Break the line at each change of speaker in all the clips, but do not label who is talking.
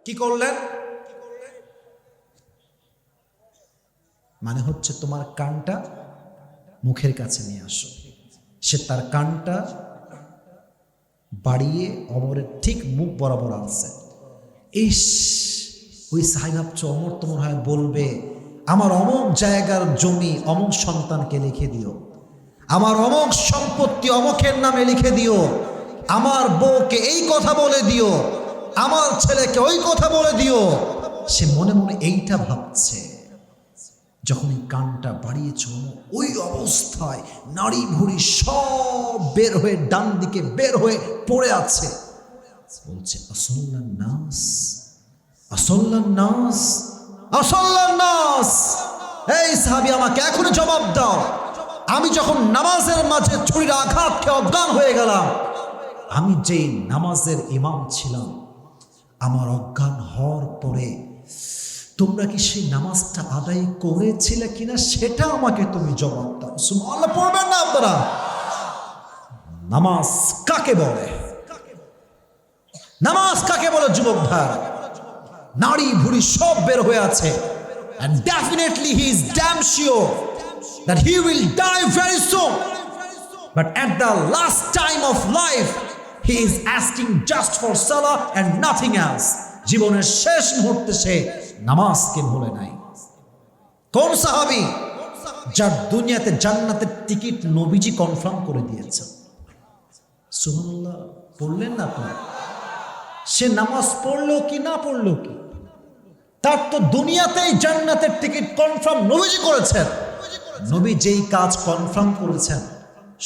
কি করলেন? মানে হচ্ছে তোমার কানটা মুখের কাছে নিয়ে আসো। সে তার কানটা বাড়িয়ে অমরের ঠিক মুখ বরাবর আনছে। ইস, ওই সাহেব ভাবছে অমর তো মনে হয় বলবে আমার অমুক জায়গার জমি অমুক সন্তানকে লিখে দিও, আমার অমুক সম্পত্তি অমুকের নামে লিখে দিও, আমার বউকে এই কথা বলে দিও, আমার ছেলেকে ওই কথা বলে দিও। সে মনে মনে এইটা ভাবছে। যখন এই কানটা বাড়িয়েছ ওই অবস্থায় নাড়ি ভুড়ি সব বের হয়ে ডান দিকে বের হয়ে পড়ে আছে। বলছে আসল্লান নাস, আসল্লান নাস, আসল্লান নাস। এই সাহাবী আমাকে এখনো জবাব দাও, আমি যখন নামাজের মাঝে ছুরির আঘাত খেয়ে অজ্ঞান হয়ে গেলাম, আমি যেই নামাজের ইমাম ছিলাম, আমার অজ্ঞান হওয়ার পরে তোমরা কি সেই নামাজটা আদায় করেছিলে কিনা সেটা আমাকে তুমি জবাব দাও। সুবহানাল্লাহ পড়বেন না আপনারা? নামাজ কাকে বলে? নামাজ কাকে বলে যুবক ভাই? নাড়ি ভুড়ি সব বের হয়ে আছে, and definitely he is damn sure that he will die very soon, but at the last time of life he is asking just for salah and nothing else. জীবনের শেষ মুহূর্তে সে নামাজকে ভুলে নাই। কোন সাহাবী? যার দুনিয়াতে জান্নাতের টিকিট নবীজি কনফার্ম করে দিয়েছেন। সুবহানাল্লাহ পড়লেন না আপনারা? সে নামাজ পড়লো কি না পড়লো কি, তার তো দুনিয়াতেই জান্নাতের টিকিট কনফার্ম নবীজি করেছেন। নবী যেই কাজ কনফার্ম করেছেন,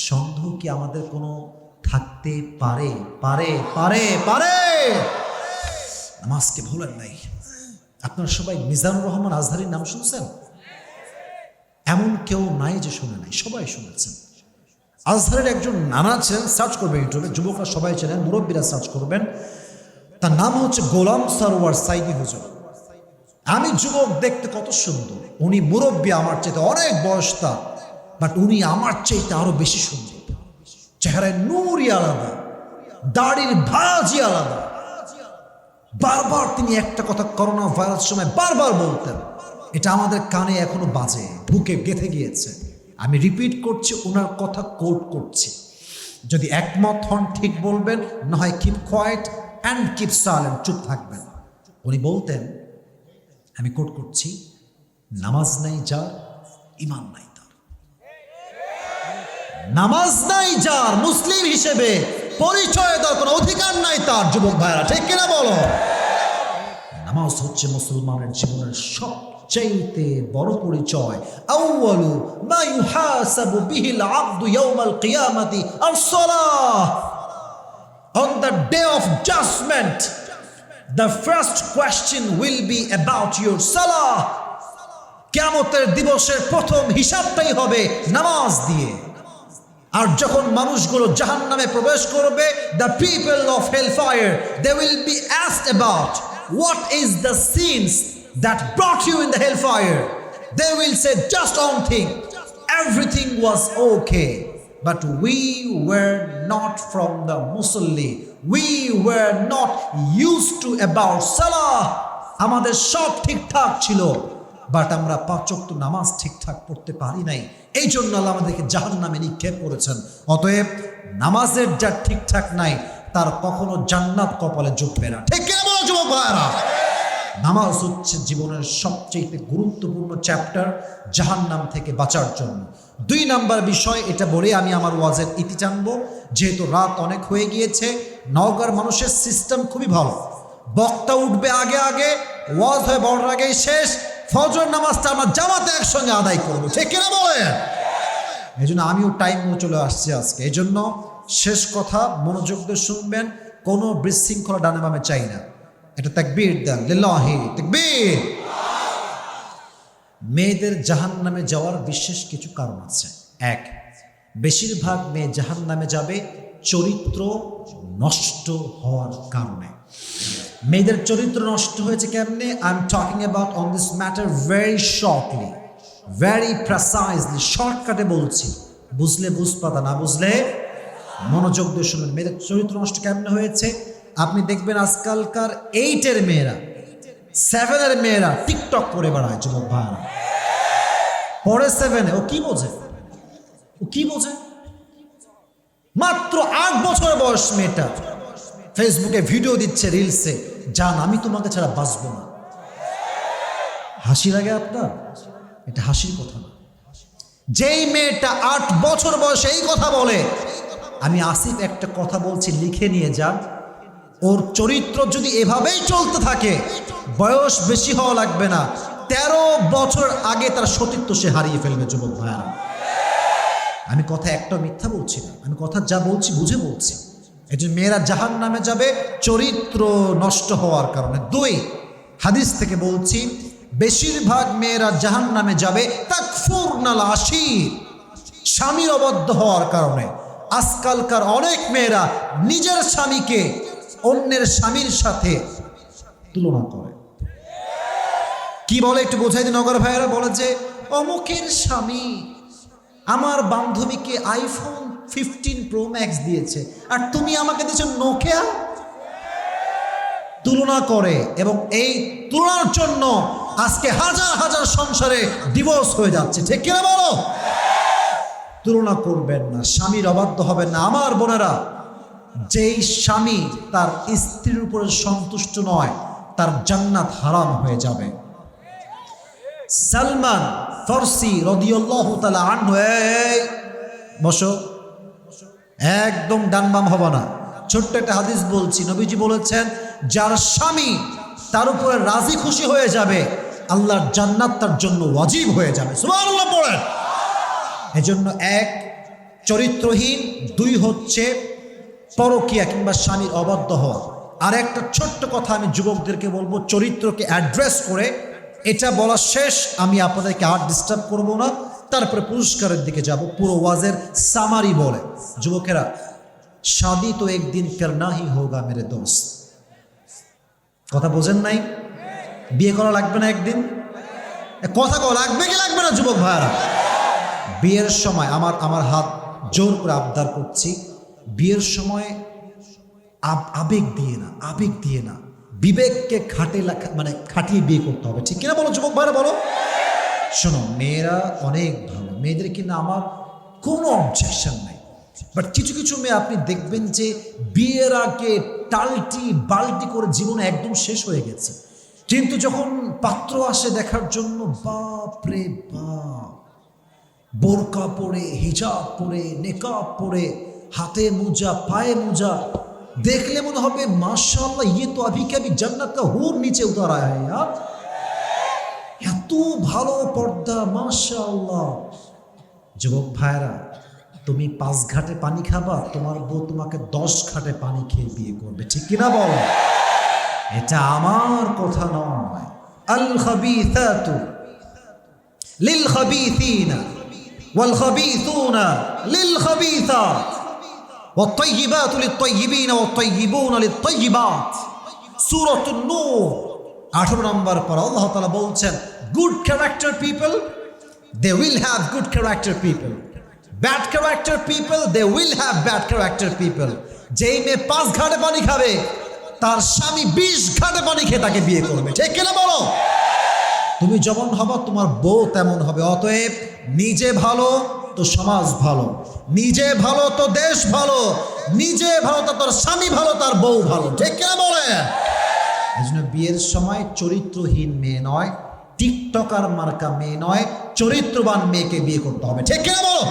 সন্দেহ কি আমাদের কোনো থাকতে পারে? পারে পারে পারে নামাজকে ভুলেন নাই। আপনারা সবাই মিজানুর রহমান আজহারীর নাম শুনছেন? এমন কেউ নাই যে শুনে নাই, সবাই শুনেছেন। আজহারের একজন নানা ছিলেন, সার্চ করবেন ইউটিউবে, যুবকরা সবাই ছিলেন, মুরব্বীরা সার্চ করবেন। তার নাম হচ্ছে গোলাম সরওয়ার সাইদি হুজুর। আমি যুবক দেখতে কত সুন্দর, উনি মুরব্বী, আমার চাইতে অনেক বয়স তার, বাট উনি আমার চাইতে আরো বেশি সুন্দর। চেহারায় নূরই আলাদা, দাড়ির ভাঁজই আলাদা। বারবার তিনি একটা কথা করোনা ভাইরাস সময় বারবার বলতেন, এটা আমাদের কানে এখনো বাজে, বুকে গেঁথে গিয়েছে। আমি রিপিট করছি, ওনার কথা কোট করছি, যদি একমত হন ঠিক বলবেন, না হয় keep quiet and keep silent, চুপ থাকবেন। উনি বলতেন, আমি কোট করছি, নামাজ নাই যার ঈমান নাই তার। নামাজ নাই যার মুসলিম হিসেবে পরিচয় দেওয়ার কোনো অধিকার নাই তার। যুবক ভাইরা ঠিক কিনা বলো? নামাজ হচ্ছে মুসলমানের জীবনের সবচাইতে বড় পরিচয়। আউয়ালু মা ইউহাসাবু বিহিল আবদু ইয়াউমাল কিয়ামাতি আস-সালাহ। On the day of judgment, the first question will be about your salah. কিয়ামতের দিবসের প্রথম হিসাবটাই হবে নামাজ দিয়ে। আর যখন মানুষগুলো জাহান্নামে প্রবেশ করবে, the people of hellfire, they will be asked about what is the sins that brought you in the hellfire. They will say just one thing, everything was okay, but we were not from the musalli, we were not used to about salah. আমাদের সব ঠিকঠাক ছিল, but আমরা পাঁচ ওয়াক্ত নামাজ ঠিকঠাক পড়তে পারি নাই, এই জন্য আল্লাহ আমাদেরকে জাহান্নামে নিক্ষেপ করেছেন। অতএব নামাজের যা ঠিকঠাক নাই, তার কখনো জান্নাত কপালে জুটবে না। ঠিক কিনা বলো যুবক ভাইরা? নামাজ হচ্ছে জীবনের সবচেয়ে গুরুত্বপূর্ণ চ্যাপ্টার জাহান্নাম থেকে বাঁচার জন্য। 2 নাম্বার বিষয়, এটা বলে আমি আমার ওয়াজের ইতি টানবো, যেহেতু রাত অনেক হয়ে গিয়েছে। নওগাঁর মানুষের সিস্টেম খুবই ভালো, বক্তা উঠবে আগে আগে, ওয়াজ হয়ে বড় আগেই শেষ, ফজর নামাজটা আমরা জামাতে একসঙ্গে আদায় করবো। ঠিক কিনা বলেন? এই জন্য আমিও টাইম মতো চলে আসছি আজকে। এই জন্য শেষ কথা মনোযোগ দিয়ে শুনবেন, কোনো বিশৃঙ্খলা ডানে বামে চাই না। এটা তাকবীর দেন, লিল্লাহি তাকবীর। মেয়েদের জাহান্নামে যাওয়ার বিশেষ কিছু কারণ আছে। 1, বেশিরভাগ মেয়ে জাহান্নামে যাবে চরিত্র নষ্ট হওয়ার কারণে। মেয়েদের চরিত্র নষ্ট হয়েছে কেমনে? I am talking about on this matter very shortly, very precisely, শর্টকাটে বলছি, বুঝলে বুঝপাতা, না বুঝলে মনোযোগ দিয়ে শুনবেন। মেয়েদের চরিত্র নষ্ট কেমনে হয়েছে? আপনি দেখবেন আজকালকার 8-এর মেয়েরা 7-এর মেয়েরা টিকটক করে বেড়ায় যুবক ভাইরা। পরে 7-এ ও কি বোঝে? ও কি বোঝে? মাত্র 8 বছর বয়স মেয়েটা ফেসবুকে ভিডিও দিচ্ছে, রিলসে, জান আমি তোমাকে ছাড়া বাঁচবো না। হাসি লাগে আপনার? এটা হাসির কথা না। যেই মেয়েটা 8 বছর বয়সে এই কথা বলে, আমি আসিফ একটা কথা বলছি, লিখে নিয়ে যান। ওর চরিত্র যদি এভাবেই চলতে থাকে, বয়স বেশি হওয়া লাগবে না, 13 বছর আগে তার সতীত্ব সে হারিয়ে ফেলবে যুবক ভাইয়া। আমি কথা একটা মিথ্যা বলছি না, আমি কথা যা বলছি বুঝে বলছি। এই যে মেয়েরা জাহান্নামে যাবে চরিত্র নষ্ট হওয়ার কারণে। 2, হাদিস থেকে বলছি, বেশিরভাগ মেয়েরা জাহান্নামে যাবে তাকফুরনাল আশির, স্বামীর অবাধ্য হওয়ার কারণে। আজকালকার অনেক মেয়েরা নিজের স্বামীকে অন্যের স্বামীর সাথে তুলনা করে। কি বলে একটু বোঝাই দিন নগর ভাইয়েরা? বলে যে অমুকের স্বামী আমার বান্ধবীকে আইফোন 15 প্রো ম্যাক্স দিয়েছে, আর তুমি আমাকে দিয়েছো নোকিয়া। তুলনা করে, এবং এই তুলনার জন্য আজকে হাজার হাজার সংসারে ডিভোর্স হয়ে যাচ্ছে। ঠিক কিনা বলো? তুলনা করবেন না, স্বামীর অবাধ্য হবেন না। আমার বোনেরা, যেই স্বামী তার স্ত্রীর উপরে সন্তুষ্ট নয়, তার জান্নাত হারাম হয়ে যাবে। সালমান ফারসি রাদিয়াল্লাহু তাআলা আনহু, এই বসো, একদম ডান বাম হবে না। ছোট্ট একটা হাদিস বলছি, নবীজি বলেছেন, যার স্বামী তার উপরে রাজি খুশি হয়ে যাবে, আল্লাহর জান্নাত তার জন্য ওয়াজিব হয়ে যাবে। সুবহানাল্লাহ পড়েন। এজন্য 1 চরিত্রহীন, 2 হচ্ছে পরকীয়া কিংবা স্বামীর অবাধ্য হওয়া। আর একটা ছোট্ট কথা আমি যুবকদেরকে বলবো, চরিত্রকে অ্যাড্রেস করে, এটা বলা শেষ, আমি আপনাদেরকে আর ডিস্টার্ব করবো না, তারপরে পুরস্কারের দিকে যাব। পুরো ওয়াজের সামারি বলে, যুবকেরা, শাদি তো একদিন করনা হি হোগা মেরে দোস্ত। কথা বোঝেন নাই? বিয়ে করা লাগবে না একদিন? কথা কও লাগবে কি লাগবে না যুবক ভাইরা? বিয়ের সময় আমার হাত জোর করে আবদার করছি, বিয়ের সময় আবেগ দিয়ে না, বিবেককে খাটিয়ে বিয়ে করতে হবে। ঠিক কিনা বলো যুবক ভাইরা? বলো। শোনো, মেয়েরা অনেক ভালো, মেয়েদের কিনা আমার কোনো অবজেকশন নাই, বাট কিছু কিছু মেয়ে আপনি দেখবেন যে বিয়ের আগে বাল্টি করে জীবনে একদম শেষ হয়ে গেছে, কিন্তু যখন পাত্র আসে দেখার জন্য, বাপ রে বাপ, বোরকা পরে, হিজাব পরে, নেকাব পরে, হাতে মোজা, পায়ে মোজা, দেখলে মনে হবে মাশাআল্লাহ, ইয়ে তো আভি কবি জান্নাত কা হুর নিচে উতার আয়া হ্যায় ইয়ার। এত ভালো পর্দা, মাশাআল্লাহ। যুবক ভাইরা, তুমি 5 ঘাটে পানি খাবা, তোমার বউ তোমাকে 10 ঘাটে পানি খেয়ে বিয়ে করবে। ঠিক কিনা বল? এটা আমার কথা নয়। আল খাবিসাতু লিল খাবিসিনা ওয়াল খাবিসুনা লিল খাবিসাত ওয়াত তাইয়িবাতু লিত তাইয়িবিনা ওয়াত তাইয়িবুনা লিত তাইয়িবাত। সূরাতুন নূর 18 নম্বর পারা আল্লাহ তাআলা বলছেন, good character people, they will have good character people. Bad character people, they will have bad character people. যেই মেয়ে 5 ঘাটে পানি খাবে, তার স্বামী 20 ঘাটে পানি খেয়ে তাকে বিয়ে করবে। ঠিক কিনা বলো? তুমি যেমন হবা, তোমার বউ তেমন হবে। অতএব নিজে ভালো তো সমাজ ভালো, নিজে ভালো তো দেশ ভালো, নিজে ভালো তো তার স্বামী ভালো, তার বউ ভালো। ঠিক কিনা বলে? এই জন্য বিয়ের সময় চরিত্রহীন মেয়ে নয়, টিকটকার মার্কা মেয়ে নয়, চরিত্রবান মেয়েকে বিয়ে করতে হবে। ঠিক কিনা বলো?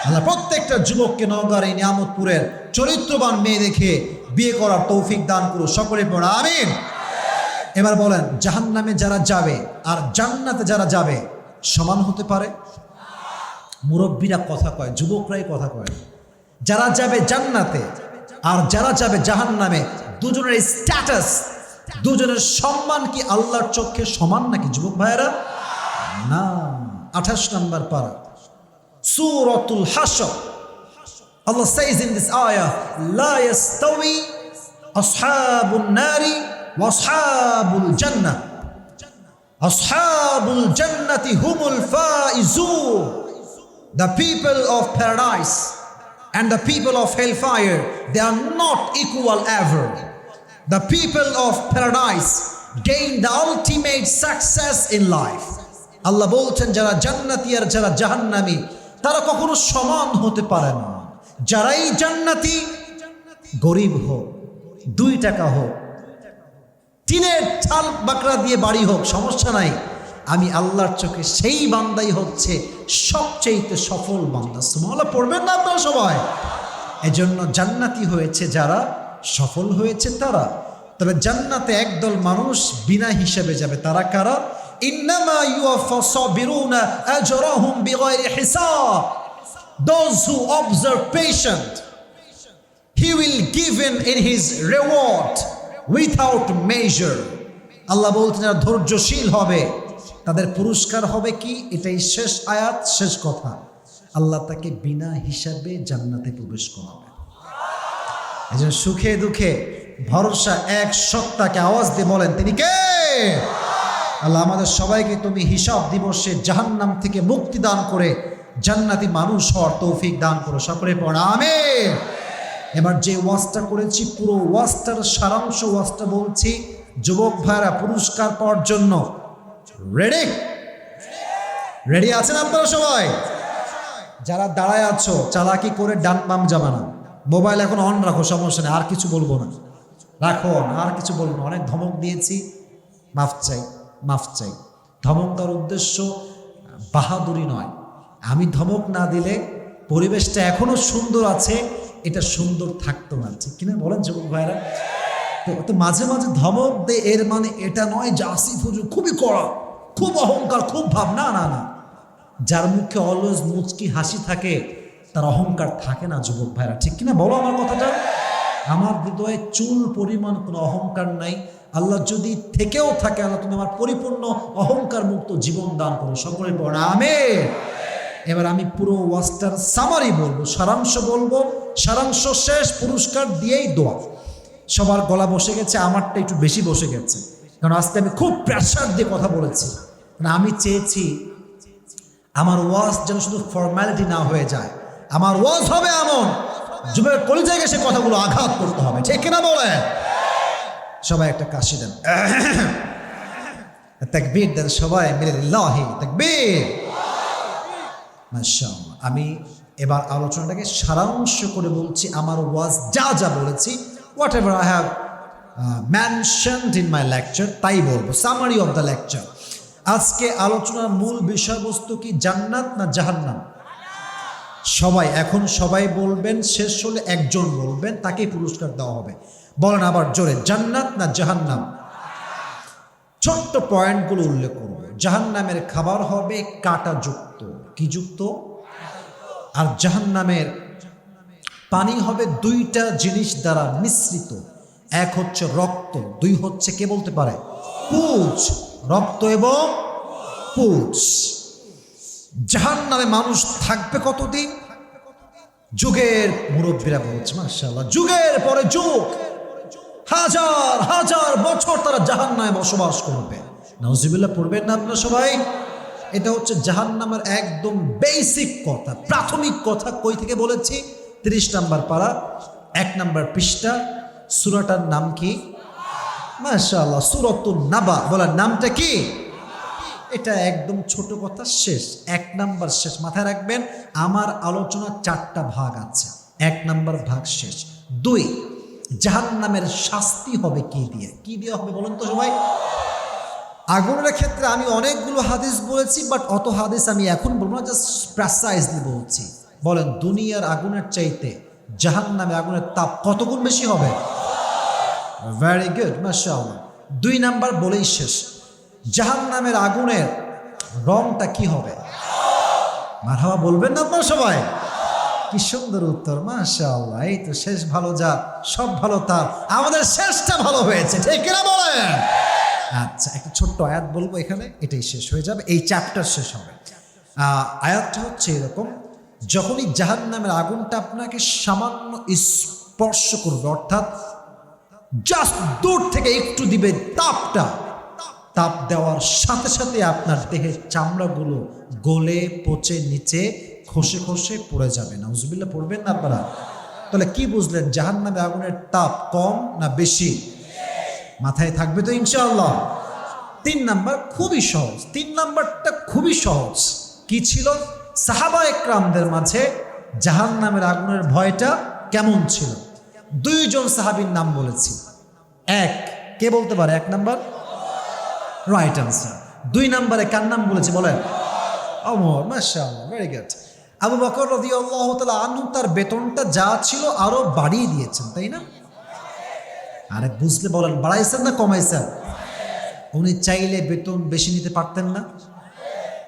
আল্লাহ প্রত্যেকটা যুবককে নওগাঁর এই নিয়ামতপুরের চরিত্রবান মেয়ে দেখে বিয়ে করার তৌফিক দান করুন। সকলে পড়া আমিন। এবার বলেন, জাহান্নামে যারা যাবে আর জান্নাতে যারা যাবে সমান হতে পারে? মুরব্বীরা কথা কয়, যুবকরাই কথা কয়। যারা যাবে জান্নাতে আর যারা যাবে জাহান্নামে, দুজনের স্ট্যাটাস, দুজনের সম্মান কি আল্লাহর চোখে সমান নাকি যুবক ভাইয়েরা? না। 28 নম্বর পারা সূরাতুল হাশর, Allah says in this ayah, লা ইয়াস্তাওয়ি আসহাবুন নারি ওয়া আসহাবুল জান্নাহ, আসহাবুল জান্নাতি হুমুল Faizun. The people of paradise and the people of hellfire, they are not equal ever. The people of paradise gain the ultimate success in life. আল্লাহ বলছেন যারা জান্নাতি আর যারা জাহান্নামী তারা কখনো সমান হতে পারে না। যারাই জান্নাতি, গরিব হোক, 2 টাকা হোক, টিনের চাল বাকড়া দিয়ে বাড়ি হোক, সমস্যা নাই, আমি আল্লাহর চোখে সেই বান্দাই হচ্ছে সবচেয়ে সফল বান্দা। সুবহানাল্লাহ পড়বেন না আপনারা সবাই? এজন্য জান্নাতি হয়েছে যারা, সফল হয়েছে তারা। তবে জান্নাতে একদল মানুষ বিনা হিসাবে যাবে, তারা কারা? ইন্নামা ইউওয়াফাস সাবিরুনা আজরাহুম বিগাইরি হিসাব। Those who observe patient, he will given in his reward without measure. আল্লাহ বলছেন যারা ধৈর্যশীল হবে তাদের পুরস্কার হবে কি? এটাই শেষ আয়াত, শেষ কথা। আল্লাহ তাকে বিনা হিসাবে জান্নাতে প্রবেশ করাবে। এজন্য সুখে দুঃখে ভরসা এক সত্তাকে, আওয়াজ দিয়ে বলেন তিনি কে? আল্লাহ আমাদের সবাইকে তুমি হিসাব দিবসে জাহান্নাম থেকে মুক্তি দান করে জান্নাতি মানুষ হওয়ার তৌফিক দান করো। সকলে পড়া আমিন। এবার যে ওয়াজটা করেছি পুরো ওয়াজটার সারাংশ ওয়াজটা বলছি। যুবক ভাইরা পুরস্কার পাওয়ার জন্য রেডি? রেডি আছেন আপনারা সবাই? যারা দাঁড়ায় আছো চালাকি করে ডান বাম যাবে না। মোবাইল এখন অন রাখো, সমস্যা নেই, আর কিছু বলবো না, রাখো অন, আর কিছু বলবো না। অনেক ধমক দিয়েছি, মাফ চাই, মাফ চাই। ধমক দেওয়ার উদ্দেশ্য বাহাদুরি নয়। আমি ধমক না দিলে পরিবেশটা এখনো সুন্দর আছে, এটা সুন্দর থাকতো না, ঠিক কিনা বলেন যুবক ভাইরা? তো মাঝে মাঝে ধমক দে, এর মানে এটা নয় যে আসিফ হুজুর খুবই কড়া, খুব অহংকার, খুব ভাব। না না না, যার মুখে অলওয়েজ মুচকি হাসি থাকে তার অহংকার থাকে না যুবক ভাইরা, ঠিক কিনা বলো আমার কথাটা? আমার হৃদয়ে চুল পরিমাণ কোনো অহংকার নাই। আল্লাহ যদি থেকেও থাকে, আল্লাহ তুমি আমার পরিপূর্ণ অহংকার মুক্ত জীবন দান করো। সকলে পড়া আমিন। এবার আমি পুরো ওয়াজটার সামারি বলবো, সারাংশ বলবো। সারাংশ শেষ, পুরস্কার দিয়েই দোয়া। সবার গলা বসে গেছে, আমারটা একটু বেশি বসে গেছে, কারণ আজকে আমি খুব প্রেশার দিয়ে কথা বলেছি। আমি চেয়েছি আমার ওয়াজ যেন শুধু ফর্মালিটি না হয়ে যায়। আমার ওয়াজ হবে এমন যুবক কলিজায় গেছে কথাগুলো আঘাত করতে হবে, ঠিক কিনা বলেন? সবাই একটা কাশি দেন, তাকবীর দেন সবাই মিলে, লিল্লাহি তাকবীর। মাশাআল্লাহ। আমি এবার আলোচনাটাকে সারাংশ করে বলছি। আমার ওয়াজ যা যা বলেছি, what ever I have mentioned in my lecture, তাই বলবো। Summary of the lecture. আজকে আলোচনার মূল বিষয়বস্তু কি? জান্নাত না জাহান্নাম? সবাই এখন সবাই বলবেন, শেষ হলে একজন বলবেন, তাকে পুরস্কার দেওয়া হবে। বলেন আবার জোরে, জান্নাত না জাহান্নাম? ছোট্ট পয়েন্টগুলো উল্লেখ করব। জাহান্নামের খাবার হবে কাঁটা যুক্ত। কি যুক্ত? আর জাহান্নামের পানি হবে 2টা জিনিস দ্বারা মিশ্রিত। এক হচ্ছে রক্ত, 2 হচ্ছে কে বলতে পারে? পুঁজ। রক্ত এবং পুঁজ। জাহান্নামে মানুষ থাকবে কতদিন? যুগের মুরব্বীরা বলছে মাশাআল্লাহ, যুগের পরে যুগ, হাজার হাজার বছর তারা জাহান্নামে বসবাস করবে। নাউজুবিল্লাহ পড়বেন না আপনারা সবাই? এটা হচ্ছে জাহান্নামের একদম বেসিক কথা, প্রাথমিক কথা। কই থেকে বলেছি? 30 নম্বর পারা, 1 নম্বর পৃষ্ঠা। সূরাটার নাম কি? মাশাআল্লাহ, সূরাতুন নাবা। বলার নামটা কি? এটা একদম ছোট কথা, শেষ। 1 নম্বর শেষ। মাথায় রাখবেন আমার আলোচনা 4টা ভাগ আছে। 1 নম্বর ভাগ শেষ। 2, জাহান্নামের শাস্তি হবে কি দিয়ে? কি দিয়ে হবে বলুন তো সবাই? আগুনের ক্ষেত্রে আমি অনেকগুলো হাদিস বলেছি, বাট অত হাদিস আমি এখন বলবো না, জাস্ট প্রেসাইজলি বলছি। বলেন দুনিয়ার আগুনের চাইতে জাহান্নামে আগুনের তাপ কত গুণ বেশি হবে? ভেরি গুড, মাশাআল্লাহ। 2 নাম্বার বলেই শেষ। জাহান্নামের আগুনের রংটা কি হবে? মারহাবা বলবেন না আপনারা সবাই? কি সুন্দর উত্তর, মাশাআল্লাহ। এই তো শেষ ভালো যার, সব ভালো তার, আমাদের শেষটা ভালো হয়েছে, ঠিক কিনা বলেন? আচ্ছা, একটা ছোট্ট আয়াত বলবো এখানে, এটাই শেষ হয়ে যাবে, এই চ্যাপ্টার শেষ হবে। আয়াতটা হচ্ছে এরকম, যখনই জাহান্নামের আগুনটা আপনাকে সামান্য স্পর্শ করবে, অর্থাৎ জাস্ট দূর থেকে একটু দিবে তাপটা, তাপ দেওয়ার সাথে সাথে আপনার দেহের চামড়াগুলো গলে পচে নিচে খসে খসে পড়ে যাবে। নাউজুবিল্লাহ পড়বেন না আপনারা? তাহলে কি বুঝলেন? জাহান্নামে আগুনের তাপ কম না বেশি? মাথায় থাকবে তো ইনশাআল্লাহ। 3 নাম্বার খুবই সহজ, 3 নাম্বারটা খুবই সহজ। কি ছিল? সাহাবা একরামদের মাঝে জাহান্নামের আগুনের ভয়টা কেমন ছিল? 2 জন সাহাবীর নাম বলেছি। এক, কে বলতে পারে 1 নাম্বার? Right answer. 2 নাম্বারে কার নাম বলেছি বলেন? ওমর, মাশাআল্লাহ, ভেরি গুড। আবু বকর রাদিয়াল্লাহু তাআলা আনহু তার বেতনটা যা ছিল আরো বাড়িয়ে দিয়েছেন, তাই না? আরে বুঝলে বলেন, বাড়াইছেন না কমাইছেন? উনি চাইলে বেতন বেশি নিতে পারতেন না?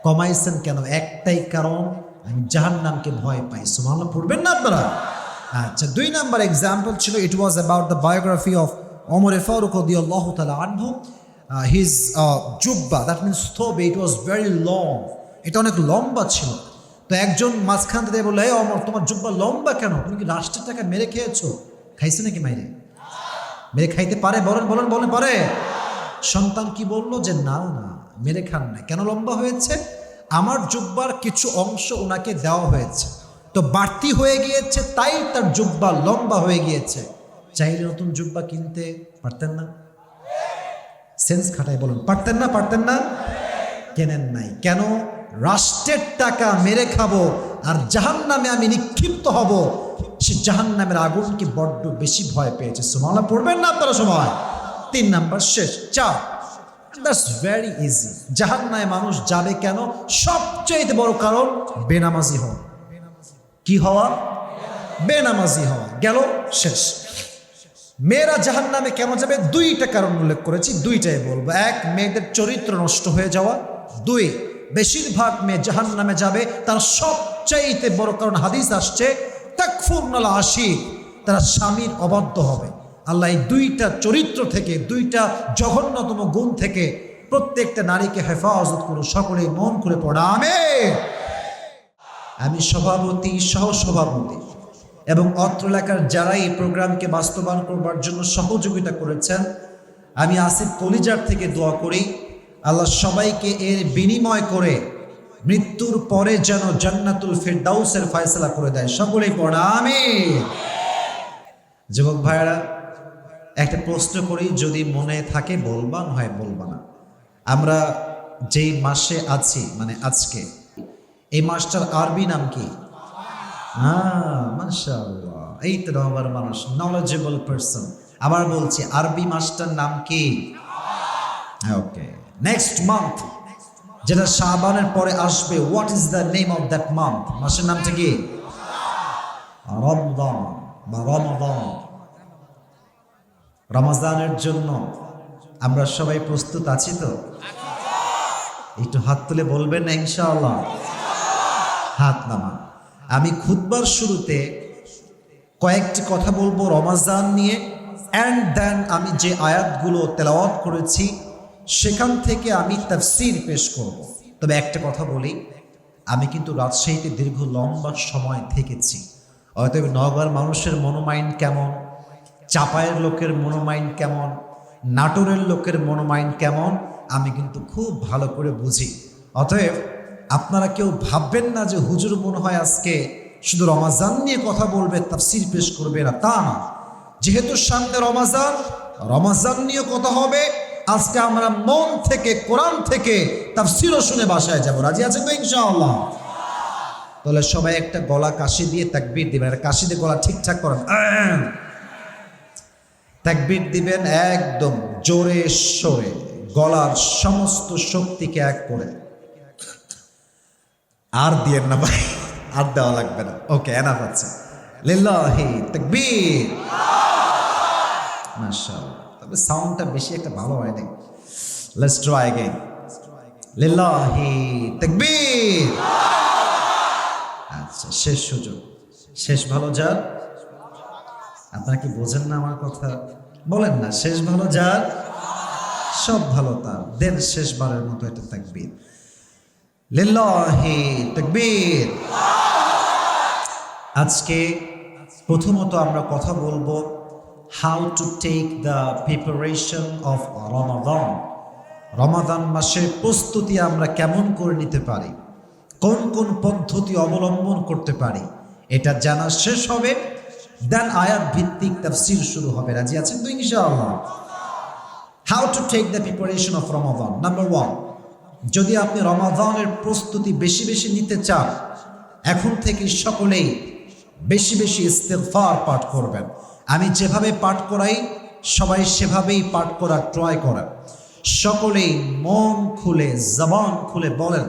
কমাইছেন কেন? একটাই কারণ, আমি জাহান্নামকে ভয় পাই। সুবহানাল্লাহ পড়বেন না আপনারা? আচ্ছা, 2 নাম্বার এক্সাম্পল ছিল, it was about the biography of Omar Farooq রাদিয়াল্লাহু তাআলা আনহু। হিজ জুব্বা, দ্যাট মিনস থোবে, ইট ওয়াজ ভেরি লং, এটা অনেক লম্বা ছিল। তো একজন মাঝখান থেকে বললো, এই ওমর, তোমার জুব্বা লম্বা কেন? তুমি কি রাষ্ট্রের টাকা মেরে খেয়েছো? খাইছে নাকি মাইরে? মেরে খাইতে পারে? বলেন বলেন বলেন, পারে? সন্তান কি বললো যে না না, মেরে খান না। কেন লম্বা হয়েছে? আমার জুব্বার কিছু অংশ ওনাকে দেওয়া হয়েছে, তো বাড়তি হয়ে গিয়েছে, তাই তার জুব্বা লম্বা হয়ে গিয়েছে। চাইলে নতুন জুব্বা কিনতে পারতেন না? সেন্স খাটাই বলুন, পারতেন না? পারতেন না? কেনেন নাই কেন? রাষ্ট্রের টাকা মেরে খাবো আর জাহান্নামে আমি নিক্ষিপ্ত হব, সে জাহান্নামের আগুনকে বড্ড বেশি ভয় পেয়েছে। সুবহানাল্লাহ পড়বেন না আপনারা সবাই? 3 নাম্বার শেষ। 4, দ্যাটস ভেরি ইজি। জাহান্নামে মানুষ যাবে কেন? সবচেয়ে বড় কারণ বেনামাজি হওয়া। কি হওয়া? বেনামাজি হওয়া। গেল, শেষ। মেয়েরা জাহান্নামে কেন যাবে? 2টা কারণ উল্লেখ করেছি, 2টাই বলবো। 1, মেয়েদের চরিত্র নষ্ট হয়ে যাওয়া। 2, বেশিরভাগ মেয়ে জাহান্নামে যাবে তার সবচাইতে বড় কারণ, হাদিস আসছে, তাকফুরনাল আশিক, তারা স্বামীর অবাধ্য হবে। আল্লাহ এই 2টা চরিত্র থেকে, 2টা জঘন্যতম গুণ থেকে প্রত্যেকটা নারীকে হেফাজত করুন। সকলেই মন করে পড়া আমিন। আমি সভাপতি, সহসভাপতি এবং অত্র এলাকার যারা এই প্রোগ্রামকে বাস্তবায়ন করবার জন্য সহযোগিতা করেছেন, আমি আসিফ কলিজার থেকে দোয়া করি, আল্লাহ সবাইকে এর বিনিময় করে মৃত্যুর পরে যেন জান্নাতুল ফিরদাউসের ফয়সালা করে দেয়। সকলেই পড়া আমিন। যুবক ভাইরা, একটা প্রশ্ন করি, যদি মনে থাকে বলবা, নয় বলবা না। আমরা যেই মাসে আছি, মানে আজকে, এই মাসটার আরবি নাম কি? মাশাআল্লাহ, এই তো আমার মানুষ, নলেজেবল পারসন। আবার বলছি, আরবি মাসটার নাম কি? ওকে, নেক্সট মান্থ যেটা শাবানের পরে আসবে, what is the name of that month? মাসের নামটা কি? রমজান বা রমাদান। রমজানের জন্য আমরা সবাই প্রস্তুত আছি তো? একটু হাত তুলে বলবেন না ইনশাআল্লাহ? হাত নামান। আমি খুতবার শুরুতে কয়েকটি কথা বলবো রমজান নিয়ে, অ্যান্ড দেন আমি যে আয়াতগুলো তেলাওয়াত করেছি সেখান থেকে আমি তাফসীর পেশ করব। তবে একটা কথা বলি, আমি কিন্তু রাজশাহীতে দীর্ঘ লম্বা সময় থেকেছি। অতএব নওগাঁর মানুষের মনোমাইন্ড কেমন, চাপায়ের লোকের মনোমাইন্ড কেমন, নাটোরের লোকের মনোমাইন্ড কেমন, আমি কিন্তু খুব ভালো করে বুঝি। অতএব আপনারা কেউ ভাববেন না যে হুজুর মনে হয় আজকে শুধু রমাজান নিয়ে কথা বলবে, তাফসীর পেশ করবে না, তা না। যেহেতু সামনে রমাজান, রমাজান নিয়ে কথা হবে। আজকে আমরা মন থেকে, কোরআন থেকে তাফসীরও শুনে বাসায় যাব। রাজি আছেন তো ইনশাআল্লাহ? তাহলে সবাই একটা গলা কাশি দিয়ে তাকবীর দিবেন। কাশি দিয়ে গলা ঠিকঠাক করেন, তাকবীর দিবেন একদম জোরে সোরে, গলার সমস্ত শক্তিকে এক করে। আর দিয়েন না ভাই, আর দেওয়া লাগবে না। ওকে, এনাফ আছে। লিল্লাহি তাকবীর, মাশাআল্লাহ। তবে সাউন্ডটা বেশি একটা ভালো হয় নাই। Let's try again. লিল্লাহি তাকবীর। আচ্ছা, শেষ সুযোগ, শেষ ভালো যার। আপনারা কি বোঝেন না আমার কথা? বলেন না, শেষ ভালো যার, সব ভালো তার। দেন শেষবারের মতো একটা তাকবীর। লিল্লাহি তাকবীর। আজকে প্রথমত আমরা কথা বলবো how to take the preparation of Ramadan. Ramadan মাসের প্রস্তুতি আমরা কেমন করে নিতে পারি, কোন কোন পদ্ধতি অবলম্বন করতে পারি, এটা জানা শেষ হবে। দেন আয়াত ভিত্তিক তাফসীর শুরু হবে। রাজি আছেন তো ইনশাআল্লাহ? How to take the preparation of Ramadan. Number 1, যদি আপনি রমাদানের প্রস্তুতি বেশি বেশি নিতে চান, এখন থেকে সকলেই বেশি বেশি ইস্তেগফার পাঠ করবেন। আমি যেভাবে পাঠ করাই সবাই সেভাবেই পাঠ করার ট্রাই করেন। সকলেই মন খুলে জবান খুলে বলেন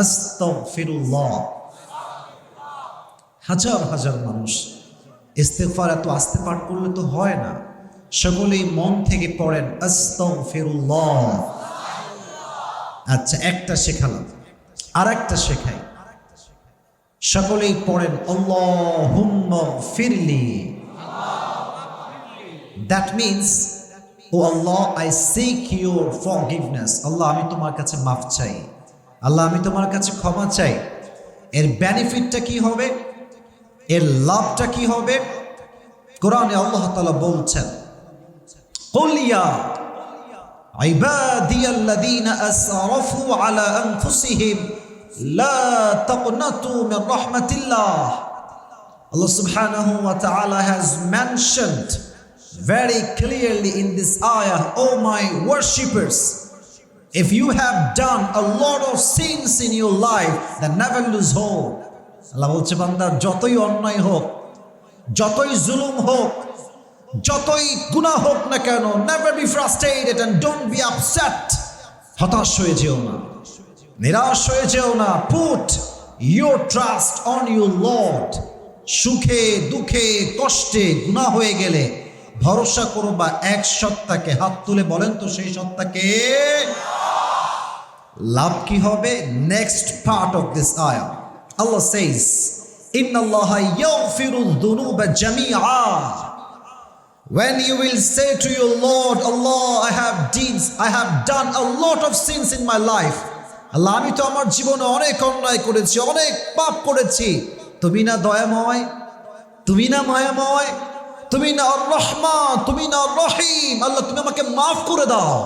আস্তাগফিরুল্লাহ। হাজার হাজার মানুষ ইস্তেগফার এত আস্তে পাঠ করলে তো হয় না। সকলেই মন থেকে পড়েন আস্তাগফিরুল্লাহ। আচ্ছা, একটা শেখালাম, আর একটা শেখাই। সকলেই পড়েন আল্লাহুম্মা ফিরলি। That means, O Allah, I seek your forgiveness. Allah, আমি তোমার কাছে মাফ চাই। আল্লাহ, আমি তোমার কাছে ক্ষমা চাই। এর বেনিফিটটা কি হবে? এর লাভটা কি হবে? কোরআনে আল্লাহ তাআলা বলছেন, কুল ইয়া ইবাদিয়াল্লাযীনা আসরাফু আলা আনফুসিহিম লা তাকনাতু Mir রাহমাতিল্লাহ। Allah subhanahu wa ta'ala has mentioned very clearly in this ayah, oh my worshippers, if you have done a lot of sins in your life, then never lose hope. Allah বলছে, বান্দা, যতই অন্যায় হোক, যতই জুলুম হোক, যতই গুনাহ হোক না কেন, never be frustrated and don't be upset. হতাশ হয়ে যেও না, নিরাশ হয়ে যেও না। Put your trust on your Lord. সুখে দুঃখে কষ্টে গুনাহ হয়ে গেলে ভরসা করো বা এক সত্তাকে। হাত তুলে বলেন তো সেই সত্তাকে। লাভ কি হবে? নেক্সট পার্ট অফ দিস আয়াহ, Allah says, Innallaha yaghfiru dhunuba jami'a. When you will say to your Lord, Allah, I have done a lot of sins in my life. আল্লাহ, আমি তো আমার জীবনে অনেক অন্যায় করেছি, অনেক পাপ করেছি। তুমি না দয়াময়, তুমি না মায়াময়, তুমি না আর রহমান, তুমি না রহিম। আল্লাহ, তুমি আমাকে মাফ করে দাও।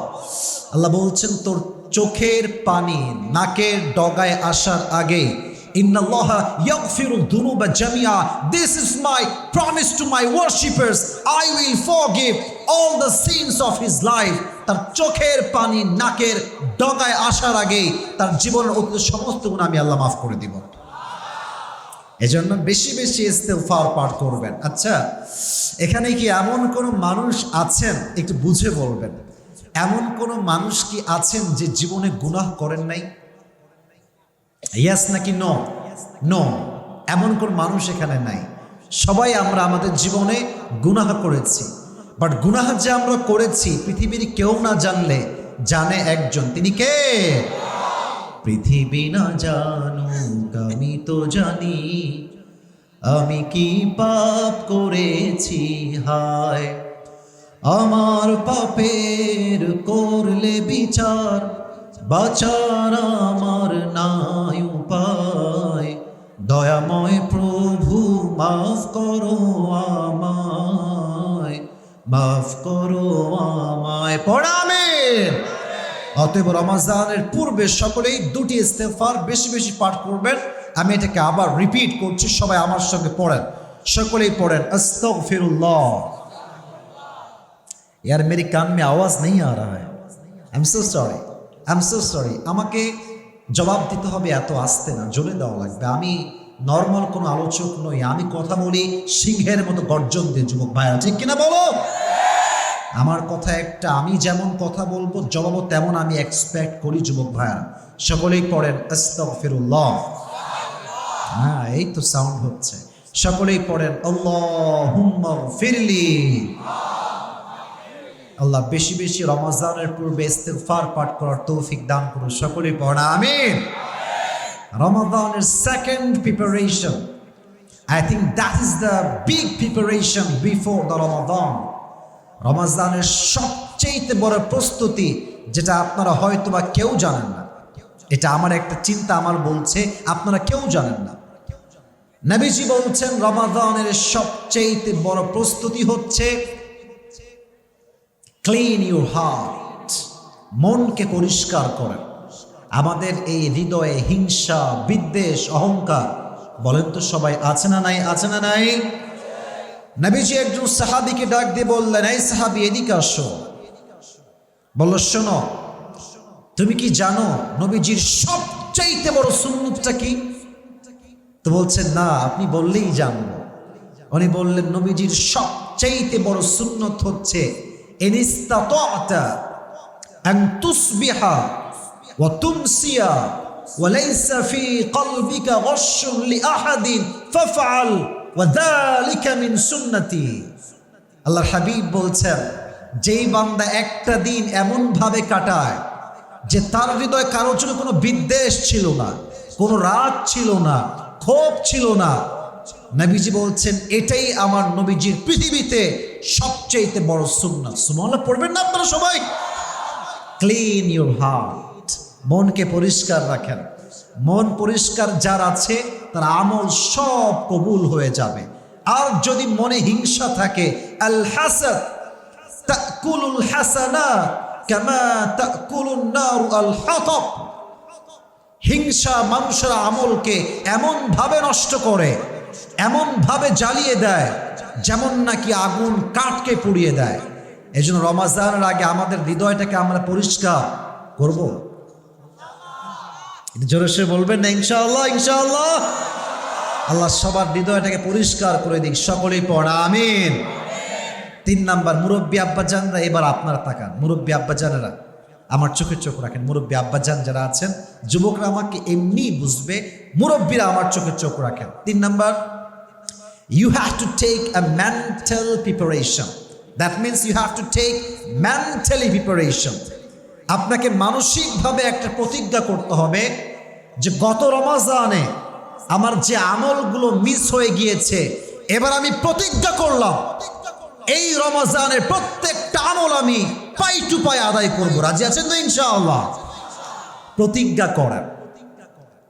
আল্লাহ বলছেন, তোর চোখের পানি নাকের ডগায় আসার আগে, ইন্নাল্লাহা ইয়াগফিরু যুনুবা জামিআ, this is my promise to my worshippers, I will forgive all the sins of his life. তার চোখের পানি নাকের ডগায় আসার আগে তার জীবনের অতীত সমস্ত গুনাহ আমি আল্লাহ মাফ করে দিব। এজন্য বেশি বেশি ইস্তেগফার পাঠ করবেন। আচ্ছা, এখানে কি এমন কোন মানুষ আছেন, একটু বুঝে বলবেন, এমন কোন মানুষ কি আছেন যে জীবনে গুনাহ করেন নাই? ইয়েস নাকি নো? নো, এমন কোন মানুষ এখানে নাই। সবাই আমরা আমাদের জীবনে গুনাহ করেছি, বাট গুনাহ যে আমরা করেছি পৃথিবীর কেউ না জানলে জানে একজন, তিনি কে? পৃথিবী না জানুক আমি তো জানি, আমি কি পাপ করেছি হায়। আমার পাপের করলে বিচার, বাঁচার আমার নাই উপায়। দয়াময় প্রভু মাফ করো আমায়, মাফ করো আমায়। পড়ামেন। অতএব রমজানের পূর্বে সকলেই দুটি ইস্তেগফার বেশি বেশি পাঠ করবেন। আমি এটাকে আবার রিপিট করছি, সবাই আমার সঙ্গে পড়েন। সকলেই পড়েন আস্তাগফিরুল্লাহ। यार मेरे कान में आवाज नहीं आ रहा है, आई एम सो सॉरी। আমাকে জবাব দিতে হবে, এত আস্তে না, জোরে দেওয়া লাগবে। আমি নর্মাল কোনো আলোচক নই, আমি কথা বলি সিংহের মতো গর্জন দিয়ে। যুবক ভাইরা ঠিক কিনা বলো? আমার কথা একটা, আমি যেমন কথা বলবো জবাবও তেমন আমি এক্সপেক্ট করি। যুবক ভাইরা সকলেই পড়েন আস্তাগফিরুল্লাহ। হ্যাঁ, এই তো সাউন্ড হচ্ছে। সকলেই পড়েন আল্লাহুম্মা ফিরলি। আল্লাহ বেশি বেশি রমজানের পূর্বে ইস্তেগফার পাঠ করার তৌফিক দান করুন। সকলেই পড়েন আমিন। রমাদানের second preparation, I think that is the big preparation before the Ramadan. রমজানের সবচেয়ে বড় প্রস্তুতি, যেটা আপনারা হয়তো বা কেউ জানেন না। এটা আমার একটা চিন্তা আমার বলছে, আপনারা কেউ জানেন না। নবীজি বলছেন রমাদানের সবচেয়ে বড় প্রস্তুতি হচ্ছে ক্লিন ইউর হার্ট, মনকে পরিষ্কার করেন। আমাদের এই হৃদয়ে হিংসা, বিদ্বেষ, অহংকার, বলেন তো সবাই আছে না নাই? আছে না নাই? নবীজি একজন সাহাবীকে ডাক দিয়ে বললেন, এই সাহাবী এদিকে আসো। বলল শোনো, তুমি কি জানো নবীজির সবচাইতে বড় সুন্নতটা কি? তো বলছেন না, আপনি বললেই জানবো। উনি বললেন নবীজির সবচাইতে বড় সুন্নত হচ্ছে ইনিস্তাতা'তা আন তুসবিহা ওয়া তুমসিয়া ওয়া লাইসা ফি কলবিকা গশশুন লিআহাদিন ফাফআল ওয়া যালিকা মিন সুন্নতি। আল্লাহর হাবিব বলছেন, যেই বান্দা একটা দিন এমন ভাবে কাটায় যে তার হৃদয়ে কারোর জন্য কোনো বিদ্বেষ ছিল না, কোনো রাগ ছিল না, ক্ষোভ ছিল না, নবীজি বলছেন এটাই আমার নবীজির পৃথিবীতে সবচেয়ে বড় সুন্নাত। সুবহানাল্লাহ পড়বেন না আপনারা সবাই? ক্লিন ইউর হার্ট, মনকে পরিষ্কার রাখেন। মন পরিষ্কার যার আছে তার আমল সব কবুল হয়ে যাবে। আর যদি মনে হিংসা থাকে, আল হাসাদ তাকুলুল হাসানাত কামা তাকুলুন নারু আল হাতাব, হিংসা মানুষের আমলকে এমন ভাবে নষ্ট করে, এমন ভাবে জ্বালিয়ে দেয় যেমন নাকি আগুন কাঠকে পুড়িয়ে দেয়। এই জন্য রমাজানের আগে আমাদের হৃদয়টাকে আমরা পরিষ্কার করব। জোরে সে বলবেন না ইনশাআল্লাহ? ইনশাআল্লাহ। আল্লাহ সবার হৃদয়টাকে পরিষ্কার করে দিক, সকলেই পড়া আমিন। 3 নাম্বার, মুরব্বী আব্বাজানরা, এবার আপনারা তাকান। মুরব্বী আব্বাজানেরা আমার চোখে চোখ রাখেন। মুরব্বী আব্বাজান যারা আছেন, যুবকরা আমাকে এমনি বুঝবে, মুরব্বীরা আমার চোখে চোখ রাখেন। 3 number, you have to take a mental preparation. That means you have to take mentally preparation. আপনাকে মানসিকভাবে একটা প্রতিজ্ঞা করতে হবে যে গত রমাজানে আমার যে আমলগুলো মিস হয়ে গিয়েছে, এবার আমি প্রতিজ্ঞা করলাম এই রমাজানের প্রত্যেকটা আমল আমি পাই টু পাই আদায় করব। রাজি আছেন তো ইনশাআল্লাহ? প্রতিজ্ঞা করেন,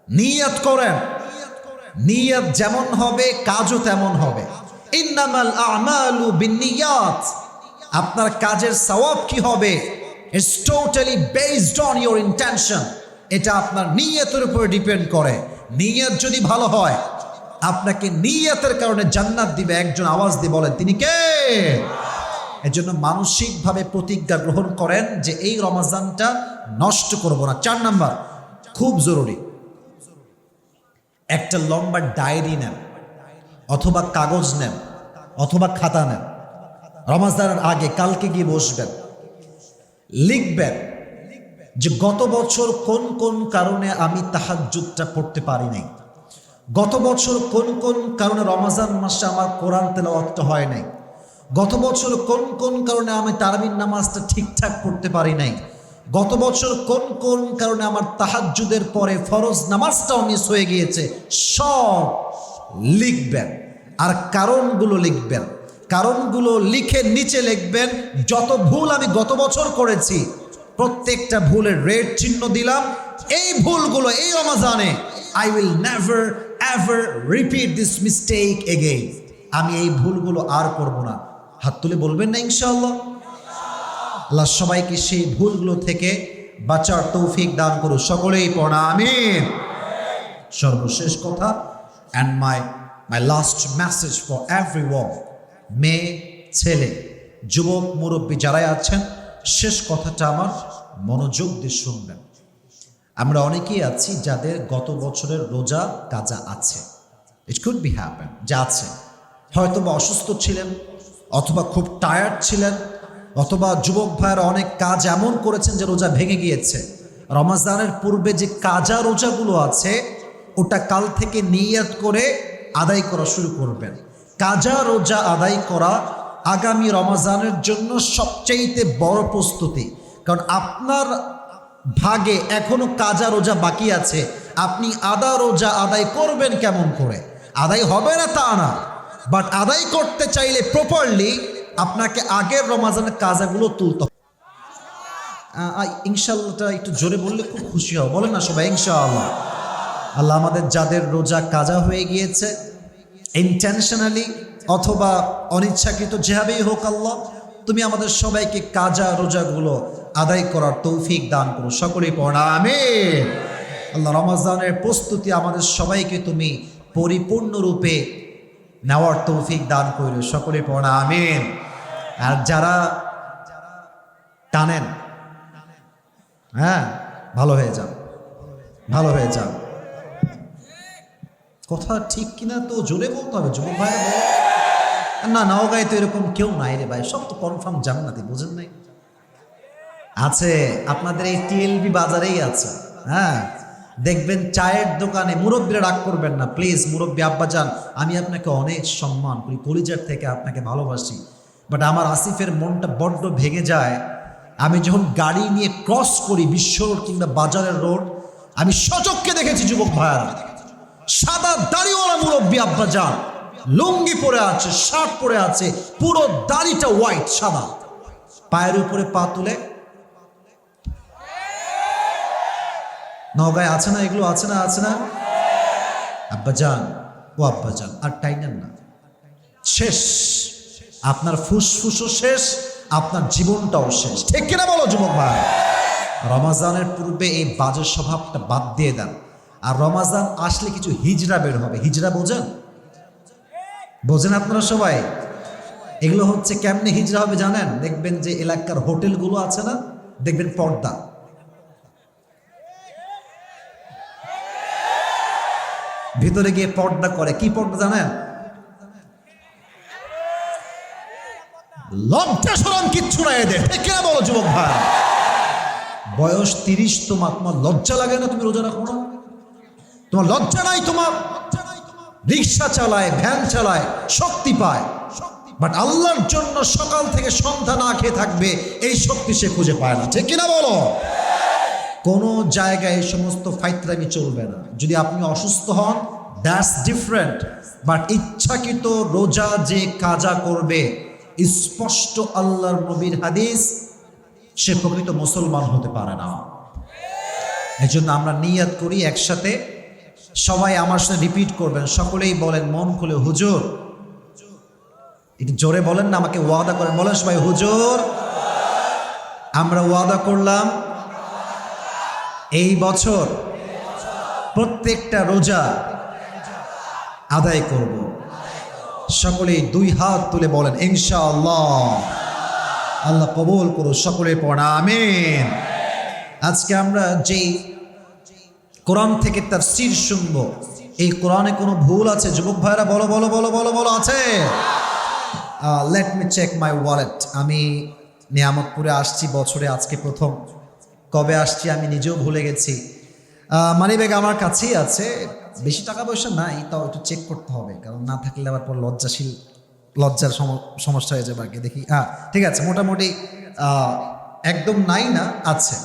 নিয়ত করেন। নিয়ত যেমন হবে কাজও তেমন হবে। ইন্নামাল আমালু বিন্নিয়াত, আপনার কাজের সওয়াব কি হবে it's totally based on your intention. এটা আপনার নিয়তের উপর ডিপেন্ড করে। নিয়ত যদি ভালো হয়, আপনাকে নিয়তের কারণে জান্নাত দিবে। একজন আওয়াজ দিয়ে বলেন তিনি কে? এজন্য মানসিকভাবে প্রতিজ্ঞা গ্রহণ করেন যে এই রমজানটা নষ্ট করব না। 4 নাম্বার, খুব জরুরি, একটা লম্বা ডায়েরি নেন অথবা কাগজ নেন অথবা খাতা নেন। রমজানের আগে কালকে গিয়ে বসবেন, লিখবেন যে গত বছর কোন কোন কারণে আমি তাহাজ্জুদটা পড়তে পারি নাই, গত বছর কোন কোন কারণে রমজান মাসে আমার কোরআন তেলাওয়াতটা হয় নাই, গত বছর কোন কোন কারণে আমি তারাবির নামাজটা ঠিকঠাক পড়তে পারি নাই, গত বছর কোন কোন কারণে আমার তাহাজ্জুদের পরে ফরজ নামাজটাও মিস হয়ে গিয়েছে। সব লিখবেন আর কারণগুলো লিখবেন। কারণগুলো লিখে নিচে লিখবেন যত ভুল আমি গত বছর করেছি প্রত্যেকটা ভুলের রেড চিহ্ন দিলাম। এই ভুলগুলো এই রমজানে I will never ever repeat this mistake again. আমি এই ভুলগুলো আর করব না। হাত তুলে বলবেন না ইনশাআল্লাহ? আল্লাহ সবাইকে সেই ভুলগুলো থেকে বাঁচার তৌফিক দান করুন। সকলেই পড়া আমিন। সর্বশেষ কথা, and my last message for everyone, মেয়ে ছেলে যুবক মুরব্বী যারাই আছেন, শেষ কথাটা আমার মনোযোগ দিয়ে শুনবেন। আমরা অনেকেই আছি যাদের গত বছরের রোজা কাজা আছে। ইট কুড বি হ্যাপেন যে আছে, হয়তো বা অসুস্থ ছিলেন অথবা খুব টায়ার্ড ছিলেন অথবা যুবক ভাইয়েরা অনেক কাজ এমন করেছেন যে রোজা ভেঙে গিয়েছে। রমজানের পূর্বে যে কাজা রোজাগুলো আছে ওটা কাল থেকে নিয়ত করে আদায় করা শুরু করবেন। কাজা রোজা আদায় করা আগামী রমজানের জন্য সবচাইতে বড় প্রস্তুতি। কারণ আপনার ভাগে এখনো কাজা রোজা বাকি আছে, আপনি আদা রোজা আদায় করবেন কেমন করে? আদায় হবে না তা না, বাট আদায় করতে চাইলে প্রপারলি আপনাকে আগের রমজানের কাজাগুলো তুলতে হবে। ইনশাআল্লাহটা একটু জোরে বললে খুব খুশি হব, বলেন না সবাই ইনশাআল্লাহ। আল্লাহ আমাদের যাদের রোজা কাজা হয়ে গিয়েছে ইন্টেনশনালি অথবা অনিচ্ছাকৃত যেভাবেই হোক, আল্লাহ তুমি আমাদের সবাইকে কাজা রোজাগুলো আদায় করার তৌফিক দান করো। সকলেই পড়া আমিন। আল্লাহ রমজানের প্রস্তুতি আমাদের সবাইকে তুমি পরিপূর্ণরূপে নেওয়ার তৌফিক দান করো। সকলেই পড়া আমিন। আর যারা টানেন হ্যাঁ, ভালো হয়ে যান, ভালো হয়ে যান। কথা ঠিক কিনা তো জোরে বলতে হবে যুবক ভাই। না, নওগাঁয় তো এরকম কেউ নাই রে ভাই, সব তো কনফার্ম জান্নাতি, বুঝেন নাই? আছে, আপনাদের এই টিএলবি বাজারেই আছে। হ্যাঁ, দেখবেন চায়ের দোকানে, মুরব্বীরা রাগ করবেন না প্লিজ, মুরব্বী আব্বাজান, আমি আপনাকে অনেক সম্মান করি, কলিজার থেকে আপনাকে ভালোবাসি, বাট আমার আসিফের মনটা বড্ড ভেঙে যায় আমি যখন গাড়ি নিয়ে ক্রস করি বিশ্ব রোড কিংবা বাজারের রোড, আমি সচক্ষে দেখেছি যুবক ভাইয়ারা, সাদা দাড়িওয়ালা মুরব্বী আব্বাজান লুঙ্গি পরে আছে, শার্ট পরে আছে, পুরো দাড়িটা হোয়াইট সাদা, পায়ের উপরে পা তুলে। নওগাঁয় আছে না এগুলো? আছে না? আছে না? আব্বাজান, ও আব্বাজান, আর টাইনেন না, শেষ, আপনার ফুসফুসও শেষ, আপনার জীবনটাও শেষ, ঠিক কিনা বলো যুবক ভাই? রমাজানের পূর্বে এই বাজে স্বভাবটা বাদ দিয়ে দেন। আর রমাজান আসলে কিছু হিজড়া বের হবে। হিজড়া বোঝেন? বোঝেন আপনারা সবাই? এগুলো হচ্ছে কেমনে হিজড়া হবে জানেন? দেখবেন যে এলাকার হোটেলগুলো আছে না, দেখবেন পর্দা, ভিতরে গিয়ে পর্দা করে। কি পর্দা জানেন? লজ্জা শরম কিচ্ছু নাই এদের, ঠিক কিনা বলো যুবক ভাই? বয়স 30, তোমার লজ্জা লাগে না? তুমি রোজা রাখো না, তোমার লজ্জা নাই? তোমার রিক্সা চালায়, ভ্যান চালায়, শক্তি পায়, বাট আল্লাহর জন্য সকাল থেকে সন্ধ্যা না খেয়ে থাকবে, এই শক্তি সে খুঁজে পায় না, ঠিক কিনা বলো? কোন জায়গায় এই সমস্ত ফাইতরামি চলবে না। যদি আপনি অসুস্থ হন, দ্যাটস ডিফারেন্ট, বাট ইচ্ছাকৃত রোজা যে কাজা করবে, স্পষ্ট আল্লাহর নবীর হাদিস, সে প্রকৃত মুসলমান হতে পারে না। এই জন্য আমরা নিয়াত করি একসাথে, সবাই আমার সাথে রিপিট করবেন, সকলেই বলেন মন খুলে, হুজুর, একটু জোরে বলেন না, আমাকে ওয়াদা করেন, বলেন সবাই, হুজুর আমরা ওয়াদা করলাম এই বছর প্রত্যেকটা রোজা আদায় করব। সকলেই 2 হাত তুলে বলেন ইনশাআল্লাহ। আল্লাহ কবুল করুন, সকলে পড়া আমিন। আজকে আমরা যেই কোরআন থেকে তাফসীর শুনবো, এই কোরআনে কোনো ভুল আছে যুবক ভাইরা? বলো বলো বলো বলো বলো, আছে? Let me check my wallet. আমি নিয়ামতপুরে আসছি বছরে আজকে প্রথম, কবে আসছি আমি নিজেও ভুলে গেছি। মানি ব্যাগ আমার কাছেই আছে, বেশি টাকা পয়সা নাই, তাও একটু চেক করতে হবে, কারণ না থাকলে আবার পর লজ্জার সমস্যা হয়ে যাবে। আগে দেখি, ঠিক আছে, মোটামুটি একদম নাই না, আছে।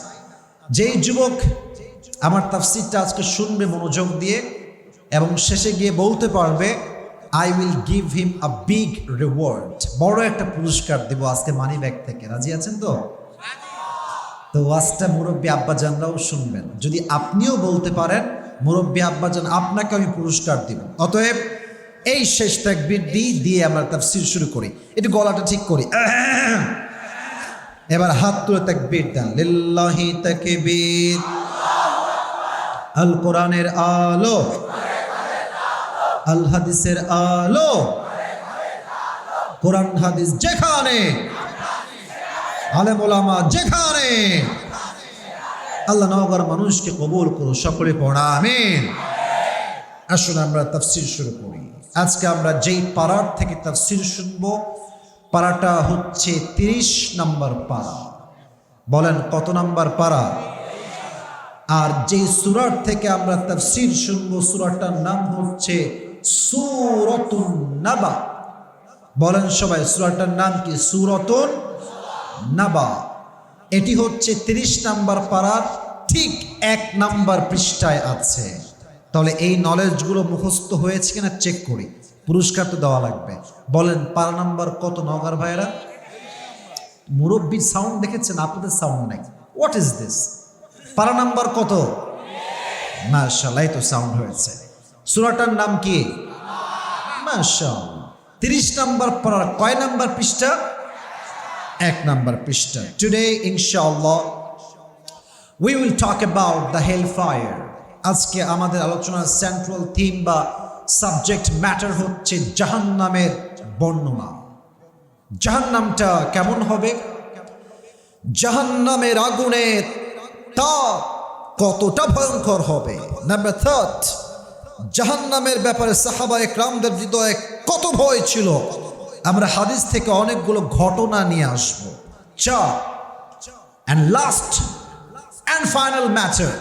যেই যুবক আমার তাফসীরটা আজকে শুনবে মনোযোগ দিয়ে এবং শেষে গিয়ে বলতে পারবে I will give him a big reward, বড় একটা পুরস্কার দেব আজকে মানি ব্যাগ থেকে, রাজি আছেন তো? তো ওয়াজটা মুরব্বী আব্বাজানরাও শুনবেন, যদি আপনিও বলতে পারেন মুরব্বী আব্বাজান আপনাকে আমি পুরস্কার দিব। অতএব এই শেষ তাকবীর দিয়ে আমরা তাফসীর শুরু করি। একটু গলাটা ঠিক করি, এবার হাত তুলে তাকবীর দেন, লিল্লাহি তাকবীর। আল কোরআনের আলো, আল হাদিসের আলো, কোরআন হাদিস যেখানে, আলেম ওলামা যেখানে, আল্লাহ নওগাঁর মানুষকে কবুল করো, সকলে পড়া আমিন। আসুন আমরা তাফসীর শুরু করি। আজকে আমরা যেই পারার থেকে তাফসীর শুনবো, পারাটা হচ্ছে 30 নম্বর পারা। বলেন কত নম্বর পারা? আর যেই সূরার থেকে আমরা তাফসীর শুনবো, সূরাটার নাম হচ্ছে সূরাতুন নাবা। বলেন সবাই, সূরাটার নাম কি? সূরাতুন নাবা। এটি হচ্ছে 30 নম্বর পারার ঠিক 1 নম্বর পৃষ্ঠায় আছে। তাহলে এই নলেজগুলো মুখস্থ হয়েছে কিনা চেক করি, পুরস্কার তো দেওয়া লাগবে। বলেন পারা নাম্বার কত নওগাঁর ভাইয়েরা? মুরব্বীর সাউন্ড দেখেছেন, আপনাদের সাউন্ড নাই, হোয়াট ইজ দিস? পারা নাম্বার কত? মাশাআল্লাহ, এই তো সাউন্ড হয়েছে। সূরাটার নাম কি? মাশাআল্লাহ। 30 নম্বর পারার কয় নাম্বার পৃষ্ঠা? 1 নম্বর পৃষ্ঠা। টুডে ইনশাআল্লাহ we will talk about the hellfire. আজকে আমাদের আলোচনার সেন্ট্রাল থিম বা সাবজেক্ট ম্যাটার হচ্ছে জাহান্নামের বর্ণনা। জাহান্নামটা কেমন হবে? জাহান্নামের আগুনের তা কতটা ভয়ঙ্কর হবে। নাম্বার 3, জাহান্নামের ব্যাপারে সাহাবা একরামদের হৃদয়ে কত ভয় ছিল। আমরা হাদিস থেকে অনেকগুলো ঘটনা নিয়ে আসব। 4 and last and final matter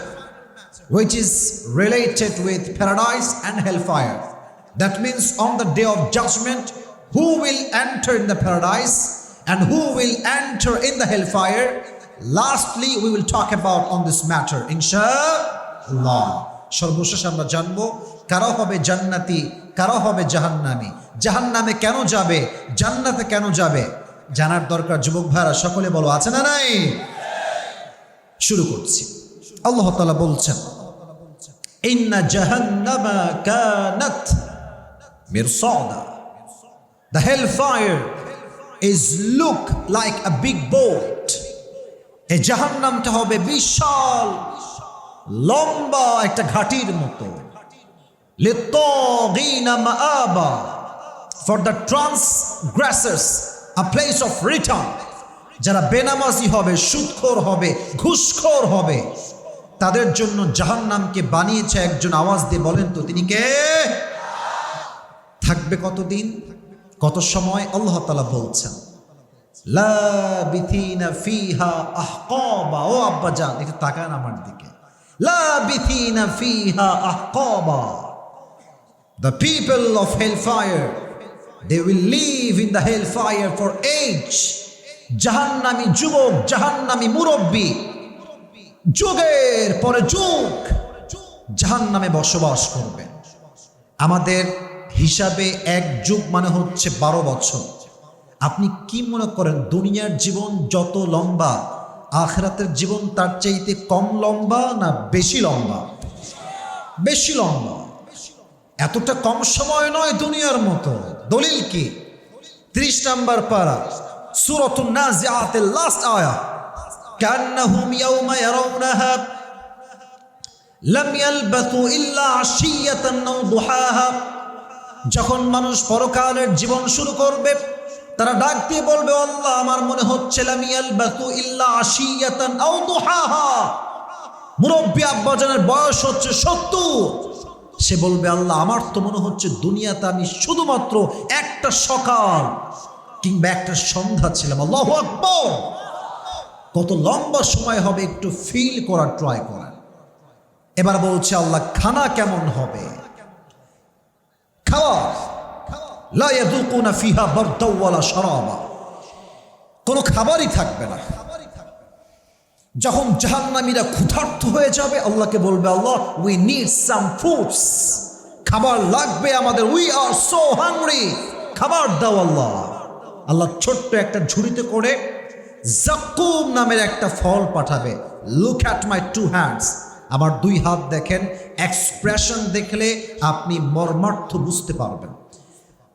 which is related with paradise and hellfire. That means on the day of judgment, who will enter in the paradise and who will enter in the hellfire. Lastly, we will talk about on this matter, inshallah. সর্বশেষ আমরা জানবো কারা হবে জান্নাতি, কারা হবে জাহান্নামী, জাহান্নামে কেন যাবে, জান্নাতে কেন যাবে, জানার দরকার যুবক ভাইরা। সকলে বলো আছে না নাই? শুরু করছি। আল্লাহ তাআলা বলছেন, ইন্না জাহান্নামা কানাত মিরসাদা। The hellfire is look like a big boat. এই জাহান্নামটা হবে বিশাল লম্বা একটা ঘাটির মতো। লিত্তাগিনা মাআবা, for the transgressors a place of return. যারা বেনামাজি হবে, সুদখোর হবে, ঘুষখোর হবে, তাদের জন্য জাহান্নামকে বানিয়েছে একজন। আওয়াজ দিয়ে বলেন তো তিনি কে? থাকবে কতদিন, কত সময়? আল্লাহ তাআলা বলছেন, লাবিথিনা ফিহা আহকাবা। ও আব্বা জান একটু তাকান আমার দিকে। লাবিথিনা ফিহা আহকাবা। The people of hellfire, they will live in the hellfire for age. জাহান্নামী যুবক, জাহান্নামী মুরব্বী, যুগের পরে যুগ জাহান্নামে বসবাস করবেন। আমাদের হিসাবে এক যুগ মানে হচ্ছে 12 বছর। আপনি কি মনে করেন দুনিয়ার জীবন যত লম্বা, আখিরাতের জীবন তার চাইতে কম লম্বা না বেশি লম্বা? বেশি লম্বা। এতটা কম সময় নয় দুনিয়ার মতো। দলিল কি? 30 নম্বর পারা সূরাতুন নাজিআতের লাস্ট আয়াত, কান্নাহুম ইয়াওমা ইয়ারাউনাহা লাম ইয়ালবাথু ইল্লা আশিয়াতান আও দুহাহা। যখন মানুষ পরকালের জীবন শুরু করবে, তারা ডাক দিয়ে বলবে, আল্লাহ আমার মনে হচ্ছে লাম ইয়ালবাথু ইল্লা আশিয়াতান আও দুহাহা। মুরব্বী আব্বাজানের বয়স হচ্ছে 70। সে বলবে, আল্লাহ আমার তো মনে হচ্ছে দুনিয়াতে আমি শুধুমাত্র একটা সকাল কিংবা একটা সন্ধ্যা ছিলাম। আল্লাহু আকবার। কত লম্বা সময় হবে একটু ফিল করার ট্রাই করেন। এবার বলছে আল্লাহ খানা কেমন হবে? খাওয়া, লা ইয়াযুকুনা ফিহা বারদাও ওয়ালা শারাবা। কোনো খাবারই থাকবে না। যখন জাহান্নামীরা ক্ষুধার্ত হয়ে যাবে, আল্লাহকে বলবে, আল্লাহ উই নিড সাম ফুডস। খাবার লাগবে আমাদের, উই আর সো হাংরি। খাবার দাও আল্লাহ। আল্লাহ ছোট্ট একটা ঝুড়িতে করে জাক্কুম নামের একটা ফল পাঠাবে। Look at my 2 hands. আমার 2 হাত দেখেন। এক্সপ্রেশন দেখলে আপনি মর্মার্থ বুঝতে পারবেন।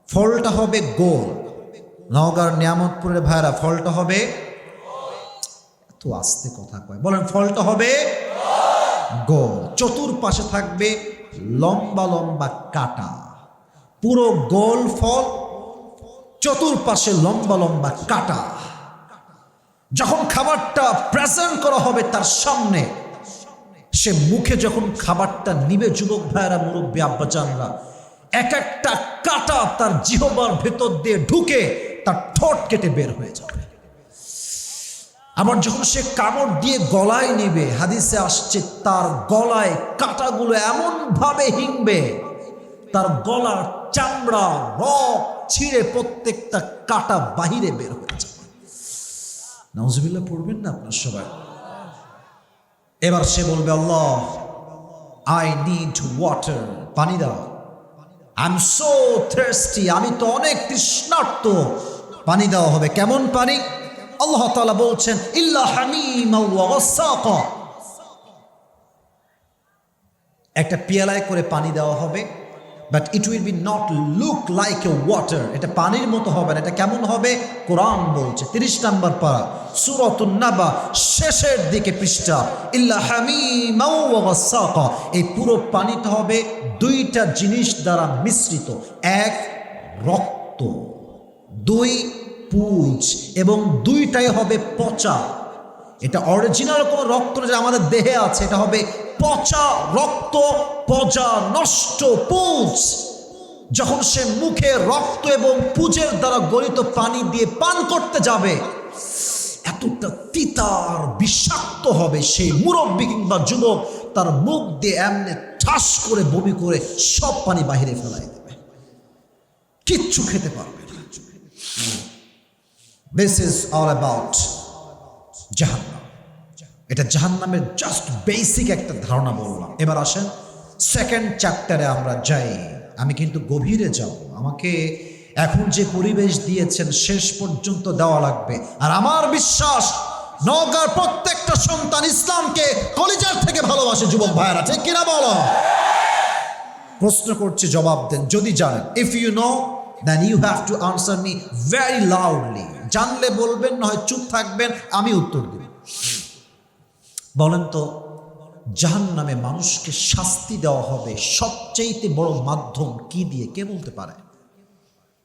ফলটা হবে গোল। নওগাঁর নিয়ামতপুরের ভাইরা, ফলটা হবে, তো আস্তে কথা কয়, বলেন ফলটা হবে গোল। চতুর্পাশে থাকবে লম্বা লম্বা কাটা। পুরো গোল ফল, চতুর্পাশে লম্বা লম্বা কাটা। যখন খাবারটা প্রেজেন্ট করা হবে তার সামনে, সে মুখে যখন খাবারটা নিবে, যুবক ভাইরা, মুরব্বী আব্বাজানরা, এক একটা কাটা তার জিহ্বার ভেতর দিয়ে ঢুকে তার ঠোঁট কেটে বের হয়ে যাবে। আবার যখন সে কামড় দিয়ে গলায় নেবে, হাদিসে আসছে তার গলায় কাঁটাগুলো এমন ভাবে হিংবে, তার গলার চামড়া রক ছিঁড়ে প্রত্যেকটা কাঁটা বাহিরে বের হয়ে যাবে। নাউজুবিল্লাহ পড়বেন না আপনার সবাই? এবার সে বলবে, আল্লাহ আই নিড ওয়াটার। পানি দাও। I am so thirsty. আমি তো অনেক তৃষ্ণার্ত। পানি দেওয়া হবে। কেমন পানি? আল্লাহ তাআলা বলছেন, ইল্লা হামিমা ওয়া গাসাকা। একটা পিয়ালায় করে পানি দেওয়া হবে, but it will be not look like a water. এটা পানির মতো হবে না। এটা কেমন হবে? কোরআন বলছে 30 নম্বর পারা সূরাতুন নাবা শেষের দিকে পৃষ্ঠা, ইল্লা হামিমা ওয়া গাসাকা। এই পুরো পানিটা হবে 2টা জিনিস দ্বারা মিশ্রিত। 1 রক্ত, 2 পুঁজ, এবং 2টাই হবে পচা। এটা অরিজিনাল কোনো রক্ত যে আমাদের দেহে আছে, এটা হবে পচা রক্ত, পচা নষ্ট পুঁজ। যখন সে মুখে রক্ত এবং পুঁজের দ্বারা গলিত পানি দিয়ে পান করতে যাবে, এতটা তিতার বিষাক্ত হবে, সেই মুরব্বী কিংবা যুবক তার মুখ দিয়ে এমনি ঠাস করে বমি করে সব পানি বাহিরে ফেলাই দেবে, কিচ্ছু খেতে পারবে না। দিস ইজ অল অ্যাবাউট জাহান্নাম। এটা জাহান্নামের জাস্ট বেসিক একটা ধারণা বললাম। এবার আসেন সেকেন্ড চ্যাপ্টারে আমরা যাই। আমি কিন্তু গভীরে যাব, আমাকে এখন যে পরিবেশ দিয়েছেন শেষ পর্যন্ত দেওয়া লাগবে। আর আমার বিশ্বাস নওগাঁর প্রত্যেকটা সন্তান ইসলামকে কলিজার থেকে ভালোবাসে। যুবক ভাইরা ঠিক কিনা বলো? প্রশ্ন করছি, জবাব দেন যদি জানেন। If you know then you have to answer me very loudly. জানলে বলবেন, না হয় চুপ থাকবেন, আমি উত্তর দেব। বলেন তো, জাহান্নামে মানুষকে শাস্তি দেওয়া হবে সবচেয়ে বড় মাধ্যম কি দিয়ে? কে বলতে পারে?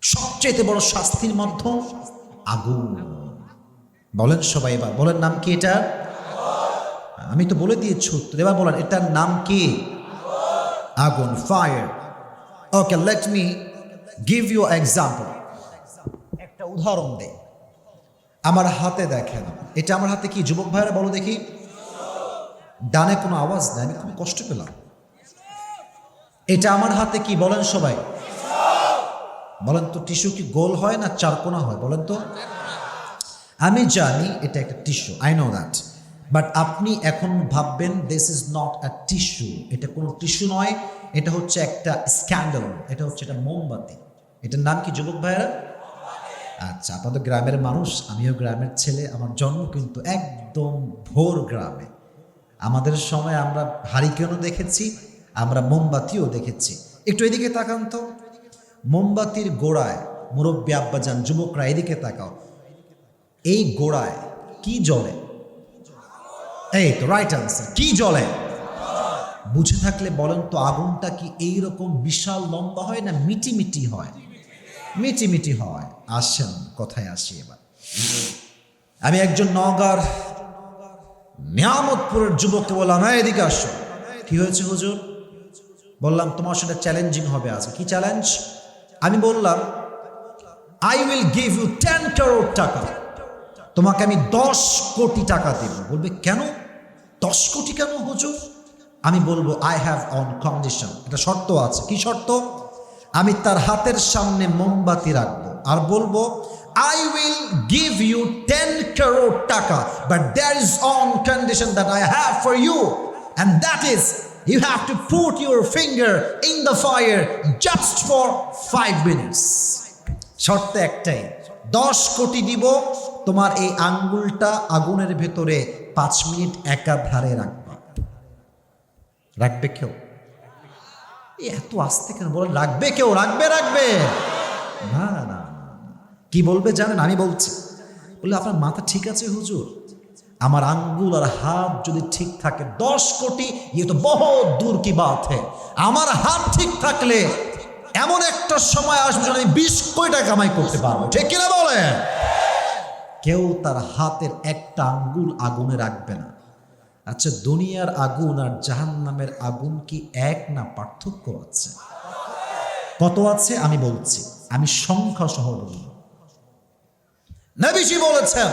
সবচেয়ে বড় শাস্তির মাধ্যম আগুন। বলেন সবাই, এবার বলেন নাম কি এটা? আমি তো বলে দিয়েছি উত্তর, এবার বলেন এটার নাম কি? আগুন, fire. Okay, let me give you example. একটা উদাহরণ দেই। আমার হাতে দেখেন, এটা আমার হাতে কি? যুবক ভাইরা বলো দেখি। ডানে কোনো আওয়াজ নেই, আমি খুব কষ্ট পেলাম। এটা আমার হাতে কি? বলেন সবাই। বলেন তো, টিস্যু কি গোল হয় না চারকোনা হয়? বলেন তো। আমি জানি এটা একটা tissue, I know that, but আপনি এখন ভাববেন this is not a tissue. এটা কোনো টিস্যু নয়, এটা হচ্ছে একটা স্ক্যান্ডেল, এটা হচ্ছে একটা মোমবাতি। এটার নাম কি যুবক ভাইরা? আচ্ছা, আপনাদের গ্রামের মানুষ, আমিও গ্রামের ছেলে। আমার জন্ম কিন্তু একদম ভোর গ্রামে। আমাদের সময় আমরা হারিকেনও দেখেছি, আমরা মোমবাতিও দেখেছি। একটু এদিকে তাকান তো, মোমবাতির গোড়ায়, মুরব্বী আব্বাজান, যুবকরা এদিকে তাকাও, এই গোড়ায় কি জ্বলে? এই তো রাইট আনসার, কি জ্বলে? বুঝে থাকলে বলেন তো, আগুনটা কি এইরকম বিশাল লম্বা হয় না মিটি হয়? মিটি হয়। আসেন কথায় আসি এবার। আমি একজন নওগাঁর নিয়ামতপুরের যুবককে বললাম, হ্যাঁ এদিকে আসো। কি হয়েছে হুজুর? বললাম তোমার সাথে চ্যালেঞ্জিং হবে আজকে। কি চ্যালেঞ্জ? আমি বললাম I will give you 10 crore টাকা, তোমাকে আমি 10 কোটি টাকা দেব। বলবে কেন 10 কোটি কেন হুজুর? আমি বলবো আই হ্যাভ অন কন্ডিশন, একটা শর্ত আছে। কি শর্ত? আমি তার হাতের সামনে মোমবাতি রাখবো আর বলবো I will give you 10 crore টাকা, but there is on condition that I have for you, and that is you have to put your finger in the fire just for 5 minutes. শর্ত একটাই, 10 কোটি দিব, তোমার এই আঙ্গুলটা আগুনের ভেতরে 5 মিনিট একাধারে রাখবা। রাখবে কেউ? এত আস্তে কেন বলেন? রাখবে কেউ? রাখবে না না না। কি বলবে জানেন? আমি বলছি, বললে আপনার মাথা ঠিক আছে হুজুর? আমার আঙ্গুল আর হাত যদি ঠিক থাকে 10 কোটি ইয়ে তো বহুত দূর কি বাত है। আমার হাত ঠিক থাকলে এমন একটা সময় আসবে যখন আমি 20 কোটি টাকা কামাই করতে পারবো। ঠিক কিনা বলেন? কেউ তার হাতের একটা আঙ্গুল আগুনে রাখবে না। আচ্ছা, দুনিয়ার আগুন আর জাহান্নামের আগুন কি এক না পার্থক্য আছে? কত আছে আমি বলছি, আমি সংখ্যা সহ বলবো। নবীজি বলেছেন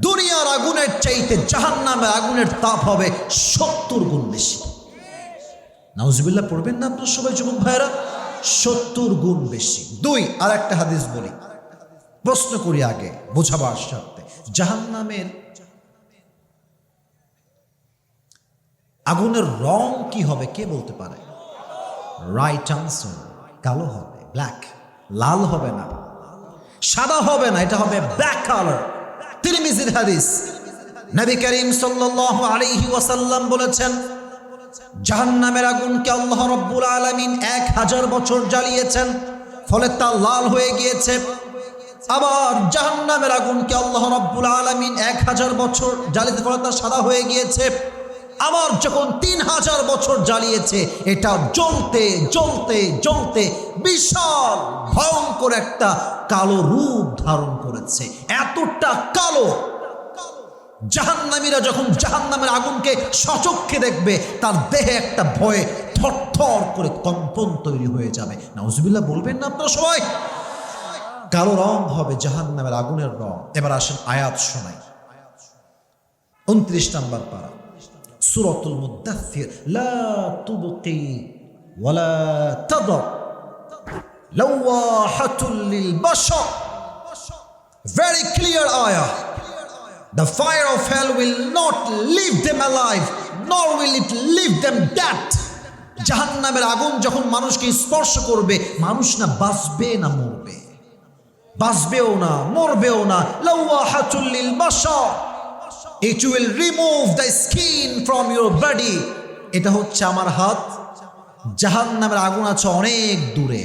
দুনিয়ার আগুনের চাইতে জাহান্নামের আগুনের তাপ হবে 70 গুণ বেশি। নাউজুবিল্লাহ পড়বেন না আপনার সবাই যুবক ভাইরা? 70 গুণ বেশি। 2, আর একটা হাদিস বলি, প্রশ্ন করি আগে বোঝাবার স্বার্থে। জাহান্নামের আগুনের রং কি হবে কে বলতে পারে? রাইট আনসার, কালো হবে, ব্ল্যাক। লাল হবে না, সাদা হবে না, এটা হবে ব্ল্যাক কালার। তিরমিজির হাদিস, নবী করিম সাল্লাল্লাহু আলাইহি ওয়াসাল্লাম বলেছেন জাহান্নামের আগুনকে আল্লাহ রাব্বুল আলামিন 1000 বছর জ্বালিয়েছেন, ফলে তা লাল হয়ে গিয়েছে। আবার জাহান্নামের আগুনকে আল্লাহ রাব্বুল আলামিন 1000 বছর জ্বালিতে, ফলে তা সাদা হয়ে গিয়েছে। আবার যখন 3000 বছর জ্বালিয়েছে, এটা জ্বলতে জ্বলতে জ্বলতে বিশাল ভয়ঙ্কর একটা কালো রূপ ধারণ করেছে। এতটা কালো জাহান্নামীরা যখন জাহান্নামের আগুনকে সচক্ষে দেখবে তার দেহে একটা ভয়ে থরথর করে কম্পন তৈরি হয়ে যাবে। নাউজুবিল্লাহ বলবেন না আপনারা সবাই? কালো রং হবে জাহান্নামের আগুনের রং। এবার আসেন আয়াত শোনাই। 29 নম্বর পারা, সূরাতুল মুদ্দাথির। লা তুবকি ওয়ালা তাদর লাওয়াহাতুল লিল Bashar. Very clear ayah. The fire of hell will not leave them alive, nor will it leave them dead. জাহান্নামের আগুন যখন মানুষকে স্পর্শ করবে, মানুষ না বাঁচবে না মরবে, বাঁচবেও না মরবেও না। লাওয়াহাতুল লিল Bashar, it will remove the skin from your body. এটা হচ্ছে আমার হাত। জাহান্নামের আগুন আছে অনেক দূরে।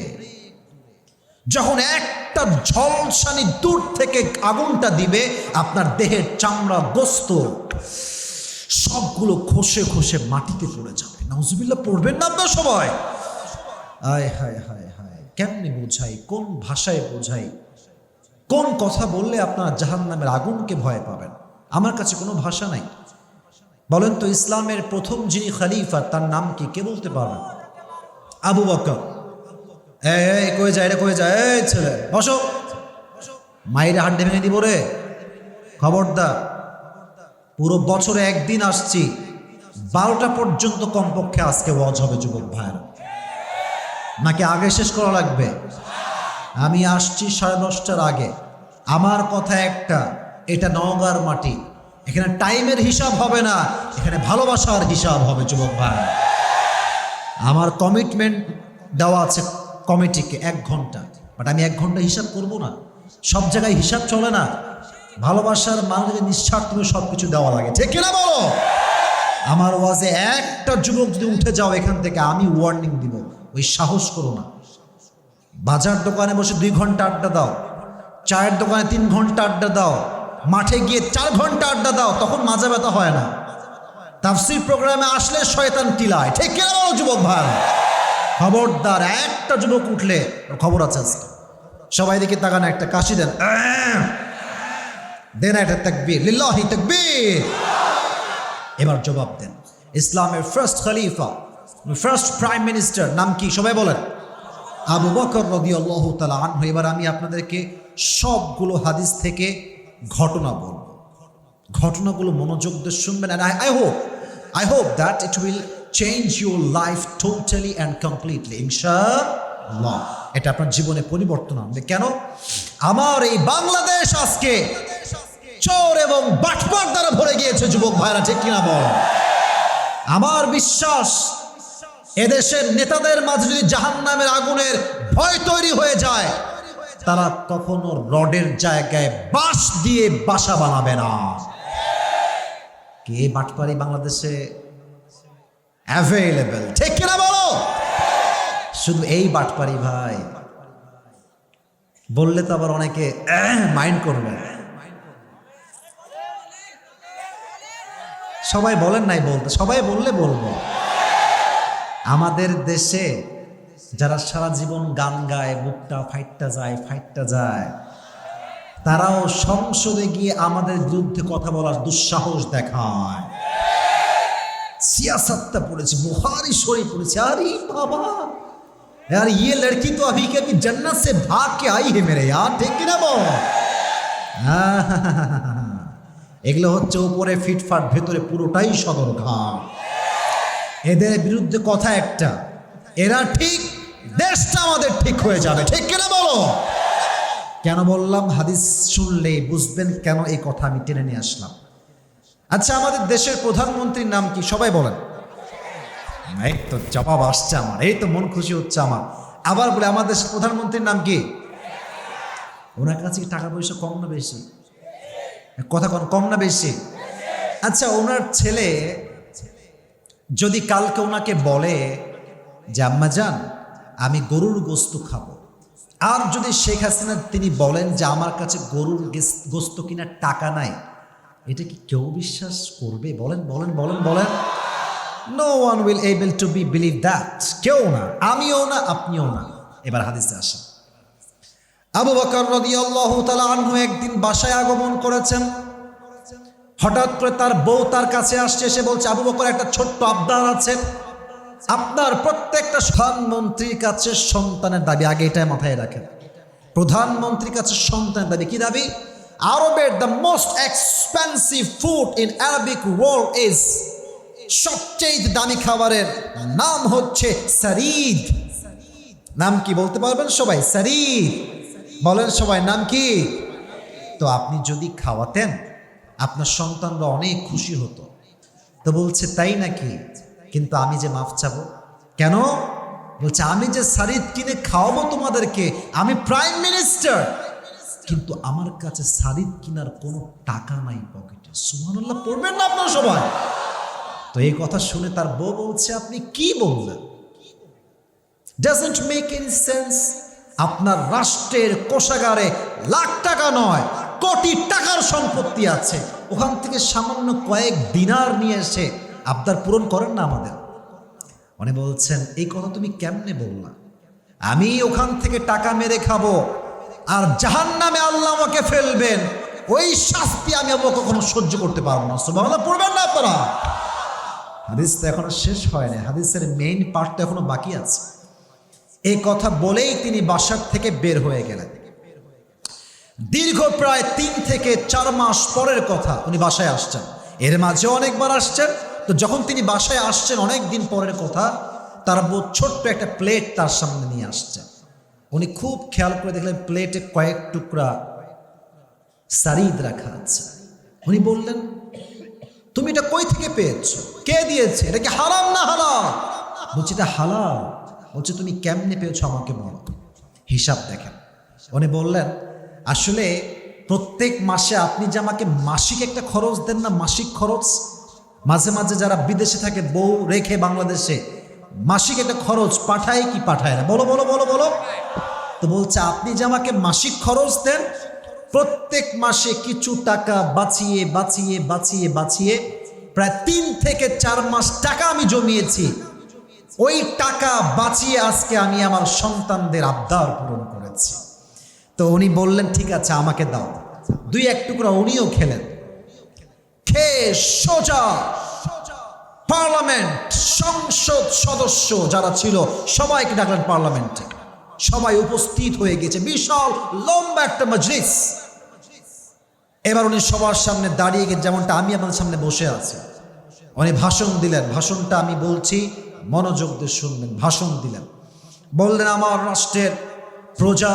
যখন একটা ঝলসানি দূর থেকে আগুনটা দিবে, আপনার দেহের চামড়া গোস্ত সবগুলো খসে খসে মাটিতে পড়ে যাবে। নাউজুবিল্লাহ পড়বেন না আপনার সবাই? আয় হায় হায় হায়, কেমনে বোঝাই, কোন ভাষায় বোঝাই, কোন কথা বললে আপনারা জাহান্নামের আগুনকে ভয় পাবেন? আমার কাছে কোনো ভাষা নাই। বলেন তো, ইসলামের প্রথম যিনি খলিফা তার নাম কি? কে বলতে পারবেন? আবু বকর। এই কই যায় রে, কই যায়? এই ছেলে বসো, মায়ের হাড্ডি ভেঙে দিব রে, খবরদার। পুরো বছরে একদিন আসছি, 12টা পর্যন্ত কমপক্ষে আজকে ওয়াজ হবে যুবক ভাইয়েরা, নাকি আগে শেষ করা লাগবে? আমি আসছি 10:30টার আগে। আমার কথা একটা, এটা নওগাঁর মাটি, এখানে টাইমের হিসাব হবে না, এখানে ভালোবাসার হিসাব হবে যুবক ভাই। আমার কমিটমেন্ট দেওয়া আছে কমিটিকে 1 ঘন্টা, বাট আমি 1 ঘন্টা হিসাব করব না। সব জায়গায় হিসাব চলে না। ভালোবাসার মানুষকে নিঃস্বার্থভাবে সব কিছু দেওয়া লাগে, ঠিক কিনা বলো? আমার ওয়াজে একটা যুবক যদি উঠে যাও এখান থেকে, আমি ওয়ার্নিং দিব, ওই সাহস করো না। বাজার দোকানে বসে 2 ঘন্টা আড্ডা দাও, চায়ের দোকানে 3 ঘন্টা আড্ডা দাও, মাঠে গিয়ে 4 ঘন্টা আড্ডা দাও, তখন মাজা ব্যথা হয় না। তাফসীর প্রোগ্রামে আসলে শয়তান টিলায়, ঠিক কিনা বলো যুবক ভাই? খবরদার, একটা যুবক উঠলে খবর আছে আজকে। সবাই দিকে তাকান, একটা কাশি দেন, দেন একটা তাকবীর, লিল্লাহি তাকবীর। এবার জবাব দেন। ইসলামের ফার্স্ট খলিফা, ফার্স্ট প্রাইম মিনিস্টার নাম কি? সবাই বলেন। আবু বকর রাদিয়াল্লাহু তাআলা আনহু। এবার আমি আপনাদেরকে সবগুলো হাদিস থেকে ঘটনা বলবো, ঘটনাগুলো মনোযোগ দিয়ে শুনবেন। and I hope that it will change your life totally and completely, ইনশাআল্লাহ। এটা আপনার জীবনে পরিবর্তন আনবে। কেন? আমার এই বাংলাদেশ আজকে চোর এবং বাটপার দ্বারা ভরে গিয়েছে যুবক ভাইরা, ঠিক কিনা বল? আমার বিশ্বাস, এদেশের নেতাদের মাঝে যদি জাহান্নামের আগুনের ভয় তৈরি হয়ে যায়, তারা কখনো রডের জায়গায় বাঁশ দিয়ে বাসা বানাবে না। কে বাটপারি বাংলাদেশে অ্যাভেলেবল, ঠিক কিনা বলো? শুধু এই বাটপারি ভাই বললে তো আবার অনেকে মাইন্ড করবে। সবাই বলেন নাই বলতে, সবাই বললে বলবো। আমাদের দেশে যারা সারা জীবন গান গায়, বুকটা ফাইটটা যায়, তারাও সংসদে গিয়ে আমাদের বিরুদ্ধে কথা বলার দুঃসাহস দেখায়। সিয়াসতটা পড়েছি, বুখারী শরীফ পড়েছি। আরে বাবা यार, ये लड़की तो अभी क्या कि जन्नत से भाग के आई है मेरे यार, ठीक कि ना বল? এগুলো হচ্ছে উপরে ফিটফাট, ভেতরে পুরোটাই সদরঘাট। এদের বিরুদ্ধে কথা একটা, এরা ঠিক, দেশটা আমাদের ঠিক হয়ে যাবে, ঠিক কিনা বলো? কেন বললাম? হাদিস শুনলেই বুঝবেন কেন এই কথা আমি টেনে নিয়ে আসলাম। আচ্ছা, আমাদের দেশের প্রধানমন্ত্রীর নাম কি? সবাই বলেন। এই তো জবাব আসছে আমার, এই তো মন খুশি হচ্ছে আমার। আবার বলে, আমাদের দেশের প্রধানমন্ত্রীর নাম কি? ওনার কাছে কি টাকা পয়সা কম না বেশি? কথা কম না বেশি? আচ্ছা, ওনার ছেলে যদি কালকে ওনাকে বলে যে আম্মাজান আমি গরুর গোস্ত খাবো, আর যদি শেখ হাসিনা তিনি বলেন যে আমার কাছে গরুর গোস্ত কিনার টাকা নাই, এটা কি কেউ বিশ্বাস করবে? বলেন বলেন বলেন বলেন। No one will able to be believe that. কেউ না, আমিও না, আপনিও না। এবার হাদিসে আসেন। আবু বকর রাদিয়াল্লাহু তাআলা আনহু একদিন বাসায় আগমন করেছেন। হঠাৎ করে তার বউ তার কাছে আসছে, এসে বলছে আবু বকর একটা ছোট্ট আবদার আছে, আপনার প্রত্যেকটা প্রধানমন্ত্রীর কাছে সন্তানের দাবি, আগে এটা মাথায় রাখেন, প্রধানমন্ত্রীর কাছে সন্তানের দাবি। কি দাবি? আরবের the most expensive food in Arabic world is, সবচেয়ে দামি খাবারের নাম হচ্ছে সারিদ। নাম কি বলতে পারবেন সবাই? সারিদ বলেন সবাই, নাম কি? তো আপনি যদি খাওয়াতেন আপনার সন্তানরা অনেক খুশি হতো। তো বলছে তাই নাকি, কিন্তু আমি যে মাফ চাবো। কেন? বলছে আমি যে সারিদ কিনে খাওয়াবো তোমাদেরকে, আমি প্রাইম মিনিস্টার, কিন্তু আমার কাছে সারিদ কিনার কোনো টাকা নাই পকেটে। সুবহানাল্লাহ পড়বেন না আপনারা সবাই? তো এই কথা শুনে তার বউ বলছে আপনি কি বললেন? Doesn't make any sense. আপনার রাষ্ট্রের কোষাগারে লাখ টাকা নয় কোটি টাকার সম্পত্তি আছে, ওখান থেকে সামান্য কয়েক দিনার নিয়ে এসে আবদার পূরণ করেন না আমাদের। উনি বলছেন এই কথা তুমি কেমনে বললা? আমি ওখান থেকে টাকা মেরে খাবো আর জাহান্নামে আল্লাহ আমাকে ফেলবেন, ওই শাস্তি আমি কখনো সহ্য করতে পারবো না। সুবহানাল্লাহ পড়বেন না আপনারা? হাদিস তো এখনো শেষ হয়নি, হাদিসের মেইন পার্ট তো এখনো বাকি আছে। এই কথা বলেই তিনি বাসার থেকে বের হয়ে গেলেন। দীর্ঘ প্রায় 3 থেকে 4 মাস পরের কথা উনি বাসায় আসছেন। এর মাঝে অনেকবার আসছেন। তো যখন তিনি বাসায় আসছেন অনেক দিন পরের কথা, তার বউ ছোট্ট একটা প্লেট তার সামনে নিয়ে আসছেন। উনি খুব খেয়াল করে দেখলেন প্লেটে কয়েক টুকরা সারিদ রাখা আছে। উনি বললেন তুমি এটা কই থেকে পেয়েছো? কে দিয়েছে? এটা কি হারাম না হালাল? বলছে এটা হালাল। বলছে তুমি কেমনে পেয়েছো আমাকে বলো। হিসাব দেখেন। উনি বললেন আসলে প্রত্যেক মাসে আপনি যে আমাকে মাসিক একটা খরচ দেন না, মাসিক খরচ, মাঝে মাঝে যারা বিদেশে থাকে বউ রেখে বাংলাদেশে মাসিক একটা খরচ পাঠায় কি পাঠায় না? বলো বলো বলো বলো। তো বলছে আপনি যে আমাকে মাসিক খরচ দেন, প্রত্যেক মাসে কিছু টাকা বাঁচিয়ে বাঁচিয়ে বাঁচিয়ে বাঁচিয়ে প্রায় 3 থেকে 4 মাস টাকা আমি জমিয়েছি। ওই টাকা বাঁচিয়ে আজকে আমি আমার সন্তানদের আবদার পূরণ করেছি। তো উনি বললেন ঠিক আছে আমাকে দাও। 2-1 টুকরা উনিও খেলেন। খেয়ে সোজা পার্লামেন্ট, সংসদ সদস্য যারা ছিল সবাইকে ডাকলেন পার্লামেন্টে। সবাই উপস্থিত হয়ে গেছে, বিশাল লম্বা একটা মজলিস। এবার উনি সবার সামনে দাঁড়িয়ে গিয়ে, যেমনটা আমি আপনাদের সামনে বসে আছি, উনি ভাষণ দিলেন। ভাষণটা আমি বলছি, মনোযোগ দিয়ে শুনবেন। ভাষণ দিলেন, বললেন আমার রাষ্ট্রের প্রজা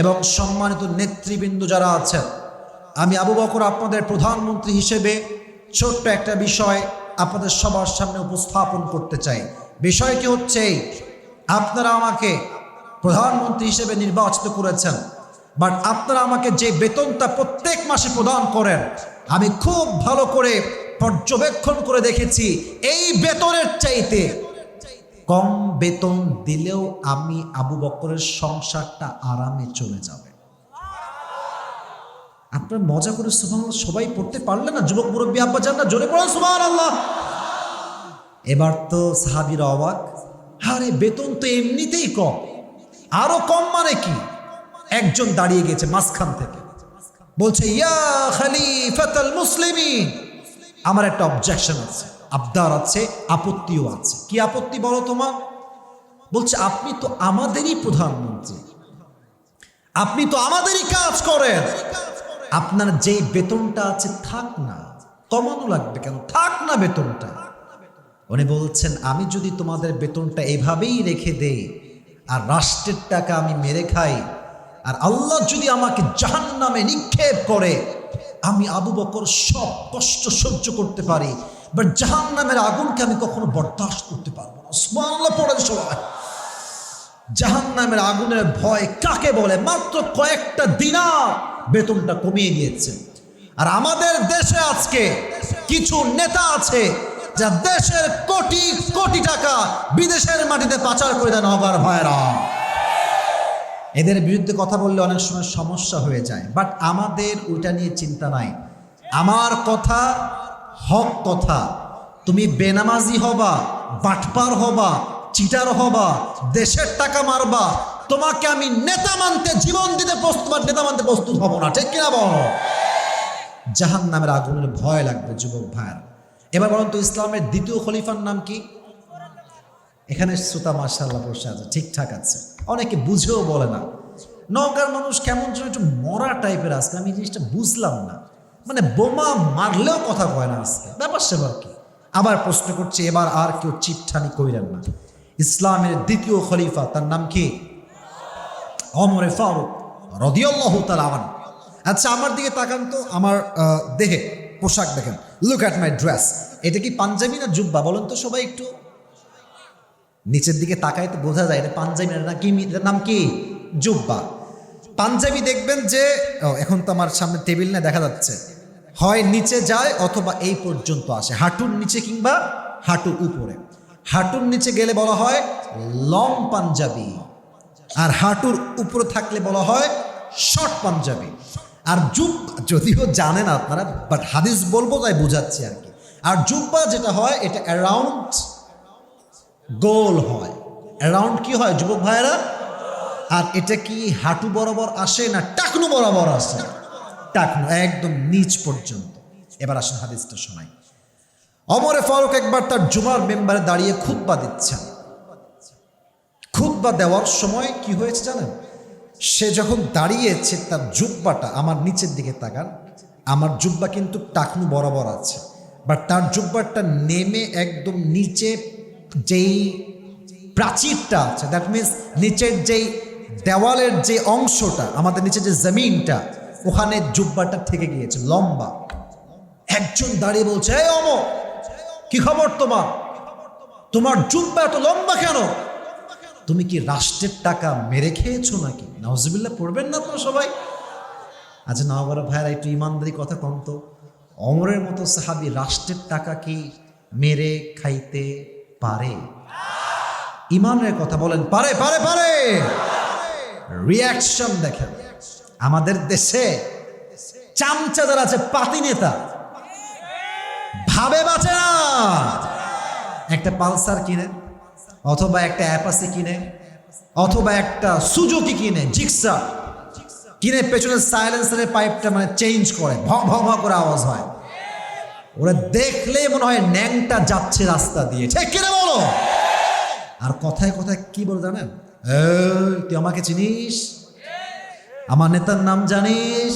এবং সম্মানিত নেতৃবৃন্দ যারা আছেন, আমি আবু বকর আপনাদের প্রধানমন্ত্রী হিসেবে ছোট্ট একটা বিষয় আপনাদের সবার সামনে উপস্থাপন করতে চাই। বিষয়টি হচ্ছে আপনারা আমাকে প্রধানমন্ত্রী হিসেবে নির্বাচিত করেছেন, বাট আপনারা আমাকে যে বেতনটা প্রত্যেক মাসে প্রদান করেন, আমি খুব ভালো করে পর্যবেক্ষণ করে দেখেছি এই বেতনের চাইতে কম বেতন দিলেও আমি আবু বকরের সংসারটা আরামে চলে যাবে। আপনার মজা করে সুবহানাল্লাহ সবাই পড়তে পারলেন না? যুবক মুরব্বী আব্বা জান না, জোরে পড়েন সুবহানাল্লাহ। এবার তো সাহাবীরা অবাক, আরে বেতন তো এমনিতেই কম, আরো কম মানে কি? একজন দাঁড়িয়ে গেছে মাঝখান থেকে, বলছে ইয়া খলিফাতুল মুসলিমিন, আমার একটা অবজেকশন আছে, আবদার আছে, আপত্তিও আছে। কি আপত্তি বলো তোমার? বলছে আপনি তো আমাদেরই প্রধানমন্ত্রী, আপনি তো আমাদেরই কাজ করেন, আপনার যেই বেতনটা আছে থাক না, কমানো লাগবে কেন? থাক না বেতনটা। উনি বলছেন আমি যদি তোমাদের বেতনটা এভাবেই রেখে দেই আর রাষ্ট্রের টাকা আমি মেরে খাই, আর আল্লাহ যদি আমাকে জাহান্নামে নিক্ষেপ করে, আমি আবু বকর সব কষ্ট সহ্য করতে পারি, বাট জাহান্নামের আগুনকে আমি কখনো বরদাস্ত করতে পারবো না। সুবহানাল্লাহ পড়েন সবাই। জাহান্নামের আগুনের ভয় কাকে বলে? মাত্র কয়েকটা দিনার বেতনটা কমিয়ে দিয়েছে। আর আমাদের দেশে আজকে কিছু নেতা আছে যা দেশের কোটি কোটি টাকা বিদেশের মাটিতে পাচার করে দেন। নগর ভাইরা, এদের বিরুদ্ধে কথা বললে অনেক সময় সমস্যা হয়ে যায়, বাট আমাদের ওইটা নিয়ে চিন্তা নাই। আমার কথা হক কথা। তুমি বেনামাজি হবা, বাটপার হবা, চিটার হবা, দেশের টাকা মারবা, তোমাকে আমি নেতা মানতে জীবন দিতে প্রস্তুত, নেতা মানতে প্রস্তুত হব না। ঠিক কিনা বলো? জাহান্নামের আগুনের ভয় লাগবে যুবক ভাইয়ের। এবার বলুন তো ইসলামের দ্বিতীয় খলিফার নাম কি? এখানে শ্রোতা মাশাআল্লাহ বসে আছে, ঠিকঠাক আছে, অনেকে বুঝেও বলে না। নওগাঁর মানুষ কেমন যেন একটু মরা টাইপের আজকে, আমি জিনিসটা বুঝলাম না, মানে বোমা মারলেও কথা কয় না আজকে, ব্যাপার সেবার কি। আবার প্রশ্ন করছি, এবার আর কেউ চিটঠানি কইলেন না। ইসলামের দ্বিতীয় খলিফা তার নাম কি? ওমর ফারুক রাদিয়াল্লাহু তাআলা আনহু। আচ্ছা আমার দিকে তাকান তো, আমার দেহে পোশাক দেখেন, লুক অ্যাট মাই ড্রেস। এটা কি পাঞ্জাবি না জুব্বা বলেন তো সবাই একটু? নিচের দিকে তাকাই তো বোঝা যায় এটা পাঞ্জাবি না কি, এটার নাম কি? জুব্বা। পাঞ্জাবি দেখবেন যে এখন তো আমার সামনে টেবিল না, দেখা যাচ্ছে, হয় নিচে যায় অথবা এই পর্যন্ত আসে, হাঁটুর নিচে কিংবা হাঁটুর উপরে। হাঁটুর নিচে গেলে বলা হয় লং পাঞ্জাবি, আর হাঁটুর উপরে থাকলে বলা হয় শর্ট পাঞ্জাবি। আর জুব্বা যদিও জানেন আপনারা, বাট হাদিস বলবো তাই বোঝাচ্ছি আর কি। আর জুব্বা যেটা হয় এটা অ্যারাউন্ড গোল হয়। অ্যারাউন্ড কি হয় যুবক ভাইয়েরা? আর এটা কি হাঁটু বরাবর আসে না টাকনু বরাবর আসে? টাকনু একদম নিচ পর্যন্ত। এবার আসেন হাদিসটা শোনাই। ওমর ফারুক একবার তার জুমার মেম্বারে দাঁড়িয়ে খুতবা দিচ্ছেন। খুতবা দেওয়ার সময় কি হয়েছে জানেন? সে যখন দাঁড়িয়েছে তার জুব্বাটা, আমার নিচের দিকে তাকান, আমার জুব্বা কিন্তু টাকনু বরাবর আছে, বাট তার জুব্বাটা নেমে একদম নিচে যেই প্রাচীরটা আছে, দ্যাট মিনস নিচের যেই দেওয়ালের যে অংশটা, আমাদের নিচে যে জমিনটা, ওখানে জুব্বাটা থেকে গিয়েছে, লম্বা। একজন দাঁড়িয়ে বলছে, এই ওমর, কি খবর তোমার? তোমার জুব্বা এত লম্বা কেন? তুমি কি রাষ্ট্রের টাকা মেরে খেয়েছো নাকি? নাউজুবিল্লাহ পড়বেন না আপনারা সবাই? আচ্ছা নওগাঁর ভাইরা একটু ইমানদারি কথা কম তো। ওমরের মতো সাহাবী রাষ্ট্রের টাকা কি মেরে খাইতে পারে? ইমানের কথা বলেন, পারে পারে পারে? রিয়াকশন দেখেন, আমাদের দেশে চামচা যারা আছে, পাতি নেতা, ভাবে বাঁচে না। একটা পালসার কিনে, অথবা একটা অ্যাপাসি কিনে, অথবা একটা সুজুকি কিনে, জিক্সার কিনে, পেছনের সাইলেন্সারের পাইপটা মানে চেঞ্জ করে, ভ ভ ভ করে আওয়াজ হয়। ওরা দেখলে মনে হয় ন্যাংটা যাচ্ছে রাস্তা দিয়ে, ঠিক কিনা বলো? আর কথায় কথায় কি বলে জানেন? তুই আমাকে চিনিস? আমার নেতার নাম জানিস?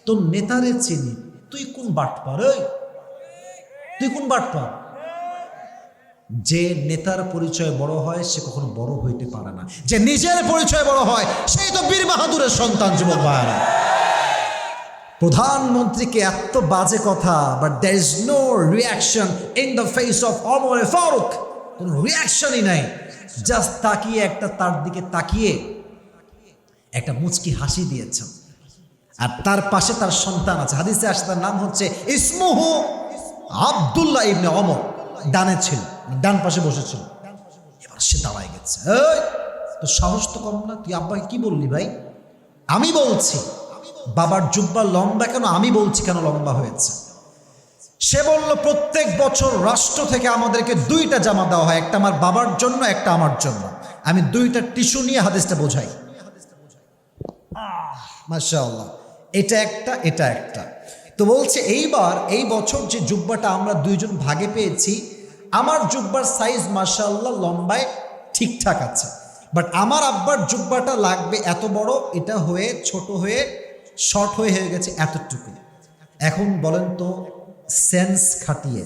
তোর নেতারে চিনি, তুই কোন বাটপার? তুই কোন বাটপার? যে নেতার পরিচয় বড় হয় সে কখনো বড় হইতে পারে না। যে নিজের পরিচয় বড় হয় সেই তো বীর বাহাদুরের সন্তান। যুবক ভাইরা, প্রধানমন্ত্রীকে এত বাজে কথা, but there is no reaction in the face of Omar Farooq. কোনো রিয়াকশনই নাই, জাস্ট তাকিয়ে একটা তার দিকে তাকিয়ে একটা মুচকি হাসি দিয়েছেন। আর তার পাশে তার সন্তান আছে, হাদিসে আসে তার নাম হচ্ছে ইসমুহু আব্দুল্লাহ ইবনে ওমর। ডানে ছিল, ডান পাশে বসেছিল। এবার সে দাঁড়ায় গেছে, এই তোর সাহস তো কম না, তুই আব্বাকে কি বললি ভাই? আমি বলছি বাবার জুব্বা লম্বা কেন, আমি বলছি কেন লম্বা হয়েছে। সে বলল প্রত্যেক বছর রাষ্ট্র থেকে আমাদেরকে দুইটা জামা দেওয়া হয়, একটা আমার বাবার জন্য, একটা আমার জন্য। আমি দুইটা টিস্যু নিয়ে হাদিসটা বোঝাই। মাশাআল্লাহ, এটা একটা, এটা একটা। তো বলছে এইবার এই বছর যে জুব্বাটা আমরা দুইজন ভাগে পেয়েছি, আমার জুব্বার সাইজ মাশাআল্লাহ লম্বায় ঠিকঠাক আছে, বাট আমার আব্বার জুব্বাটা লাগবে এত বড়, এটা হয়ে ছোট হয়ে শর্ট হয়ে গেছে এতটুকু। এখন বলেন তো, সেন্স খাটিয়ে,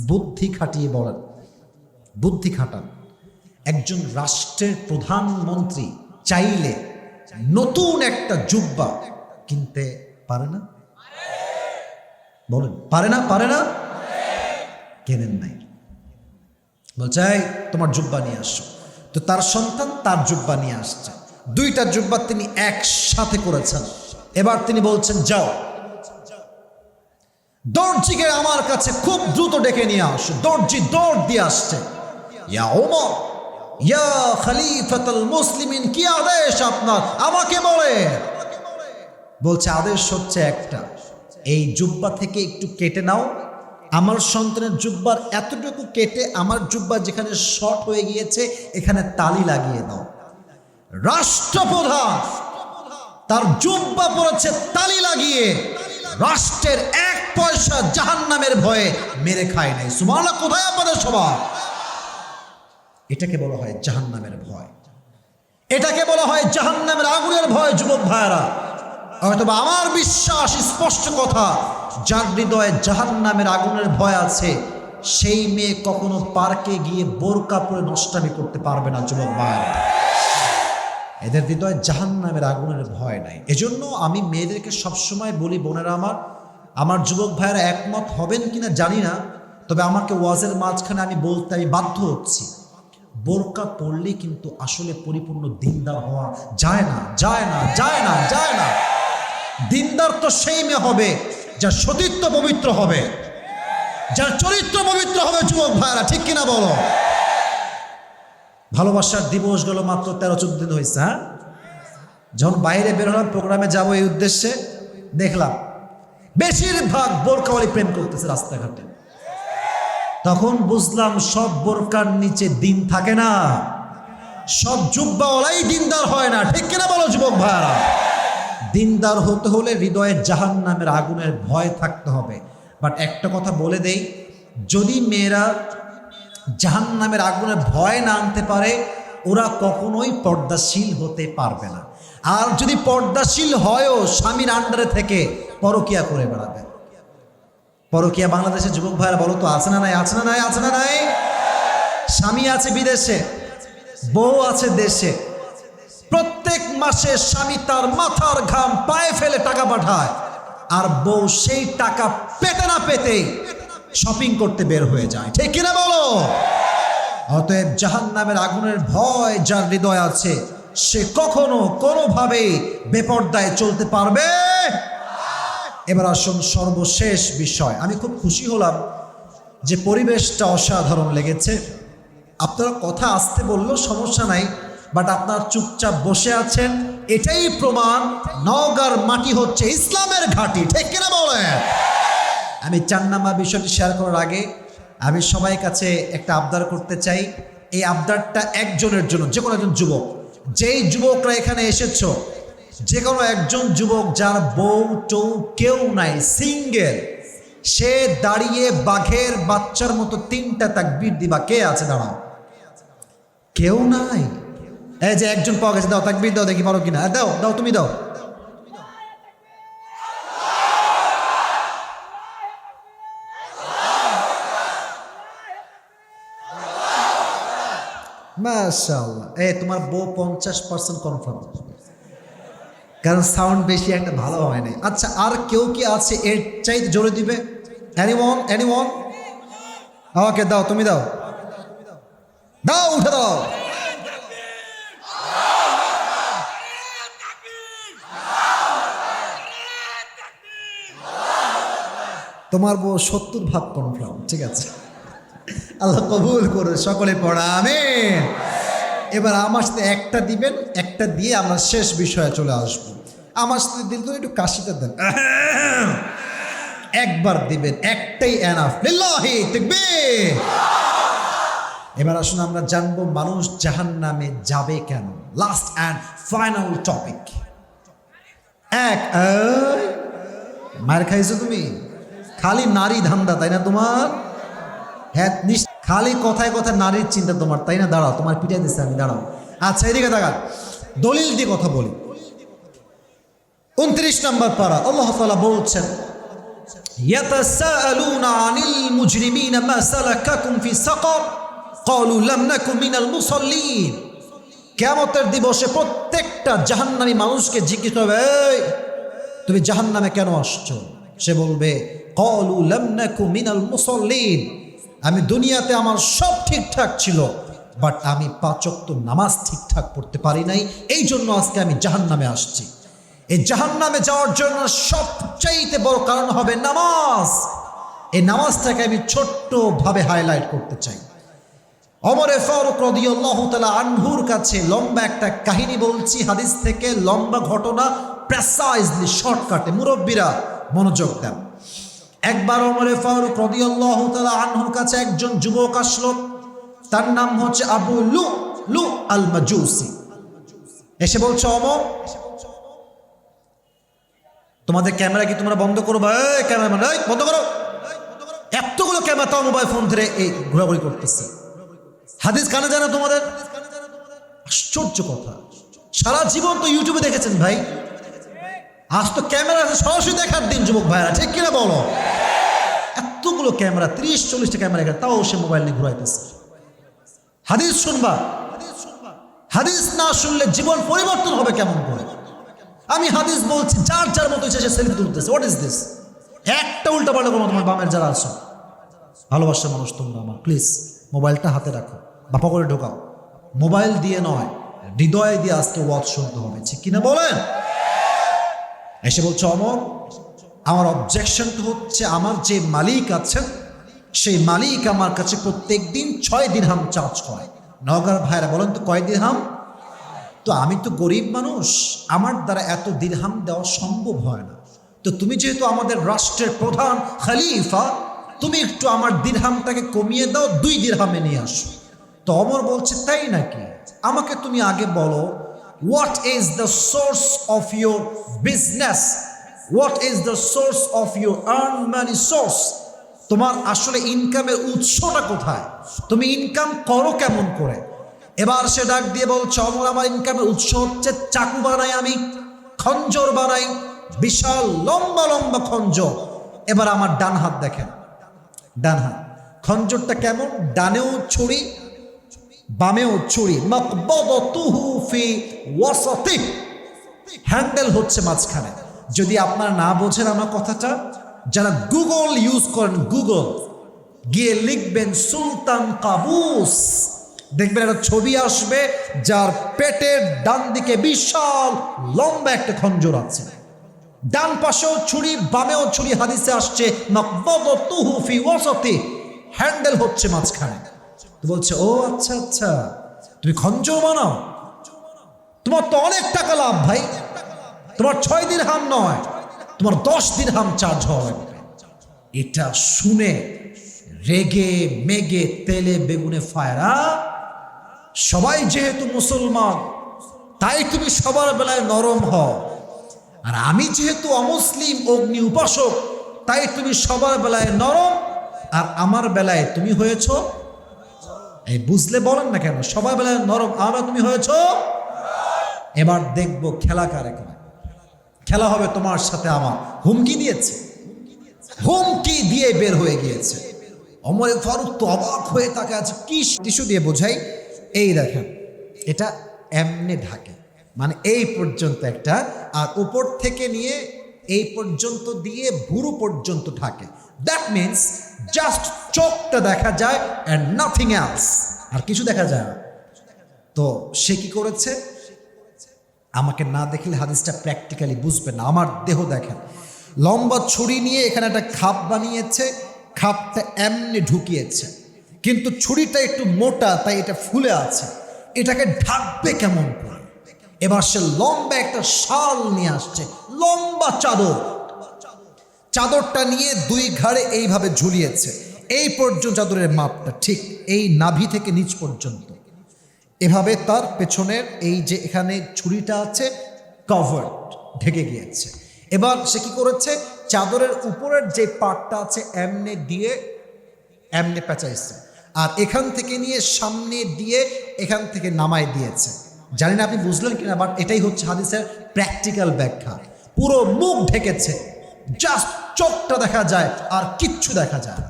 বুদ্ধি খাটিয়ে বলেন, বুদ্ধি খাটান, একজন রাষ্ট্রের প্রধানমন্ত্রী চাইলে নতুন একটা জুব্বা কিনতে পারে না? বলেন পারে না? পারে না? কেনেন নাই, বলছে তোমার জুব্বা নিয়ে আসছো। তো তার সন্তান তার জুব্বা নিয়ে আসছে, দুইটা জুব্বা তিনি একসাথে করেছেন। এবার তিনি বলছেন যাও, দর্জিকে আমার কাছে খুব দ্রুত ডেকে নিয়ে আসো। দর্জি দৌড় দিয়ে আসছে, ইয়া ওমর, ইয়া খলিফাতুল মুসলিমিন, কি আদেশ আপনার, আমাকে বলে। বলছে আদেশ হচ্ছে একটা, এই জুব্বা থেকে একটু কেটে নাও, আমার সন্তানের জুব্বার এতটুকু কেটে আমার জুব্বা যেখানে শর্ট হয়ে গিয়েছে এখানে তালি লাগিয়ে দাও। রাষ্ট্রপ্রধান তার জুব্বা পড়েছে তালি লাগিয়ে, রাষ্ট্রের এক পয়সা জাহান্নামের ভয়ে মেরে খায় নাই। সুবহানাল্লাহ। কোথায় আপনাদের স্বভাব? এটাকে বলা হয় জাহান্নামের ভয়, এটাকে বলা হয় জাহান্নামের আগুনের ভয়। যুবক ভাইরা, হয়তোবা আমার বিশ্বাস, স্পষ্ট কথা, যার হৃদয়ে জাহান্নামের আগুনের ভয় আছে সেই মেয়ে কখনো পার্কে গিয়ে বোরকা পরে নষ্টামি করতে পারবে না। যুবক ভাইরা, এদের হৃদয়ে জাহান্নামের আগুনের ভয় নাই। এজন্য আমি মেয়েদেরকে সবসময় বলি, বোনেরা আমার যুবক ভাইয়েরা একমত হবেন কিনা জানি না, তবে আমাকে ওয়াজের মাঝখানে আমি বলতে আমি বাধ্য হচ্ছি, বোরকা পরলে কিন্তু আসলে পরিপূর্ণ দিনদার হওয়া যায় না, যায় না, যায় না, যায় না। দিনদার তো সেই মেয়ে হবে যার সতীত্ব পবিত্র হবে, যার চরিত্র পবিত্র হবে। যুবক ভাইরা, ঠিক কিনা বলো? ভালোবাসার দিবস গেল মাত্র 13-14 দিন হয়েছে। হ্যাঁ, যখন বাইরে বেরোলাম প্রোগ্রামে যাব এই উদ্দেশ্যে, দেখলাম বেশিরভাগ বোরকাওয়ালি প্রেম করতেছে রাস্তাঘাটে। তখন বুঝলাম সব বোরকার নিচে দিন থাকে না, সব জুব্বাওয়ালাই দিনদার হয় না। ঠিক কিনা বলো যুবক ভাইরা? দিনদার হতে হলে হৃদয়ে জাহান্নামের আগুনের ভয় থাকতে হবে। বাট একটা কথা বলে দেই, যদি মেয়েরা জাহান্নামের আগুনের ভয় না আনতে পারে, ওরা কখনোই পর্দাশীল হতে পারবে না। আর যদি পর্দাশীল হয়ও, স্বামীর আন্ডারে থেকে পরকিয়া করে বেড়াবে। পরকিয়া বাংলাদেশের যুবক ভাইরা বলো তো, আছে না নাই? আছে না নাই? আছে না নাই? স্বামী আছে বিদেশে, বউ আছে দেশে, প্রত্যেক মাসে স্বামী তার মাথার ঘাম পায়ে ফেলে টাকা পাঠায়, আর বউ সেই টাকা পেতে না পেতেই শপিং করতে বের হয়ে যায়। ঠিক কিনা বলো? অতএব জাহান্নামের আগুনের ভয় যার হৃদয় আছে, সে কখনো কোনোভাবেই বেপর্দায় চলতে পারবে। এবার আসুন সর্বশেষ বিষয়। আমি খুব খুশি হলাম যে পরিবেশটা অসাধারণ লেগেছে। আপনারা কথা আসতে বললেও সমস্যা নাই, বাট আপনারা চুপচাপ বসে আছেন, এটাই প্রমাণ নওগাঁর মাটি হচ্ছে ইসলামের ঘাঁটি। ঠিক কিনা বলেন? আমি 4 নাম্বার বিষয়টি শেয়ার করার আগে আমি সবাই কাছে একটা আবদার করতে চাই। এই আবদারটা একজনের জন্য, যে কোনো একজন যুবক, যেই যুবকরা এখানে এসেছো, যে কোনো একজন যুবক যার বউ টৌ কেউ নাই, সিঙ্গেল, সে দাঁড়িয়ে বাঘের বাচ্চার মতো 3টা তাকবীর দিবা। কে আছে? দাঁড়াও। কেউ নাই? এই যে একজন পাওয়া গেছে, দাও তাকবীর দাও, দেখি পারো কিনা। দাও দাও, তুমি দাও। মাশাআল্লাহ। তোমার বউ 50% কনফার্ম, কারণ সাউন্ড বেশি একটা ভালো হয় নাই। আচ্ছা, আর কেউ কি আছে এর চাইতে জোরে দিবে? এনিওয়ান? এনিওয়ান? ওকে, দাও, তুমি দাও, দাও, উঠে দাও। তোমার বউ 70% কনফার্ম। ঠিক আছে, আল্লাহ কবুল করে, সকলে পড়া আমিন। এবার আমার সাথে একটা দিবেন, একটা দিয়ে আমরা শেষ বিষয়ে চলে আসবো। আমার সাথে দিল তো, একটু কাশিটা দেন, একবার দিবেন, একটাই এনাফ। লিল্লাহি তাকবীর। এবার আসুন আমরা জানবো মানুষ জাহান্নামে যাবে কেন। Last and final topic. মার খাইছো তুমি? খালি নারী ধান্দা, তাই না তোমার? হ্যাঁ, খালি কথায় কথায় নারীর চিন্তা তোমার, তাই না? দাঁড়াও, তোমার পিটাই দিচ্ছে আমি, দাঁড়াও। আচ্ছা, এদিকে দেখা, দলিল দিয়ে কথা বলি। 29 নম্বর পারা, আল্লাহ তাআলা বলছেন, ইয়াতাসাআলুনা আনিল মুজরিমিনা মা সালাকাকুম ফি সাকার ক্বালু লাম নাকু মিনাল মুসাল্লিন। কিয়ামতের দিবসে প্রত্যেকটা জাহান্নামী মানুষকে জিজ্ঞেস হবে, এই তুমি জাহান্নামে কেন আসছো? সে বলবে, ক্বালু লাম নাকু মিনাল মুসাল্লিন, আমি দুনিয়াতে আমার সব ঠিকঠাক ছিল, বাট আমি 5 ওয়াক্ত নামাজ ঠিকঠাক পড়তে পারি নাই, এই জন্য আজকে আমি জাহান্নামে আসছি। এই জাহান্নামে যাওয়ার জন্য সবচাইতে বড় কারণ হবে নামাজ। এই নামাজটাকে আমি ছোট্টভাবে হাইলাইট করতে চাই। ওমরে ফারুক রাদিয়াল্লাহু তাআলা আনহুর কাছে লম্বা একটা কাহিনী বলছি, হাদিস থেকে লম্বা ঘটনা, প্রেসাইজলি শর্টকাটে মুরব্বীরা মনোযোগ দেন। একবার ওমরে ফারুক রাদিয়াল্লাহু তাআলা আনহুর কাছে একজন যুবক আসলো, তার নাম হচ্ছে আবু লু আল মাজুসি। এসে বলছে, ওমর, তোমাদের ক্যামেরা কি তোমরা বন্ধ করো? এই ক্যামেরাম্যান, এই বন্ধ করো। এতগুলো ক্যামেরা তাও মোবাইল ফোন ধরে এই ঘোরাঘুরি করতেছে। হাদিস কানে জানা তোমাদের? আশ্চর্য কথা, সারা জীবন তো ইউটিউবে দেখেছেন ভাই, আজ তো ক্যামেরা সরাসরি দেখার দিন যুবক ভাইরা, ঠিক কিনা বলো? এতগুলো ক্যামেরা, 30-40টা ক্যামেরা, তাও সে মোবাইল নিয়ে ঘুরাইতেছে। হাদিস শুনবা, হাদিস না শুনলে জীবন পরিবর্তন হবে কেমন করে? আমি হাদিস বলছি, যার যার মতো সে সেলফি তুলতেছে। What is this? একটা উল্টা পাল্টা করো। তোমার বামের যারা আছো, ভালোবাসার মানুষ তোমরা আমার, প্লিজ মোবাইলটা হাতে রাখো, বাপা করে ঢোকাও। মোবাইল দিয়ে নয়, হৃদয় দিয়ে আজকে ওয়াজ শুনতে হবে, ঠিক কিনা বলেন? এসে বলছে অমর, আমার অবজেকশনটা হচ্ছে, আমার যে মালিক আছেন সেই মালিক আমার কাছে প্রত্যেক দিন 6 দিরহাম চার্জ করে। নওগাঁর ভাইরা বলেন তো কয় দিরহাম? তো আমি তো গরিব মানুষ, আমার দ্বারা এত দিরহাম দেওয়া সম্ভব হয় না। তো তুমি যেহেতু আমাদের রাষ্ট্রের প্রধান খলিফা, তুমি একটু আমার দিরহামটাকে কমিয়ে দাও, 2 দিরহামে নিয়ে আসো। তো অমর বলছে তাই নাকি? আমাকে তুমি আগে বলো, what is the source of your business, what is the source of your earn money source? তোমার আসলে ইনকামের উৎসটা কোথায়? তুমি ইনকাম করো কেমন করে? এবার সে ডাক দিয়ে বলছে অমর, আমার ইনকামের উৎস হচ্ছে চাকু বানাই আমি, খঞ্জর বানাই, বিশাল লম্বা লম্বা খঞ্জর। এবার আমার ডান হাত দেখেন, ডান হাত খঞ্জরটা কেমন, ডানেও ছুরি বামেও ছুরি, মাকবাদাতুহু ফি ওয়াসাতি, হ্যান্ডেল হচ্ছে মাঝখানে। যদি আপনারা না বোঝেন আমার কথাটা, যারা গুগল ইউজ করেন, গুগল গিয়ে লিখবেন সুলতান কাবুস, দেখবেন একটা ছবি আসবে যার পেটের ডান দিকে বিশাল লম্বা একটা খঞ্জর আছে, ডান পাশেও ছুরি বামেও ছুরি। হাদিসে আসছে মাকবাদাতুহু ফি ওয়াসাতি, হ্যান্ডেল হচ্ছে মাঝখানে। তো বলছে ও আচ্ছা আচ্ছা, তুমি খঞ্জর বানাও, তোমার তো অনেক টাকা লাভ ভাই, তোমার 6 দিরহাম নয়, তোমার 10 দিরহাম চার্জ হয়। এটা শুনে রেগে মেগে তেলে বেগুনে ফায়রা। সবাই যেহেতু মুসলমান, তাই তুমি সবার বেলায় নরম হও, আর আমি যেহেতু অমুসলিম অগ্নি উপাসক, তাই তুমি সবার বেলায় নরম, আর আমার বেলায় তুমি হয়েছ, এই বুঝলে বলেন না কেন, সবার বেলায় নরম, আমার তুমি হয়েছ। এবার দেখবো খেলা কারে কারে, খেলা হবে তোমার সাথে আমার। হুমকি দিয়েছে, হুমকি দিয়ে বের হয়ে গিয়েছে। ওমর ফারুক তো অবাক হয়ে তাকে আছে, কি টিস্যু দিয়ে বোঝাই, এই দেখেন এটা এমনি ঢাকে, মানে এই পর্যন্ত একটা, আর উপর থেকে নিয়ে এই পর্যন্ত দিয়ে ভুরু পর্যন্ত ঢাকে। দ্যাট মিনস জাস্ট চোখটা দেখা যায় অ্যান্ড নাথিং এলস, আর কিছু দেখা যায় না। তো সে কি করেছে, আমাকে না দেখলে হাদিসটা প্র্যাকটিক্যালি বুঝবে না, আমার দেহ দেখেন, লম্বা ছুরি নিয়ে এখানে একটা খাপ বানিয়েছে, খাপটা এমনি ঢুকিয়েছে, কিন্তু ছুরিটা একটু মোটা তাই এটা ফুলে আছে, এটাকে ঢাকবে কেমন করে? এবার সে লম্বা একটা শাল নিয়ে আসছে, লম্বা চাদর, চাদরটা নিয়ে 2 ঘাড়ে এইভাবে ঝুলিয়েছে, এই পর্যন্ত চাদরের মাপটা ঠিক এই নাভি থেকে নিচ পর্যন্ত, এভাবে তার পেছনের এই যে এখানে ছুরিটা আছে কভার্ড, ঢেকে গিয়েছে। এবার সে কি করেছে, চাদরের উপরের যে পার্টটা আছে এমনে দিয়ে এমনে পেঁচাইছে, আর এখান থেকে নিয়ে সামনে দিয়ে এখান থেকে নামায় দিয়েছে। জানি না আপনি বুঝলেন কিনা, বাট এটাই হচ্ছে হাদিসের প্র্যাকটিক্যাল ব্যাখ্যা। পুরো মুখ ঢেকেছে, জাস্ট চোখটা দেখা যায় আর কিচ্ছু দেখা যায় না।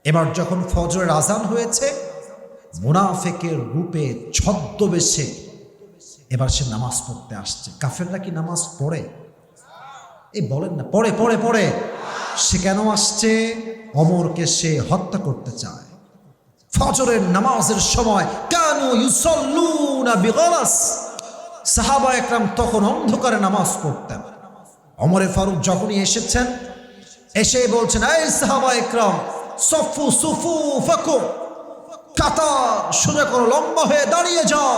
এবার যখন ফজরের আজান হয়েছে, মুনাফিকের রূপে ছদ্মবেশে এবার সে নামাজ পড়তে আসছে। কাফেররা কি নামাজ পড়ে? এই বলেন না, পড়ে পড়ে পড়ে। সে কেন আসছে? ওমরকে সে হত্যা করতে চায়। ফজরের নামাজের সময় কানু ইউসাল্লুনা বিগলাস, সাহাবা একরাম তখন অন্ধকারে নামাজ পড়তেন। ওমর ফারুক যখনই এসেছেন, এসে বলছেন এই সাহাবা একরাম সফু সুফু ফাকু, কাতার সোজা করো, লম্বা হয়ে দাঁড়িয়ে যাও,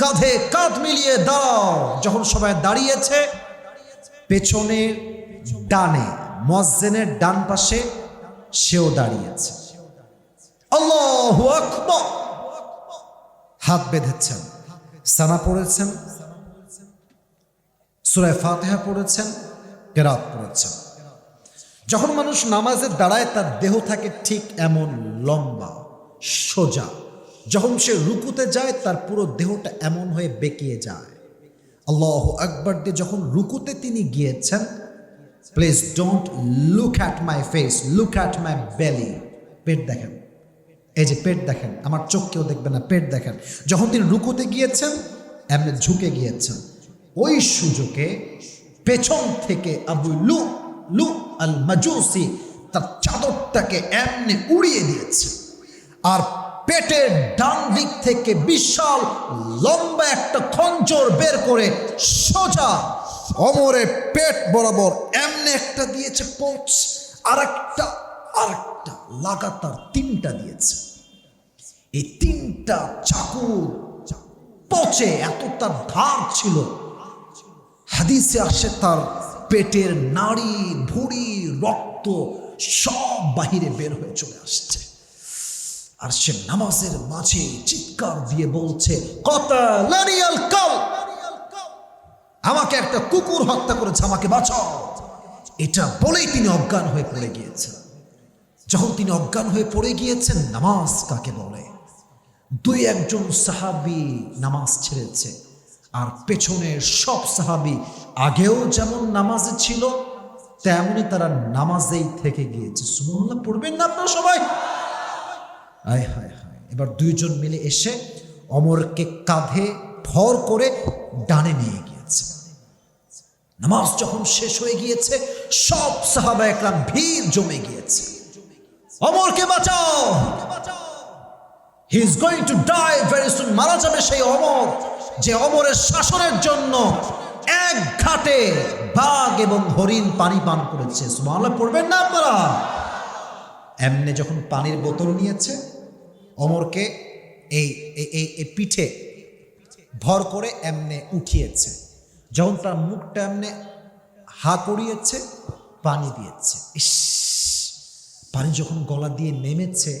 কাঁধে কাঁধ মিলিয়ে দাঁড়াও। যখন সবাই দাঁড়িয়েছে, পেছনের ডানে মুয়াজ্জিনের ডান পাশে সেও দাঁড়িয়েছে। আল্লাহু আকবার, হাত বেঁধেছেন, সানা পড়েছেন, সূরা ফাতিহা পড়েছেন, কেরাত পড়েছেন। যখন মানুষ নামাজে দাঁড়ায় তার দেহ থাকে ঠিক এমন লম্বা সোজা, যখন সে রুকুতে যায় তার পুরো দেহটা এমন হয়ে বেঁকিয়ে যায়। আল্লাহু আকবার দিয়ে যখন রুকুতে তিনি গিয়েছেন, please don't look at my face, look at my বেলি। পেট দেখেন, এই যে পেট দেখেন, আমার চোখ কেউ দেখবে না, পেট দেখেন। যখন তিনি রুকুতে গিয়েছেন এমনি ঝুঁকে গিয়েছেন, ওই সুযোগে পেছন থেকে আবু লু লু আল মাজুসি তার চাদরটাকে এমনি উড়িয়ে দিয়েছে, আর পেটের ডান দিক থেকে বিশাল লম্বা একটা খঞ্জর বের করে সোজা ওমরের পেট বরাবর এমনি একটা দিয়েছে পোঁচ, আরেকটা লাগাতার তিনটা দিয়েছে। এই তিনটা চাকু পচে এত তার ধার ছিল, হাদিসে আসে তার পেটের নাড়ি ভুঁড়ি রক্ত সব বাহিরে বের হয়ে চলে আসছে। আর সে নামাজের মাঝে চিৎকার দিয়ে বলছে, কাতালানিয়াল কালব, আমাকে একটা কুকুর হত্যা করেছে, আমাকে বাঁচাও। এটা বলেই তিনি অজ্ঞান হয়ে পড়ে গিয়েছেন। যখন তিনি অজ্ঞান হয়ে পড়ে গিয়েছেন, নামাজ কাকে বলে? দুই একজন সাহাবী নামাজ ছেড়েছে, আর পেছনের সব সাহাবী আগেও যেমন নামাজে ছিল তেমনি তারা নামাজেই থেকে গিয়েছে। সুবহানাল্লাহ পড়বেন না আপনারা সবাই? আয় হায় হায়। এবার দুইজন মিলে এসে ওমরকে কাঁধে ভর করে ডানে নিয়ে গিয়েছে। নামাজ যখন শেষ হয়ে গিয়েছে, সব সাহাবা একরাম ভিড় জমে গিয়েছে, ওমরকে বাঁচাও, he is going to die very soon, মারা যাবে সেই ওমর যে ওমরের শাসনের জন্য এক ঘাটে বাঘ এবং হরিণ পানি পান করেছে। সুবহানাল্লাহ পড়বেন না আপনারা? এমনি যখন পানির বোতল নিয়েছে, ওমরকে এই পিঠে ভর করে এমনে উঠিয়েছে, যখন তার মুখটা এমনে হা করিয়েছে পানি দিয়েছে, ইস, পানি যখন গলা দিয়ে নেমেছে,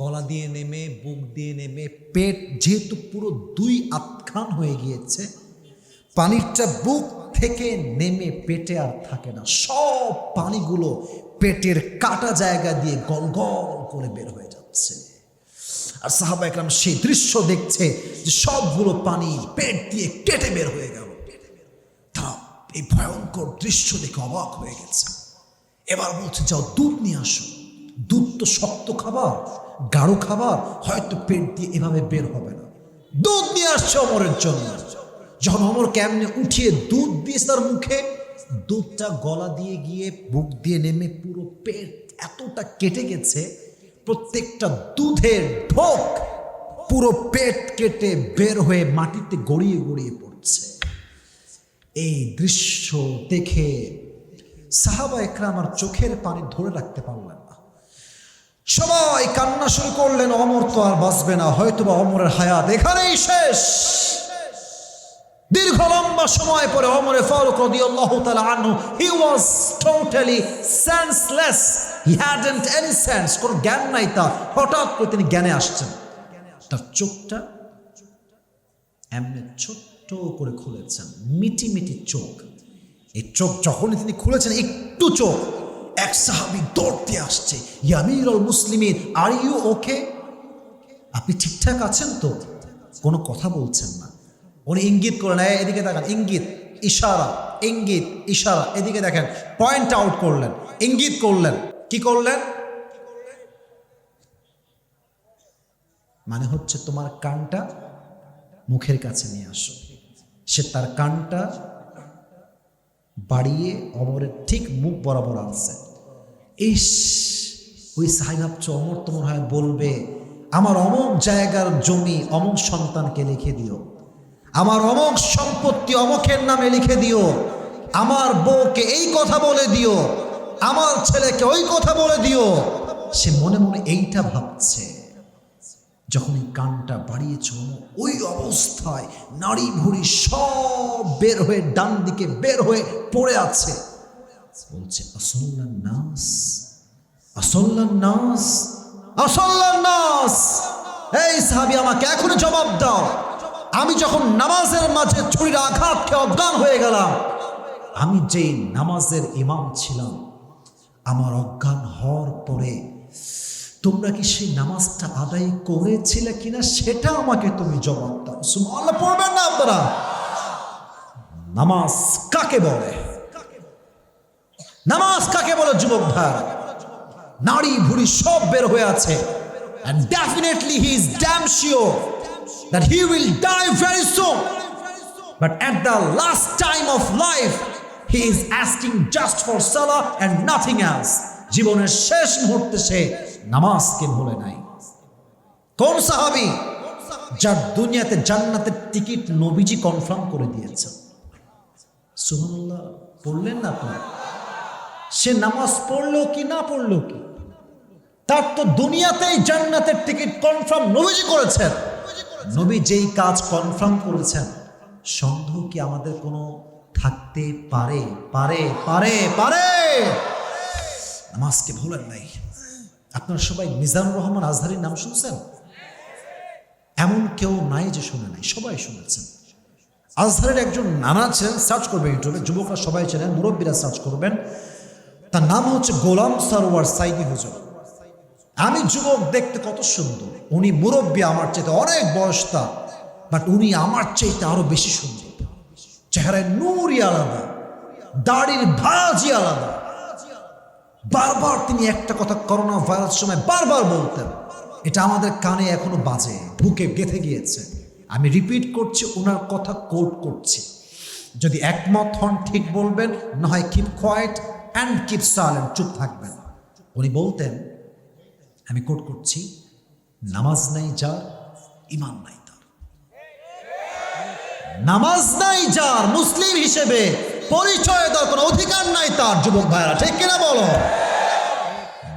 গলা দিয়ে নেমে বুক দিয়ে নেমে পেট যেহেতু পুরো দুই আধখান হয়ে গিয়েছে, পানিটা বুক থেকে নেমে পেটে আর থাকে না, সব পানিগুলো পেটের কাটা জায়গা দিয়ে গল গল করে বের হয়ে যাচ্ছে। আর সাহাবা একরাম সেই দৃশ্য দেখছে যে সবগুলো পানি পেট দিয়ে কেটে বের হয়ে গেল। তারা এই ভয়ঙ্কর দৃশ্য দেখে অবাক হয়ে গেছে। এবার বলছে, যাও দুধ নিয়ে আসো। দুধ তো শক্ত খাবার, গাঢ় খাবার, হয়তো পেট দিয়ে এভাবে বের হবে না। দুধ নিয়ে আসছে ওমরের জন্য। যখন ওমর কেমনে উঠিয়ে দুধ দিয়েছে তার মুখে, দুধটা গলা দিয়ে গিয়ে বুক দিয়ে নেমে পুরো পেট এতটা কেটে গেছে, প্রত্যেকটা দুধের ঢোক পুরো পেট কেটে বের হয়ে মাটিতে গড়িয়ে গড়িয়ে পড়ছে। এই দৃশ্য দেখে সাহাবা একরাম আর চোখের পানি ধরে রাখতে পারলেন না, সবাই কান্না শুরু করলেন। ওমর তো আর বাঁচবে না, হয়তোবা ওমরের হায়াত এখানেই শেষ। দীর্ঘ লম্বা সময় পরে ওমর ফারুক রাদিয়াল্লাহু তাআলা আনহু, he was totally senseless, he hadn't any sense, কোনো জ্ঞান নাই তার। হঠাৎ করে তিনি জ্ঞানে আসছেন, তার চোখটা এমনি ছোট্ট করে খুলেছেন, মিটি মিটি চোখ। এই চোখ যখনই তিনি খুলেছেন, একটু চোখ, এক সাহাবী দৌড়তে আসছে, ইয়া আমিরুল মুসলিমিন, আর ইউ ওকে? আপনি ঠিকঠাক আছেন তো? কোনো কথা বলছেন না। উনি ইঙ্গিত করেন, এদিকে দেখেন, ইঙ্গিত ইশারা, ইঙ্গিত ইশারা, এদিকে দেখেন, পয়েন্ট আউট করলেন, ইঙ্গিত করলেন। কি করলেন? মানে হচ্ছে তোমার কানটা মুখের কাছে নিয়ে আসো। সে তার কানটা বাড়িয়ে ওমরের ঠিক মুখ বরাবর আনছে। ইস, ওই সাহাবী ভাবছে ওমর তো মনে হয় বলবে, আমার অমুক জায়গার জমি অমুক সন্তানকে লিখে দিও, আমার অমুক সম্পত্তি অমুকের নামে লিখে দিও, আমার বউকে এই কথা বলে দিও, আমার ছেলেকে ওই কথা বলে দিও। সে মনে মনে এইটা ভাবছে। যখন এই কানটা বাড়িয়েছ, ওই অবস্থায় নাড়ি ভুড়ি সব বের হয়ে ডান দিকে বের হয়ে পড়ে আছে। বলছে, আসল্লান নাস, আসল্লান নাস, আসল্লান নাস। এই সাহাবী, আমাকে এখনই জবাব দাও, আমি যখন নামাজের মাঝে ছুরির আঘাত খেয়ে অজ্ঞান হয়ে গেলাম, আমি যেই নামাজের ইমাম ছিলাম, আমার অজ্ঞান হওয়ার পরে তোমরা কি সেই নামাজটা আদায় করেছিলে কিনা সেটা আমাকে তুমি জবাব দাও। সুবহানাল্লাহ পড়বেন না আপনারা? নামাজ কাকে বলে? নামাজ কাকে বলে যুবক ভাই? নারী ভুড়ি সব বের হয়ে আছে, and definitely he is damn sure that he will die very soon, but at the last time of life he is asking just for salah and nothing else. জীবনের শেষ মুহূর্তে সে নামাজকে ভুলে নাই। কোন সাহাবী? যার দুনিয়াতে জান্নাতের টিকিট নবীজি কনফার্ম করে দিয়েছে। সুবহানাল্লাহ পড়লেন না তো? সে নামাজ পড়লো কি না পড়লো কি, তার তো দুনিয়াতেই জান্নাতের টিকিট কনফার্ম নবীজি করেছেন। নবী যেই কাজ কনফার্ম করেছেন, সন্দেহ কি আমাদের কোনো থাকতে পারে? পারে পারে পারে নামাজকে ভুলেন নাই। আপনারা সবাই মিজানুর রহমান আজহারীর নাম শুনছেন? এমন কেউ নাই যে শুনে নাই, সবাই শুনেছেন। আজহারের একজন নানা ছিলেন, সার্চ করবেন ইউটিউবে, যুবকরা সবাই ছিলেন, মুরব্বীরা সার্চ করবেন। তার নাম হচ্ছে গোলাম সরোয়ার সাইদি হুজুর। আমি যুবক, দেখতে কত সুন্দর, উনি মুরব্বী, আমার চাইতে অনেক বয়স তার, বাট উনি আমার চাইতে আরো বেশি সুন্দর। চেহারায় নূরই আলাদা, দাড়ির ভাঁজই আলাদা। বারবার তিনি একটা কথা করোনা ভাইরাস সময় বারবার বলতেন, এটা আমাদের কানে এখনো বাজে, বুকে গেঁথে গিয়েছে। আমি রিপিট করছি, ওনার কথা কোট করছি। যদি একমত হন ঠিক বলবেন, না হয় keep quiet and keep silent, চুপ থাকবেন। উনি বলতেন, আমি কোট করছি, নামাজ নাই যার, ঈমান নাই তার। নামাজ নাই যার, মুসলিম হিসেবে পরিচয় দেওয়ার কোনো অধিকার নাই তার। যুবক ভাইরা ঠিক কিনা বলো?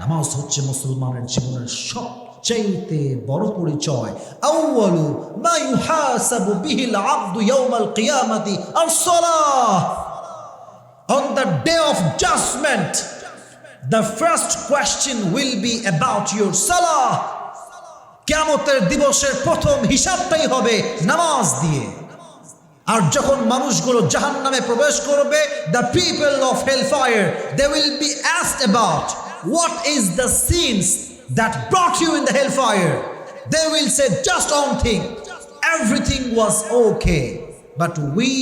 নামাজ হচ্ছে মুসলমানের জীবনের সবচেয়ে বড় পরিচয়। আউয়ালু মা ইউহাসাবু বিহিল আবদু ইয়াউমাল কিয়ামাতি আস-সালাহ। On the day of judgment, the first question will be about your salah. কিয়ামতের দিবসের প্রথম হিসাবটাই হবে নামাজ দিয়ে। আর যখন মানুষগুলো জাহান্নামে প্রবেশ করবে, the people of hellfire, they will be asked about what is the sins that brought you in the hellfire. They will say just one thing, everything was okay, but we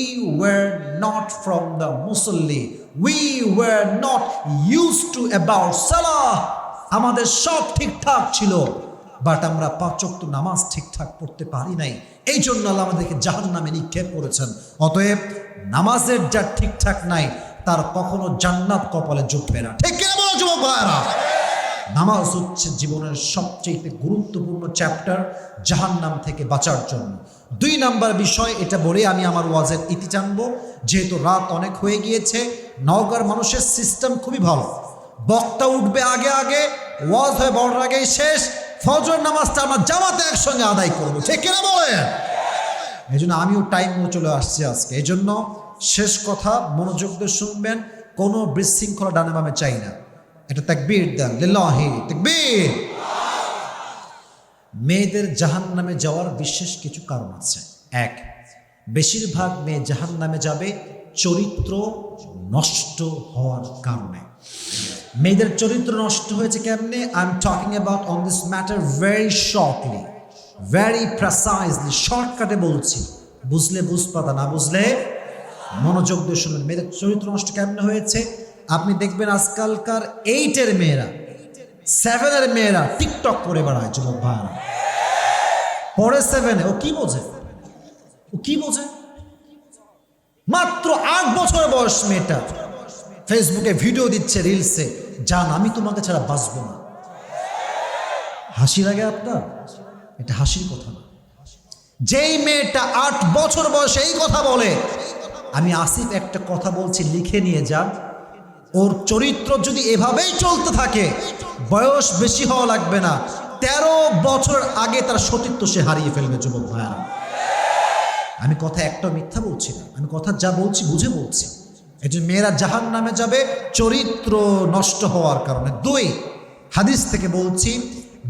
were not from the musalli, we were not used to about salah. আমাদের সব ঠিকঠাক ছিল, but আমরা 5 ওয়াক্ত নামাজ ঠিকঠাক পড়তে পারি নাই, এই জন্য আল্লাহ আমাদেরকে জাহান্নামে নিক্ষেপ করেছেন। অতএব নামাজের যা ঠিকঠাক নাই, তার কখনো জান্নাত কপালে জুটবে না। ঠিক কিনা বলো যুবক ভাইরা? নামাজ হচ্ছে জীবনের সবচেয়ে গুরুত্বপূর্ণ চ্যাপ্টার জাহান্নাম থেকে বাঁচার জন্য। 2 নাম্বার বিষয়, এটা বলে আমি আমার ওয়াজের ইতি টানবো, যেহেতু রাত অনেক হয়ে গিয়েছে। নওগাঁর মানুষের সিস্টেম খুবই ভালো, বক্তা উঠবে আগে আগে, ওয়াজ হয়ে বড় আগেই শেষ, ফজর নামাজটা আমরা জামাতে একসঙ্গে আদায় করবো। ঠিক কিনা বলেন? এই জন্য আমিও টাইম চলে আসছি আজকে। এই জন্য শেষ কথা মনোযোগ দিয়ে শুনবেন, কোনো বিশৃঙ্খলা ডানে বামে চাই না। এটা তাকবীর দেন, লিল্লাহি তাকবীর। মেয়েদের জাহান্নামে যাওয়ার বিশেষ কিছু কারণ আছে। 1, বেশিরভাগ মেয়ে জাহান্নামে যাবে চরিত্র নষ্ট হওয়ার কারণে। মেয়েদের চরিত্র নষ্ট হয়েছে কেমনে? I am talking about on this matter very shortly, very precisely, শর্টকাটে বলছি, বুঝলে বুঝপাতা, না বুঝলে মনোযোগ দিয়ে শুনুন। মেয়েদের চরিত্র নষ্ট কেমনে হয়েছে? আপনি দেখবেন আজকালকার 8-এর মেয়েরা, 7-এর মেয়েরা টিকটক করে বেড়ায়। যুবক ভাইরা, পরে 7-এ ও কি বোঝে? ও কি বোঝে? মাত্র 8 বছর বয়স মেয়েটা ফেসবুকে ভিডিও দিচ্ছে, রিলসে, জান আমি তোমাকে ছাড়া বাঁচবো না। হাসি লাগে আপনার? এটা হাসির কথা না। যেই মেয়েটা 8 বছর বয়সে এই কথা বলে, আমি আসিফ একটা কথা বলছি, লিখে নিয়ে যান, ওর চরিত্র যদি এভাবেই চলতে থাকে, বয়স বেশি হওয়া লাগবে না, 13 বছর আগে তার সতীত্ব সে হারিয়ে ফেলবে। যুবক ভাইরা, আমি কথা একটা মিথ্যা বলছি না, আমি কথা যা বলছি বুঝে বলছি। এই যে মেয়েরা জাহান্নামে যাবে চরিত্র নষ্ট হওয়ার কারণে। 2, হাদিস থেকে বলছি,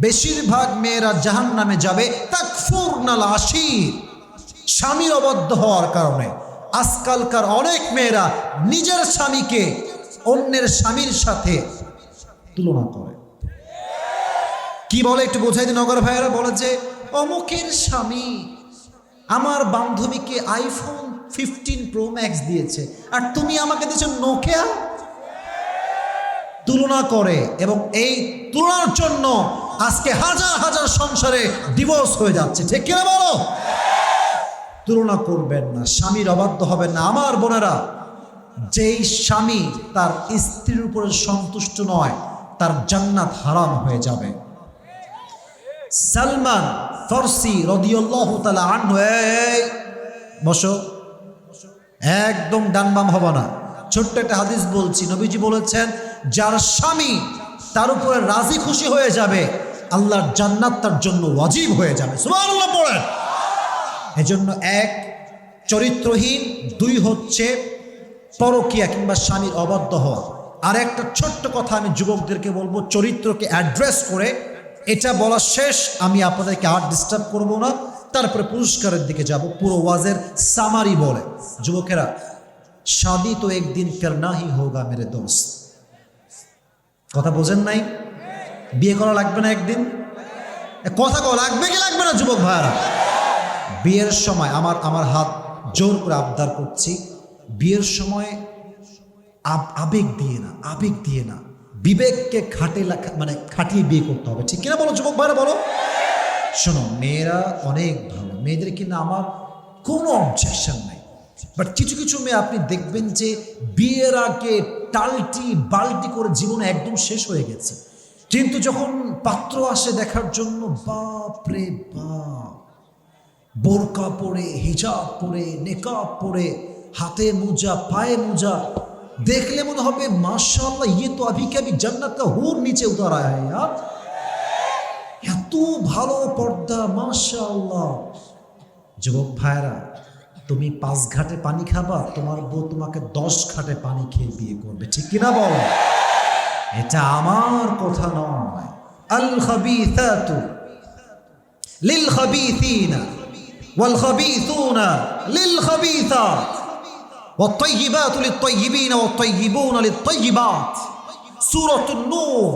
বেশিরভাগ মেয়েরা জাহান্নামে যাবে তাকফুরনাল আশির, স্বামীর অবাধ্য হওয়ার কারণে। আজকালকার অনেক মেয়েরা নিজের স্বামীকে অন্যের স্বামীর সাথে তুলনা করে। কি বলে একটু বোঝাই দিন নগর ভাইয়েরা, বলে যে অমুকের স্বামী আমার বান্ধবীকে আইফোন 15 প্রো ম্যাক্স দিয়েছে আর তুমি আমাকে দিয়েছো নোকিয়া। তুলনা করে, এবং এই তুলনার জন্য আজকে হাজার হাজার সংসারে ডিভোর্স হয়ে যাচ্ছে। ঠিক কিনা বলো? তুলনা করবেন না, স্বামীর অবাধ্য হবেন না। আমার বোনেরা, যেই স্বামী তার স্ত্রীর উপরে সন্তুষ্ট নয় তার জান্নাত হারাম হয়ে যাবে। সালমান ফারসি রাদিয়াল্লাহু তাআলা আনহু, এই বসো, একদম ডান বাম হবে না। ছোট্ট একটা হাদিস বলছি, নবীজি বলেছেন যার স্বামী তার উপরে রাজি খুশি হয়ে যাবে আল্লাহর জান্নাত তার জন্য ওয়াজিব হয়ে যাবে। সুবহানাল্লাহ পড়েন। এজন্য এক, চরিত্রহীন; দুই হচ্ছে পরকীয়া কিংবা স্বামীর অবাধ্য হওয়া। আর একটা ছোট্ট কথা আমি যুবকদেরকে বলবো, চরিত্রকে অ্যাড্রেস করে এটা বলা শেষ, আমি আপনাদেরকে আর ডিস্টার্ব করব না, তারপরে পুরস্কারের দিকে যাব। পুরো ওয়াজের সামারি বলে, যুবকেরা, শাদি তো একদিন করনা হি হোগা মেরে দোস্ত। কথা বোঝেন নাই? বিয়ে করা লাগবে না একদিন? কথা কওয়া লাগবে কি লাগবে না যুবক ভাইরা? বিয়ের সময় আমার হাত জোর করে আবদার করছি, বিয়ের সময় আবেগ দিয়ে না, বিবেককে খাটিয়ে বিয়ে করতে হবে। ঠিক কিনা বলো যুবক ভাইরা, বলো? শোনো, মেয়েরা অনেক ভালো, মেয়েদের কিনা আমার কোনো অবজেকশন নাই, বাট কিছু কিছু মেয়ে আপনি দেখবেন যে বিয়ের আগে টালটি বালটি করে জীবনে একদম শেষ হয়ে গেছে, কিন্তু যখন পাত্র আসে দেখার জন্য, বাপ রে বাপ, বোরকা পরে, হিজাব পরে, নেকাব পরে, হাতে মোজা, পায়ে মোজা, দেখলে মনে হবে মাশাআল্লাহ ইয়ে তো আভি কে আভি জান্নাত কা হুর নিচে উতার আয়া হ্যায় ইয়ার। এত ভালো পর্দা, মাশাআল্লাহ। যুবক ভাইরা, তুমি 5 ঘাটে পানি খাবা, তোমার বউ তোমাকে 10 ঘাটে পানি খেয়ে বিয়ে করবে। ঠিক কিনা বলো? এটা আমার কথা নয়। আল খাবিসাতু লিল খাবিসিনা ওয়াল খাবিসুনা লিল খাবিসাত ওয়াত তাইয়িবাতু লিত তাইয়িবিনা ওয়াত তাইয়িবুনা লিত তাইয়িবাত। সূরাতুন নূর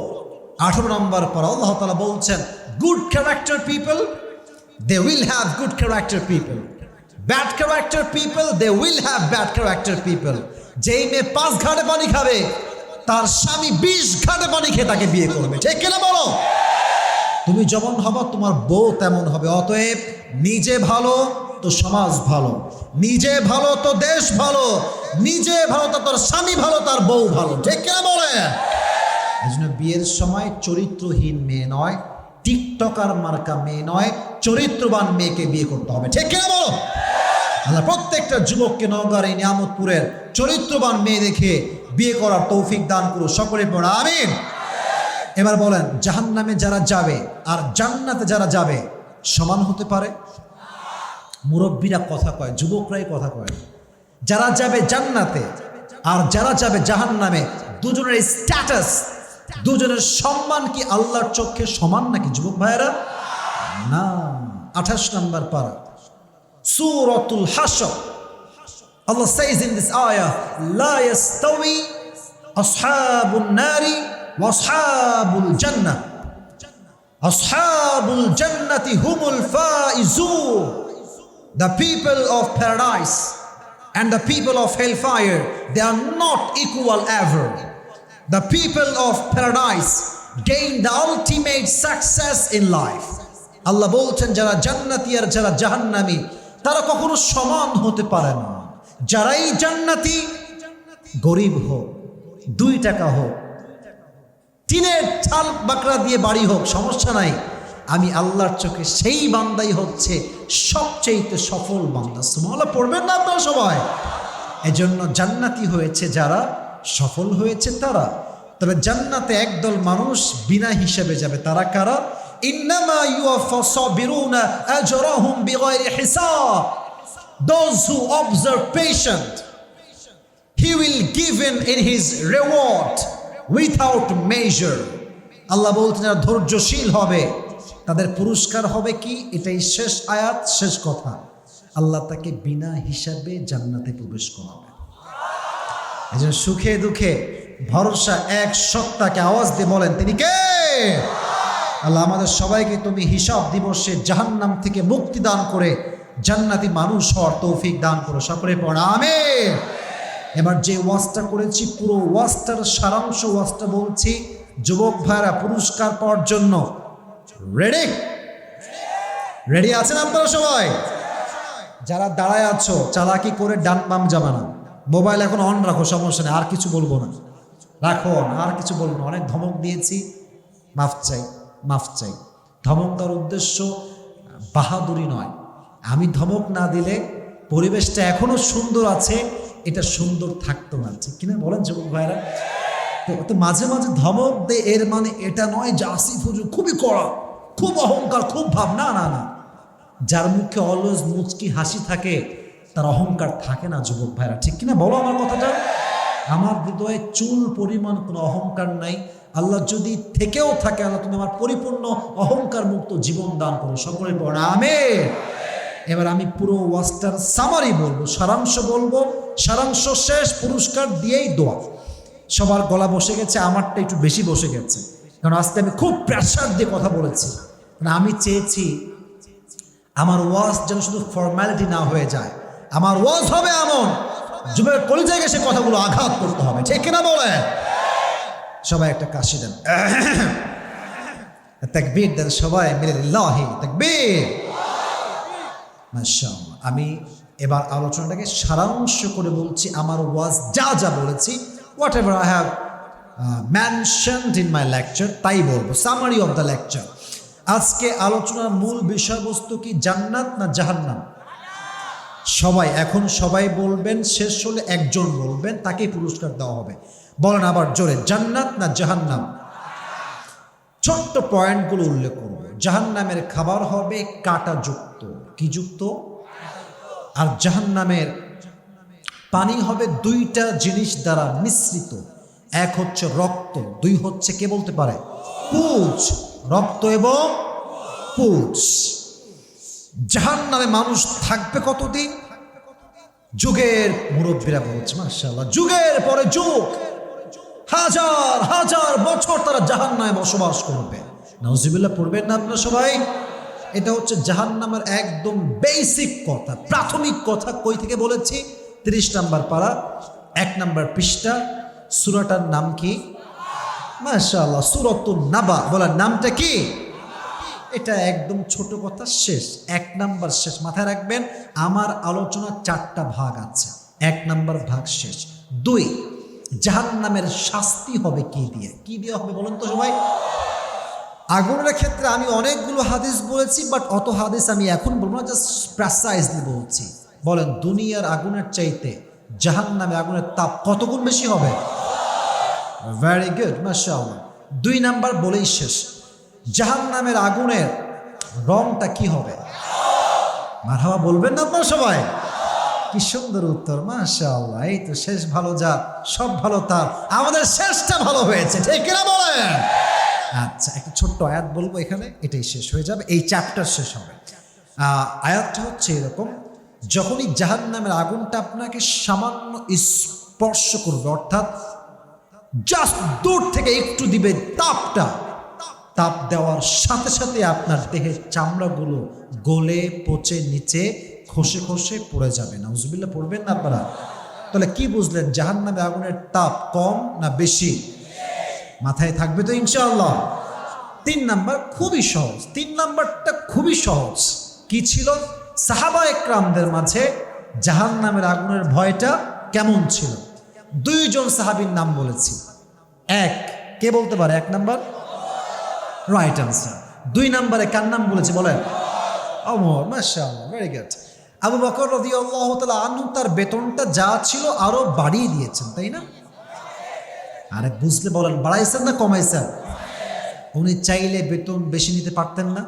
18 নম্বর পারা আল্লাহ তাআলা বলছেন, good character people, they will have good character people. Bad character people, they will have bad character people. যেই মেয়ে 5 ঘাটে পানি খাবে, তার স্বামী 20 ঘাটে পানি খেয়ে তাকে বিয়ে করবে। ঠিক কিনা বলো? তুমি যেমন হবা তোমার বউ তেমন হবে। অতএব নিজে ভালো তো সমাজ ভালো, নিজে ভালো তো দেশ ভালো, নিজে ভালো তো তোর স্বামী ভালো, তার বউ ভালো। ঠিক কিনা বলে? এই জন্য বিয়ের সময় চরিত্রহীন মেয়ে নয়, টিকটকার মার্কা মেয়ে নয়, চরিত্রবান মেয়েকে বিয়ে করতে হবে। ঠিক কিনা বলো? আল্লাহ প্রত্যেকটা যুবককে নওগাঁর এই নিয়ামতপুরের চরিত্রবান মেয়ে দেখে বিয়ে করার তৌফিক দান করুন। সকলে পড়া আমিন। এবার বলেন, জাহান্নামে যারা যাবে আর জান্নাতে যারা যাবে সমান হতে পারে? মুরব্বীরা কথা কয়, যুবকরাই কথা কয়। যারা যাবে জান্নাতে আর যারা যাবে জাহান্নামে, দুজনের স্ট্যাটাস, দুজনের সম্মান কি আল্লাহর চোখে সমান নাকি যুবক ভাইয়েরা? না। 28 নম্বর পারা সূরাতুল হাশর, Allah says in this ayah, লা ইয়াস্তাওয়ি আসহাবুন নারি ওয়া আসহাবুল জান্নাহ, আসহাবুল জান্নাতি হুমুল Faizun. The people of paradise and the people of hellfire, they are not equal ever. The people of paradise gain the ultimate success in life. আল্লাহ বলছেন, যারা জান্নাতি আর যারা জাহান্নামী তারা কখনো সমান হতে পারে না। যারাই জান্নাতি, গরিব হোক, 2 টাকা হোক, টিনের চাল বাকরা দিয়ে বাড়ি হোক, সমস্যা নাই, আমি আল্লাহর চোখে সেই বান্দাই হচ্ছে সবচেয়ে সফল বান্দা। সুবহানাল্লাহ পড়বেন না আপনারা সবাই? এজন্য জান্নাতি হয়েছে যারা, সফল হয়েছে তারা। তবে জান্নাতে একদল মানুষ বিনা হিসাবে যাবে, তারা কারা? ইন্নামা ইউওয়াফা সাবিরুনা আজরাহুম বিগাইরি হিসাব। Those who observe patient, he will given in his reward without measure. আল্লাহ বলছেন, যারা ধৈর্যশীল হবে তাদের পুরস্কার হবে কি? এটাই শেষ আয়াত, শেষ কথা। আল্লাহ তাকে বিনা হিসাবে জান্নাতে প্রবেশ করাবে। এই জন্য সুখে দুঃখে ভরসা এক সত্তাকে আওয়াজ দিয়ে বলেন, তিনি কে? আল্লাহ আমাদের সবাইকে তুমি হিসাব দিবসে জাহান্নাম থেকে মুক্তি দান করে জান্নাতি মানুষ হওয়ার তৌফিক দান করো। সকলে পড়া আমিন। এবার যে ওয়াজটা করেছি পুরো ওয়াজটার সারাংশ ওয়াজটা বলছি। যুবক ভাইরা পুরস্কার পাওয়ার জন্য রেডি? রেডি আছেন আপনারা সবাই? যারা দাঁড়ায় আছো চালাকি করে ডান বাম যাবে না। মোবাইল এখন অন রাখো, সমস্যা নেই, আর কিছু বলবো না, রাখো না, আর কিছু বলবো না। অনেক ধমক দিয়েছি, মাফ চাই, মাফ চাই। ধমক দেওয়ার উদ্দেশ্য বাহাদুরি নয়। আমি ধমক না দিলে পরিবেশটা এখনো সুন্দর আছে, এটা সুন্দর থাকতো না, ঠিক কিনা বলেন যুবক ভাইরা? তো মাঝে মাঝে ধমক দে, এর মানে এটা নয় যে আসিফ হুজুর খুবই কড়া, খুব অহংকার, খুব ভাব। না না না, যার মুখে অলওয়েজ মুচকি হাসি থাকে তার অহংকার থাকে না যুবক ভাইরা, ঠিক কিনা বলো আমার কথাটা? আমার হৃদয়ে চুল পরিমাণ কোনো অহংকার নাই। আল্লাহ যদি থেকেও থাকে, আল্লাহ তুমি আমার পরিপূর্ণ অহংকার মুক্ত জীবন দান করো। সকলে পড়া আমিন। এবার আমি পুরো ওয়াজটার সামারি বলবো, সারাংশ বলবো। সারাংশ শেষ পুরস্কার দিয়েই দোয়া। সবার গলা বসে গেছে, আমারটা একটু বেশি বসে গেছে, কারণ আজকে আমি খুব প্রেসার দিয়ে কথা বলেছি। আমি চেয়েছি আমার ওয়াজ যেন শুধু ফর্মালিটি না হয়ে যায়। আমার ওয়াজ হবে এমন যুবকের কলিজায় গেছে কথাগুলো আঘাত করতে হবে, ঠিক কিনা বলেন? সবাই একটা কাশি দেন, তাকবীর দেন সবাই মিলে, লিল্লাহি তাকবীর। মাশাআল্লাহ। আমি এবার আলোচনাটাকে সারাংশ করে বলছি। আমার ওয়াজ যা যা বলেছি, what ever I have mentioned in my lecture, তাই বলবো। Summary of the lecture. আজকে আলোচনার মূল বিষয়বস্তু কি? জান্নাত না জাহান্নাম? সবাই এখন সবাই বলবেন, শেষ হলে একজন বলবেন, তাকে পুরস্কার দেওয়া হবে। বলেন আবার জোরে, জান্নাত না জাহান্নাম? ছোট্ট পয়েন্টগুলো উল্লেখ করব। জাহান্নামের খাবার হবে কাঁটা যুক্ত। কি যুক্ত? আর জাহান্নামের পানি হবে দুইটা জিনিস দ্বারা মিশ্রিত। এক হচ্ছে রক্ত, দুই হচ্ছে কে বলতে পারে? পুজ। রক্ত এবং পুজ। জাহান্নামে মানুষ থাকবে কতদিন? যুগের মুরব্বীরা বলছে মাশাআল্লাহ, যুগের পরে যুগ, হাজার হাজার বছর তারা জাহান্নামে বসবাস করবে। নাউজুবিল্লাহ পড়বেন না আপনারা সবাই? এটা হচ্ছে জাহান্নামের একদম বেসিক কথা, প্রাথমিক কথা। কই থেকে বলেছি? 30 নম্বর পারা, 1 নম্বর পৃষ্ঠা। সূরাটার নাম কি? মাশাআল্লাহ, সূরাতুন নাবা। বলার নামটা কি? এটা একদম ছোট কথা, শেষ। 1 নাম্বার শেষ। মাথায় রাখবেন, আমার আলোচনা 4টা ভাগ আছে। 1 নাম্বার ভাগ শেষ। 2, জাহান্নামের শাস্তি হবে কি দিয়ে? কি দিয়ে হবে বলুন তো সবাই? আগুনের ক্ষেত্রে আমি অনেকগুলো হাদিস বলেছি, বাট অত হাদিস আমি এখন বলবো না, জাস্ট প্রেসাইজলি বলছি। বলেন, দুনিয়ার আগুনের চাইতে জাহান্নামে আগুনের তাপ কত গুণ বেশি হবে? ভেরি গুড, মাশাআল্লাহ। 2 নাম্বার বলেই শেষ। জাহান্নামের আগুনের রংটা কি হবে? মারহাবা বলবেন না আপনারা সবাই? কি সুন্দর উত্তর, মাশাআল্লাহ। এই তো শেষ ভালো যা, সব ভালো তার, আমাদের শেষটা ভালো হয়েছে, ঠিক কিনা বলেন? আচ্ছা, একটা ছোট্ট আয়াত বলবো এখানে, এটাই শেষ হয়ে যাবে, এই চ্যাপ্টার শেষ হবে। আয়াতটা হচ্ছে এরকম, যখনই জাহান্নামের আগুনটা আপনাকে সামান্য স্পর্শ করবে, অর্থাৎ জাস্ট দূর থেকে একটু দিবে তাপটা, তাপ দেওয়ার সাথে সাথে আপনার দেহের চামড়াগুলো গলে পচে নিচে খসে খসে পড়ে যাবে। নাউজুবিল্লাহ পড়বেন না আপনারা? তাহলে কি বুঝলেন? জাহান্নামে আগুনের তাপ কম না বেশি? মাথায় থাকবে তো ইনশাআল্লাহ। 3 নাম্বার খুবই সহজ। 3 নাম্বারটা খুবই সহজ। কি ছিল? সাহাবা একরামদের মাঝে জাহান্নামের আগুনের ভয়টা কেমন ছিল? 2 জন সাহাবীর নাম বলেছি। 1, কে বলতে পারে 1 নাম্বার? Right answer. 2 নাম্বারে কার নাম বলেছি বলেন? ওমর। মাশাআল্লাহ, ভেরি গুড। আবু বকর রাদিয়াল্লাহু তাআলা আনহু তার বেতনটা যা ছিল আরো বাড়িয়ে দিয়েছেন, তাই না? আরে বুঝলে বলেন, বাড়াইছেন না কমাইছেন? উনি চাইলে বেতন বেশি নিতে পারতেন না?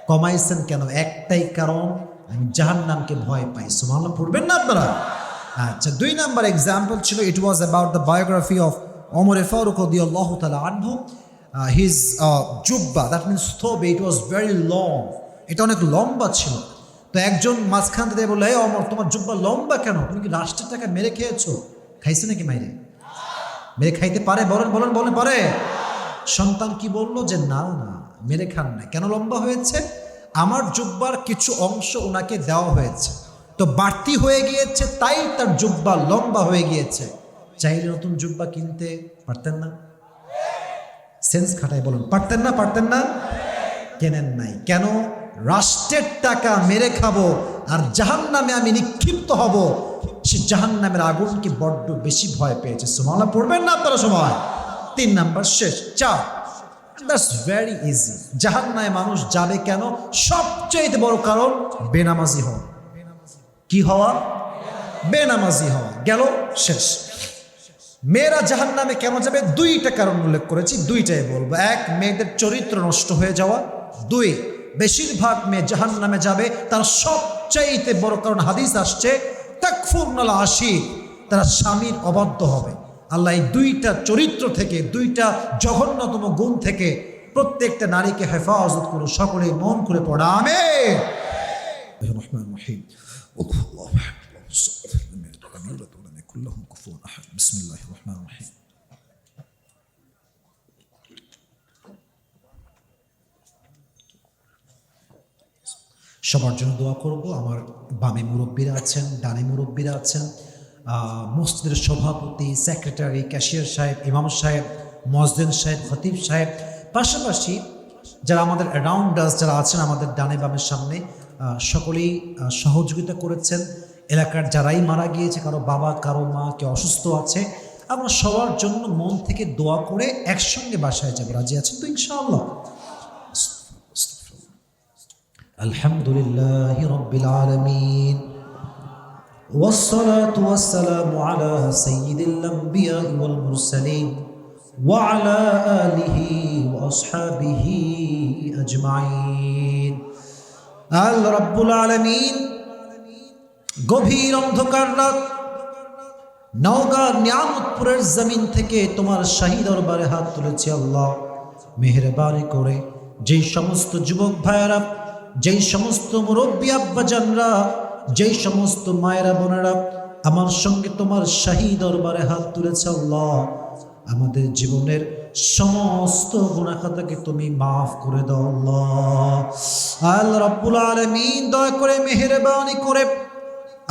কমাইছেন কেন? একটাই কারণ, আমি জাহান্নামকে ভয় পাই। সুবহানাল্লাহ পড়বেন না আপনারা? আচ্ছা, 2 নাম্বার এক্সাম্পল ছিল, it was about the biography of Omar Farooq রাদিয়াল্লাহু তাআলা আনহু। হিজ জুব্বা, দ্যাট মিনস থোবে, ইট ওয়াজ ভেরি লং, এটা অনেক লম্বা ছিল। তো একজন মাঝখান থেকে বললো, এই অমর, তোমার জুব্বা লম্বা কেন? তুমি কি রাষ্ট্রের টাকা মেরে খেয়েছো? খাইছে নাকি মাইরে? মেরে খাইতে পারে? বলেন বলেন বলেন, পারে? সন্তান কি বললো যে না না, মেরে খান না। কেন লম্বা হয়েছে? আমার জুব্বার কিছু অংশ ওনাকে দেওয়া হয়েছে, তো বাড়তি হয়ে গিয়েছে, তাই তার জুব্বা লম্বা হয়ে গিয়েছে। চাইলে নতুন জুব্বা কিনতে পারতেন না? সেন্স খাটাই বলুন, পারতেন না? পারতেন না? কেনেন নাই কেন? রাষ্ট্রের টাকা মেরে খাবো আর জাহান্নামে আমি নিক্ষিপ্ত হব, সে জাহান্নামের আগুনকে বড্ড বেশি ভয় পেয়েছে। সুবহানাল্লাহ পড়বেন না আপনারা সবাই? 3 নাম্বার শেষ। 4, দ্যাটস ভেরি ইজি। জাহান্নামে মানুষ যাবে কেন? সবচেয়ে বড় কারণ বেনামাজি হওয়া। কি হওয়া? বেনামাজি হওয়া। গেল, শেষ। মেয়েরা জাহান্নামে কেন যাবে? 2টা কারণ উল্লেখ করেছি, 2টাই বলবো। 1, মেয়েদের চরিত্র নষ্ট হয়ে যাওয়া। 2, বেশিরভাগ মেয়ে জাহান্নামে যাবে তার সবচাইতে বড় কারণ হাদিস আসছে, তাকফুরনাল আশিক, তারা স্বামীর অবাধ্য হবে। আল্লাহ এই 2টা চরিত্র থেকে, 2টা জঘন্যতম গুণ থেকে প্রত্যেকটা নারীকে হেফাজত করুন। সকলে মন করে পড়া আমিন। রহমান রহিম। বিসমিল্লাহির রহমানির রহিম। সবার জন্য দোয়া করব। আমার বামে মুরব্বীরা আছেন, ডানে মুরব্বীরা আছেন, মসজিদের সভাপতি, সেক্রেটারি, ক্যাশিয়ার সাহেব, ইমাম সাহেব, মসজিদ সাহেব, খতিব সাহেব, পাশাপাশি যারা আমাদের অ্যারাউন্ডার্স যারা আছেন আমাদের ডানে বামের সামনে, সকলেই সহযোগিতা করেছেন। এলাকার যারাই মারা গিয়েছে, কারো বাবা, কারো মা, কেউ অসুস্থ আছে, আমরা সবার জন্য মন থেকে দোয়া করে একসঙ্গে বাসায় যাব। রাজি আছেন তো ইনশাআল্লাহ? আলহামদুলিল্লাহি রাব্বিল আলামিন, والصلاة والسلام على سيد الأنبياء والمرسلين وعلى آله وأصحابه أجمعين। আল্লাহ রাব্বুল আলামিন গভীর অন্ধকার রাত নওগাঁ নিয়ামতপুরের জমিন থেকে তোমার শাহী দরবারে হাত তুলেছি। আল্লাহ মেহেরবানি করে যেই সমস্ত যুবক ভাইয়েরা, যেই সমস্ত মুরব্বী আব্বাজানরা, যেই সমস্ত মায়েরা বোনেরা আমার সঙ্গে তোমার শাহী দরবারে হাত তুলেছে, আল্লাহ আমাদের জীবনের সমস্ত গুনাহ খাতাকে তুমি মাফ করে দাও। আল্লাহ আল্লাহ রাব্বুল আলামিন দয়া করে মেহেরবানি করে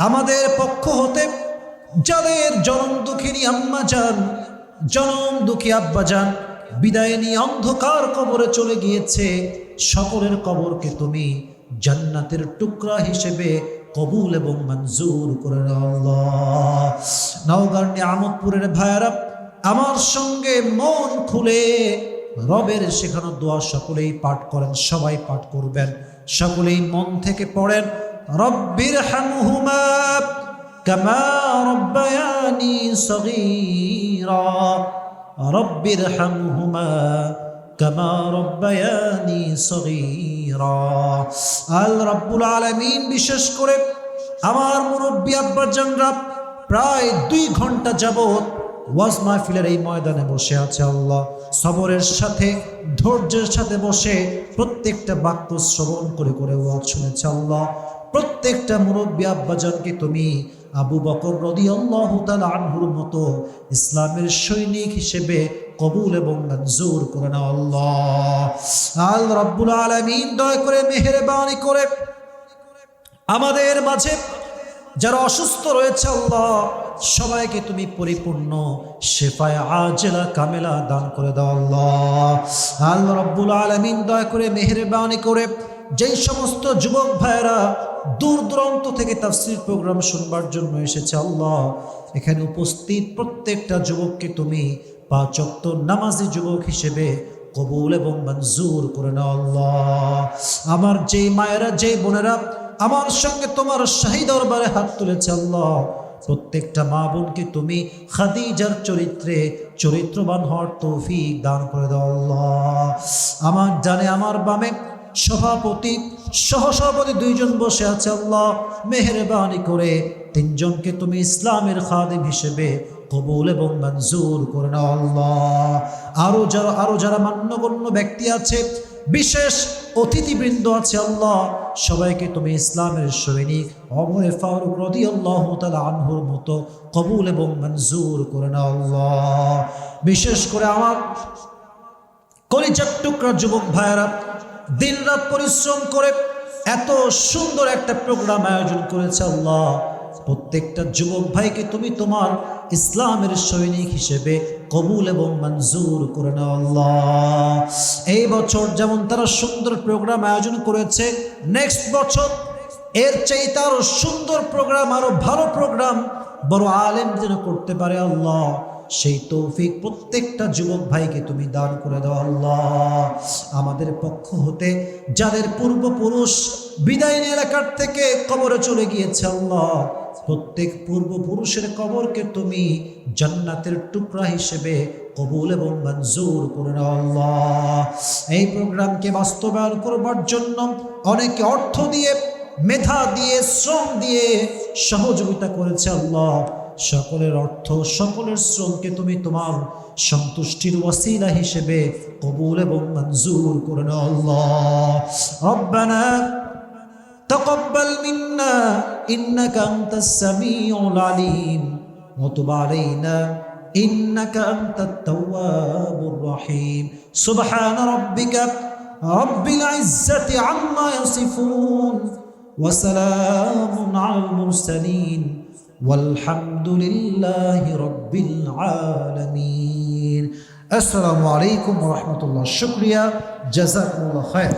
আমাদের পক্ষ হতে যাদের জনম দুঃখিনী আম্মা যান, জনম দুঃখী আব্বা যান বিদায় নিয়ে অন্ধকার কবরে চলে গিয়েছে, সকলের কবরকে তুমি জান্নাতের টুকরা হিসেবে কবুল এবং মঞ্জুর করে নাও। আল্লাহ নওগাঁ নিয়ামতপুরের ভাইয়েরা আমার সঙ্গে মন খুলে রবের শেখানো দোয়া সকলেই পাঠ করেন। সবাই পাঠ করবেন, সকলেই মন থেকে পড়েন। রব্বির হামহুমা কামা রব্বায়ানি সগীরা, রব্বির হামহুমা কামা রব্বায়ানি সগীরা। আল্লাহ রাব্বুল আলামিন বিশেষ করে আমার মুরব্বী আব্বাজানরা প্রায় 2 ঘন্টা যাবত ওয়াজ মাহফিলের এই ময়দানে বসে আছে। আল্লাহ সবরের সাথে, ধৈর্যের সাথে বসে প্রত্যেকটা বাক্য শ্রবণ করে করে ওয়াজ শুনেছে। আল্লাহ প্রত্যেকটা মুরব্বী আব্বাজানকে তুমি আবু বকর রাদিয়াল্লাহু তাআলা আনহুর মতো ইসলামের সৈনিক হিসেবে কবুল এবং মঞ্জুর করে নাও। আল্লাহ আল্লাহ রাব্বুল আলামিন দয়া করে মেহেরবানি করে আমাদের মাঝে যারা অসুস্থ রয়েছে, আল্লাহ সবাইকে তুমি পরিপূর্ণ শেফায়ে আজেলা কামেলা দান করে দাও। আল্লাহ আল্লাহ রাব্বুল আলামিন দয়া করে মেহেরবানি করে যেই সমস্ত যুবক ভাইয়েরা দূর দূরান্ত থেকে তাফসীর প্রোগ্রাম শুনবার জন্য এসেছে, আল্লাহ এখানে উপস্থিত প্রত্যেকটা যুবককে তুমি 5 ওয়াক্ত নামাজি যুবক হিসেবে কবুল এবং মঞ্জুর করে নাও। আল্লাহ আমার যেই মায়েরা, যেই বোনেরা আমার সঙ্গে তোমার শাহী দরবারে হাত তুলেছে, আল্লাহ প্রত্যেকটা মা বোনকে তুমি খাদিজার চরিত্রে চরিত্রবান হওয়ার তৌফিক দান করে দাও। আল্লাহ আমার ডানে আমার বামে সভাপতি, সহসভাপতি 2 জন বসে আছে, আল্লাহ মেহেরবানি করে 3 জনকে তুমি ইসলামের খাদিম হিসেবে কবুল এবং মঞ্জুর করে নাও। আল্লাহ আরো যারা মান্যগণ্য ব্যক্তি আছে, বিশেষ অতিথিবৃন্দ আছে আল্লাহ, সবাইকে তুমি ইসলামের সৈনিক ওমর ফারুক রাদিয়াল্লাহু তাআলা আনহুর মতো কবুল এবং মঞ্জুর করে নাও আল্লাহ। বিশেষ করে আমার কলিজার টুকরা যুবক ভাইয়েরা দিনরাত পরিশ্রম করে এত সুন্দর একটা প্রোগ্রাম আয়োজন করেছে আল্লাহ, প্রত্যেকটা যুবক ভাইকে তুমি তোমার ইসলামের সৈনিক হিসেবে কবুল এবং মঞ্জুর করে নাও আল্লাহ। এই বছর যেমন তারা সুন্দর প্রোগ্রাম আয়োজন করেছে, নেক্সট বছর এর চাইতে আরো সুন্দর প্রোগ্রাম, আরো ভালো প্রোগ্রাম, বড় আলেম যেন করতে পারে আল্লাহ, সেই তৌফিক প্রত্যেকটা যুবক ভাইকে তুমি দান করে দাও আল্লাহ। আমাদের পক্ষ হতে যাদের পূর্বপুরুষ বিদায় নিয়ে এলাকার থেকে কবরে চলে গিয়েছে আল্লাহ, প্রত্যেক পূর্বপুরুষের কবরকে তুমি জান্নাতের টুকরা হিসেবে কবুল এবং মঞ্জুর করে নাও আল্লাহ। এই প্রোগ্রামকে বাস্তবায়ন করবার জন্য অনেকে অর্থ দিয়ে, মেধা দিয়ে, শ্রম দিয়ে সহযোগিতা করেছে আল্লাহ। সকলের অর্থ, সকলের শ্রমকে তুমি তোমার সন্তুষ্টির ওয়াসিলা হিসেবে কবুল এবং মঞ্জুর করে নাও আল্লাহ। রব্বানা তাকাব্বাল মিন্না ইন্নাকা আনতাস সামিউল আলিম ওয়া তুব আলাইনা ইন্নাকা আনতাত তাওয়াবুর রহিম। সুবহান রাব্বিকা রাব্বিল ইজ্জাতি আম্মা ইয়াসিফুন ওয়া সালামুন আলাল মুরসালিন والحمد لله رب العالمين। السلام عليكم ورحمة الله। شكرا، جزاكم الله خير।